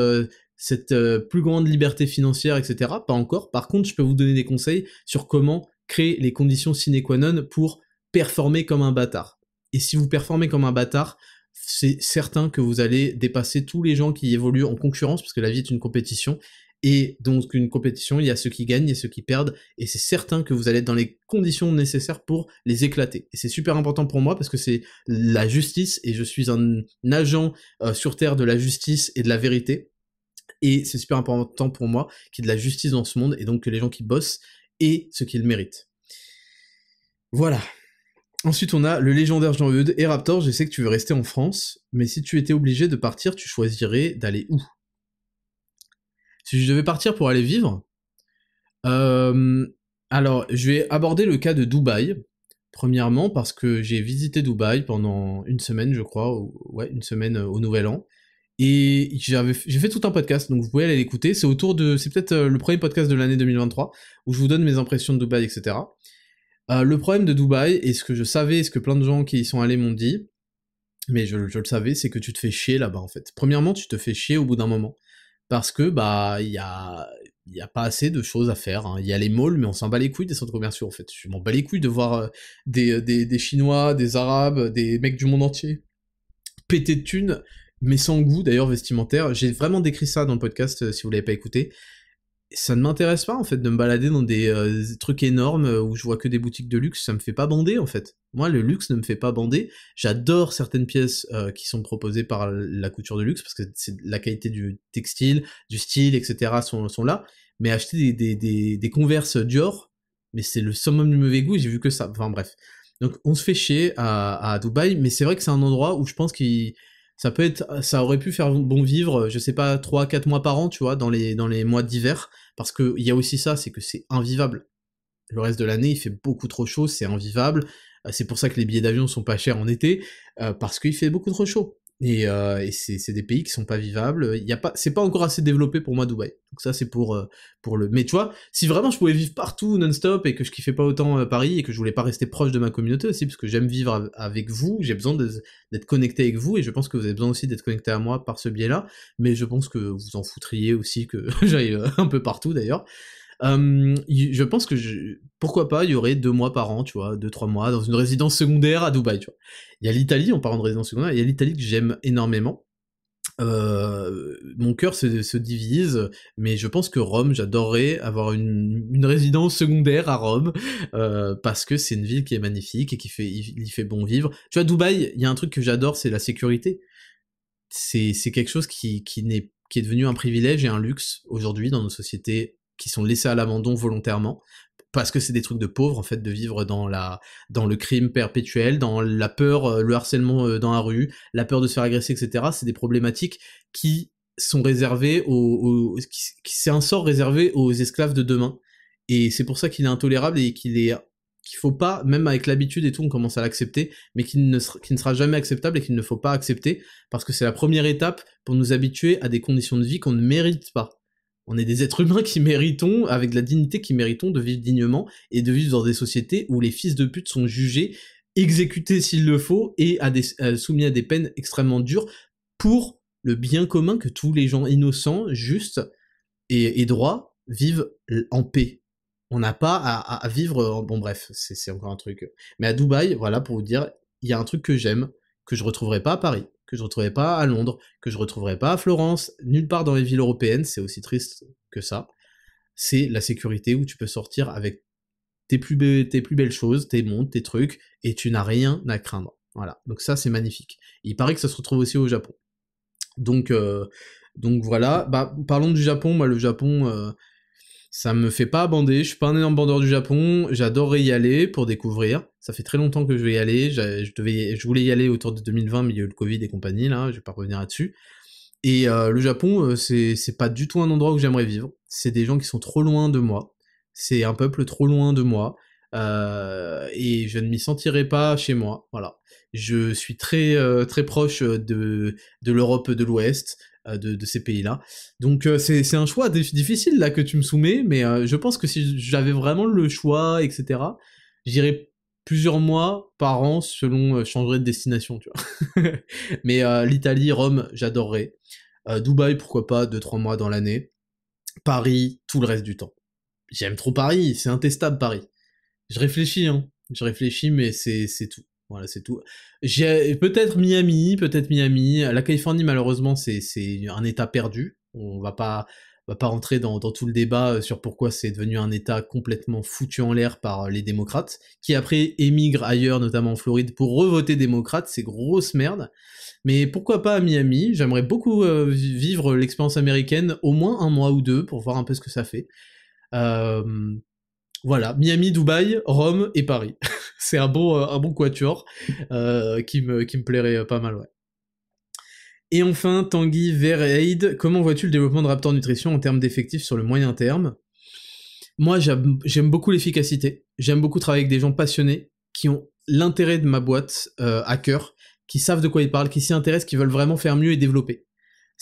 plus grande liberté financière, etc. Pas encore. Par contre, je peux vous donner des conseils sur comment créer les conditions sine qua non pour performer comme un bâtard. Et si vous performez comme un bâtard, c'est certain que vous allez dépasser tous les gens qui évoluent en concurrence, parce que la vie est une compétition. Et donc une compétition, il y a ceux qui gagnent et ceux qui perdent, et c'est certain que vous allez être dans les conditions nécessaires pour les éclater. Et c'est super important pour moi parce que c'est la justice, et je suis un agent sur Terre de la justice et de la vérité, et c'est super important pour moi qu'il y ait de la justice dans ce monde, et donc que les gens qui bossent aient ce qu'ils méritent. Voilà. Ensuite, on a le légendaire Jean-Eudes. Et Raptor, je sais que tu veux rester en France, mais si tu étais obligé de partir, tu choisirais d'aller où? Si je devais partir pour aller vivre, alors je vais aborder le cas de Dubaï, premièrement parce que j'ai visité Dubaï pendant une semaine, je crois, une semaine au Nouvel An, Et j'ai fait tout un podcast, donc vous pouvez aller l'écouter. C'est peut-être le premier podcast de l'année 2023 où je vous donne mes impressions de Dubaï, etc. Le problème de Dubaï, et ce que je savais, et ce que plein de gens qui y sont allés m'ont dit, mais je le savais, c'est que tu te fais chier là-bas en fait. Premièrement, tu te fais chier au bout d'un moment. Parce que bah il y a pas assez de choses à faire. Hein. Il y a les malls, mais on s'en bat les couilles des centres commerciaux en fait. Je m'en bats les couilles de voir des Chinois, des Arabes, des mecs du monde entier péter de thunes, mais sans goût d'ailleurs vestimentaire. J'ai vraiment décrit ça dans le podcast si vous l'avez pas écouté. Ça ne m'intéresse pas en fait de me balader dans des trucs énormes où je vois que des boutiques de luxe, ça me fait pas bander en fait. Moi le luxe ne me fait pas bander, j'adore certaines pièces qui sont proposées par la couture de luxe parce que c'est la qualité du textile, du style, etc. sont là, mais acheter des Converse Dior, mais c'est le summum du mauvais goût, j'ai vu que ça, enfin bref. Donc on se fait chier à Dubaï, mais c'est vrai que c'est un endroit où je pense qu'il ça aurait pu faire bon vivre, je sais pas, 3-4 mois par an, tu vois, dans les mois d'hiver, parce que il y a aussi ça, c'est que c'est invivable. Le reste de l'année, il fait beaucoup trop chaud, c'est invivable. C'est pour ça que les billets d'avion sont pas chers en été, parce qu'il fait beaucoup trop chaud. Et c'est des pays qui sont pas vivables. C'est pas encore assez développé pour moi Dubaï. Donc ça c'est pour le. Mais tu vois, si vraiment je pouvais vivre partout non-stop et que je kiffais pas autant Paris et que je voulais pas rester proche de ma communauté aussi, parce que j'aime vivre avec vous, j'ai besoin d'être connecté avec vous et je pense que vous avez besoin aussi d'être connecté à moi par ce biais-là. Mais je pense que vous en foutriez aussi que j'aille un peu partout d'ailleurs. Je pense que pourquoi pas, il y aurait 2 mois par an, tu vois, 2-3 mois, dans une résidence secondaire à Dubaï, tu vois. Il y a l'Italie, en parlant de résidence secondaire, il y a l'Italie que j'aime énormément. Mon cœur se divise, mais je pense que Rome, j'adorerais avoir une résidence secondaire à Rome, parce que c'est une ville qui est magnifique et il y fait bon vivre. Tu vois, Dubaï, il y a un truc que j'adore, c'est la sécurité. C'est quelque chose qui est devenu un privilège et un luxe aujourd'hui dans nos sociétés qui sont laissées à l'abandon volontairement parce que c'est des trucs de pauvres en fait de vivre dans le crime perpétuel, dans la peur, le harcèlement dans la rue, la peur de se faire agresser, etc. C'est des problématiques qui sont réservées c'est un sort réservé aux esclaves de demain et c'est pour ça qu'il est intolérable et qu'il faut pas, même avec l'habitude et tout, on commence à l'accepter, mais qu'il ne sera jamais acceptable et qu'il ne faut pas accepter, parce que c'est la première étape pour nous habituer à des conditions de vie qu'on ne mérite pas. On est des êtres humains qui méritons, avec de la dignité, qui méritons de vivre dignement, et de vivre dans des sociétés où les fils de pute sont jugés, exécutés s'il le faut, et soumis à des peines extrêmement dures, pour le bien commun que tous les gens innocents, justes et droits vivent en paix. On n'a pas à vivre... Bon bref, c'est encore un truc. Mais à Dubaï, voilà, pour vous dire, il y a un truc que j'aime, que je retrouverai pas à Paris, que je retrouverai pas à Londres, que je retrouverai pas à Florence, nulle part dans les villes européennes, c'est aussi triste que ça. C'est la sécurité où tu peux sortir avec tes plus belles choses, tes montres, tes trucs, et tu n'as rien à craindre. Voilà, donc ça c'est magnifique. Il paraît que ça se retrouve aussi au Japon. Donc voilà, bah parlons du Japon, moi le Japon... ça me fait pas bander, je suis pas un énorme bandeur du Japon, j'adorerais y aller pour découvrir. Ça fait très longtemps que je vais y aller, je voulais y aller autour de 2020, mais il y a eu le Covid et compagnie, là, je vais pas revenir là-dessus. Et le Japon, c'est pas du tout un endroit où j'aimerais vivre. C'est des gens qui sont trop loin de moi. C'est un peuple trop loin de moi. Et je ne m'y sentirai pas chez moi, voilà. Je suis très proche de l'Europe de l'Ouest, de ces pays-là. Donc c'est un choix difficile là que tu me soumets, mais je pense que si j'avais vraiment le choix, etc., j'irais plusieurs mois par an selon je changerais de destination, tu vois. Mais l'Italie, Rome, j'adorerais. Dubaï, pourquoi pas, 2-3 mois dans l'année. Paris, tout le reste du temps. J'aime trop Paris, c'est intestable Paris. Je réfléchis, mais c'est tout. Voilà, c'est tout. J'ai peut-être Miami. La Californie, malheureusement, c'est un état perdu. On va pas rentrer dans tout le débat sur pourquoi c'est devenu un état complètement foutu en l'air par les démocrates, qui après émigrent ailleurs, notamment en Floride, pour revoter démocrate, c'est grosse merde. Mais pourquoi pas à Miami? J'aimerais beaucoup vivre l'expérience américaine, au moins 1 mois ou 2, pour voir un peu ce que ça fait. Voilà, Miami, Dubaï, Rome et Paris. C'est un bon quatuor qui me plairait pas mal, ouais. Et enfin, Tanguy Vereid, comment vois-tu le développement de Raptor Nutrition en termes d'effectifs sur le moyen terme? Moi, j'aime beaucoup l'efficacité, j'aime beaucoup travailler avec des gens passionnés, qui ont l'intérêt de ma boîte à cœur, qui savent de quoi ils parlent, qui s'y intéressent, qui veulent vraiment faire mieux et développer.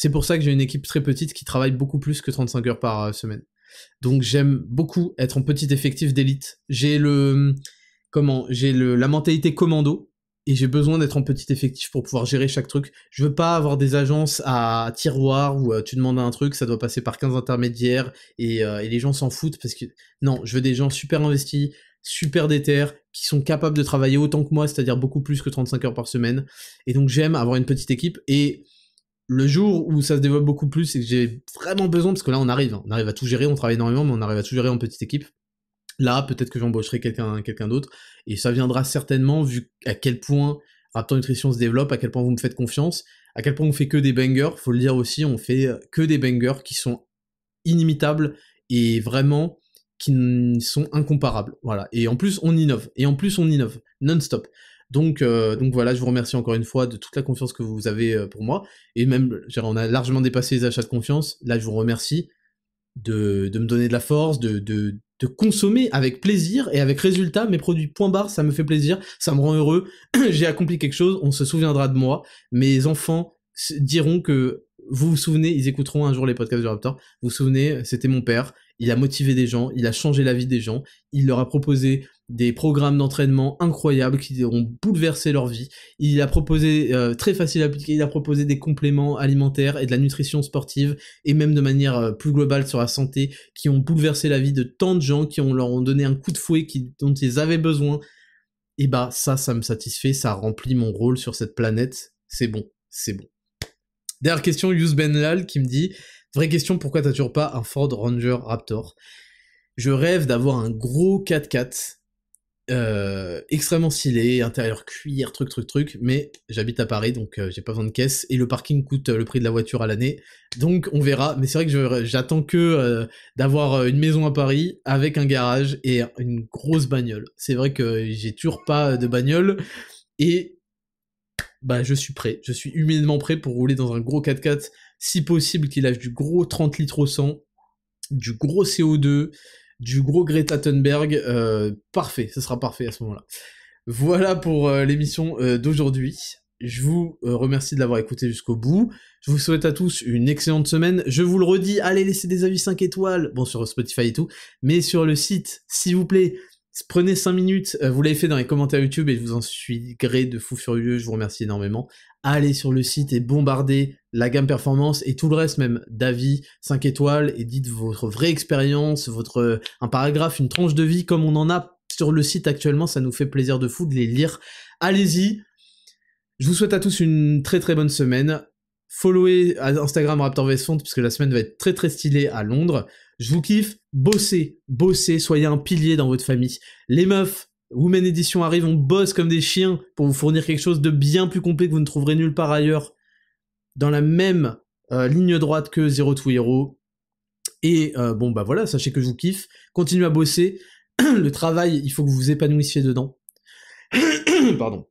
C'est pour ça que j'ai une équipe très petite qui travaille beaucoup plus que 35 heures par semaine. Donc j'aime beaucoup être en petit effectif d'élite. J'ai la mentalité commando, et j'ai besoin d'être en petit effectif pour pouvoir gérer chaque truc. Je veux pas avoir des agences à tiroir où tu demandes un truc, ça doit passer par 15 intermédiaires, et les gens s'en foutent, parce que non, je veux des gens super investis, super déter, qui sont capables de travailler autant que moi, c'est-à-dire beaucoup plus que 35 heures par semaine. Et donc j'aime avoir une petite équipe, et le jour où ça se développe beaucoup plus et que j'ai vraiment besoin, parce que là on arrive à tout gérer, on travaille énormément, mais on arrive à tout gérer en petite équipe. Là, peut-être que j'embaucherai quelqu'un d'autre, et ça viendra certainement, vu à quel point Raptor Nutrition se développe, à quel point vous me faites confiance, à quel point on fait que des bangers, faut le dire aussi, on fait que des bangers qui sont inimitables, et vraiment, qui sont incomparables, voilà. Et en plus, on innove, non-stop. Donc voilà, je vous remercie encore une fois de toute la confiance que vous avez pour moi, et même, on a largement dépassé les achats de confiance, là je vous remercie de me donner de la force, de consommer avec plaisir et avec résultat mes produits. Point barre, ça me fait plaisir, ça me rend heureux, j'ai accompli quelque chose, on se souviendra de moi, mes enfants diront que vous vous souvenez, ils écouteront un jour les podcasts du Raptor, vous vous souvenez, c'était mon père, il a motivé des gens, il a changé la vie des gens, il leur a proposé des programmes d'entraînement incroyables qui ont bouleversé leur vie, il a proposé, très facile à appliquer, il a proposé des compléments alimentaires et de la nutrition sportive, et même de manière plus globale sur la santé, qui ont bouleversé la vie de tant de gens, qui leur ont donné un coup de fouet dont ils avaient besoin. Et bah ça me satisfait, ça remplit mon rôle sur cette planète, c'est bon, c'est bon. Dernière question, Yous Benlal qui me dit, vraie question, pourquoi t'as toujours pas un Ford Ranger Raptor? Je rêve d'avoir un gros 4x4, extrêmement stylé, intérieur cuir, truc, mais j'habite à Paris, donc j'ai pas besoin de caisse, et le parking coûte le prix de la voiture à l'année, donc on verra, mais c'est vrai que j'attends que d'avoir une maison à Paris, avec un garage, et une grosse bagnole. C'est vrai que j'ai toujours pas de bagnole, et bah je suis humainement prêt pour rouler dans un gros 4x4, si possible qu'il lâche du gros 30 litres au 100, du gros CO2, du gros Greta Thunberg, parfait, ce sera parfait à ce moment-là. Voilà pour l'émission d'aujourd'hui. Je vous remercie de l'avoir écouté jusqu'au bout. Je vous souhaite à tous une excellente semaine. Je vous le redis, allez laisser des avis 5 étoiles, bon sur Spotify et tout, mais sur le site, s'il vous plaît, prenez 5 minutes, vous l'avez fait dans les commentaires YouTube et je vous en suis gré de fou furieux, je vous remercie énormément. Allez sur le site et bombardez la gamme performance et tout le reste même d'avis 5 étoiles, et dites votre vraie expérience, un paragraphe, une tranche de vie comme on en a sur le site actuellement, ça nous fait plaisir de fou de les lire. Allez-y. Je vous souhaite à tous une très très bonne semaine. Followez Instagram Raptor vs Font, parce que la semaine va être très très stylée à Londres. Je vous kiffe, bossez, soyez un pilier dans votre famille. Les meufs, Women Edition arrive, on bosse comme des chiens pour vous fournir quelque chose de bien plus complet que vous ne trouverez nulle part ailleurs, dans la même ligne droite que Zero to Hero. Et bon bah voilà, sachez que je vous kiffe, continuez à bosser, le travail, il faut que vous vous épanouissiez dedans. Pardon.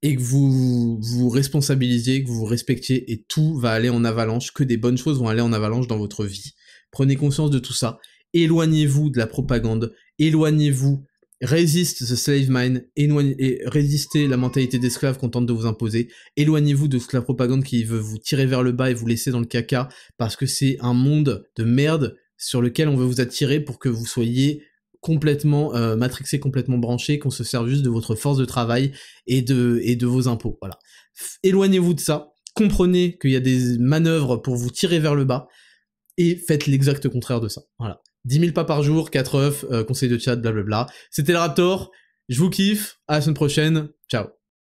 Et que vous vous responsabilisiez, que vous vous respectiez, et tout va aller en avalanche, que des bonnes choses vont aller en avalanche dans votre vie. Prenez conscience de tout ça, éloignez-vous de la propagande, éloignez-vous, résiste the slave mind, et résistez la mentalité d'esclave qu'on tente de vous imposer, éloignez-vous de toute la propagande qui veut vous tirer vers le bas et vous laisser dans le caca, parce que c'est un monde de merde sur lequel on veut vous attirer pour que vous soyez complètement matrixé, complètement branché, qu'on se serve juste de votre force de travail et de vos impôts, voilà. Éloignez-vous de ça, comprenez qu'il y a des manœuvres pour vous tirer vers le bas, et faites l'exact contraire de ça, voilà. 10 000 pas par jour, 4 œufs, conseils de chat, blablabla. C'était le Raptor, je vous kiffe, à la semaine prochaine, ciao.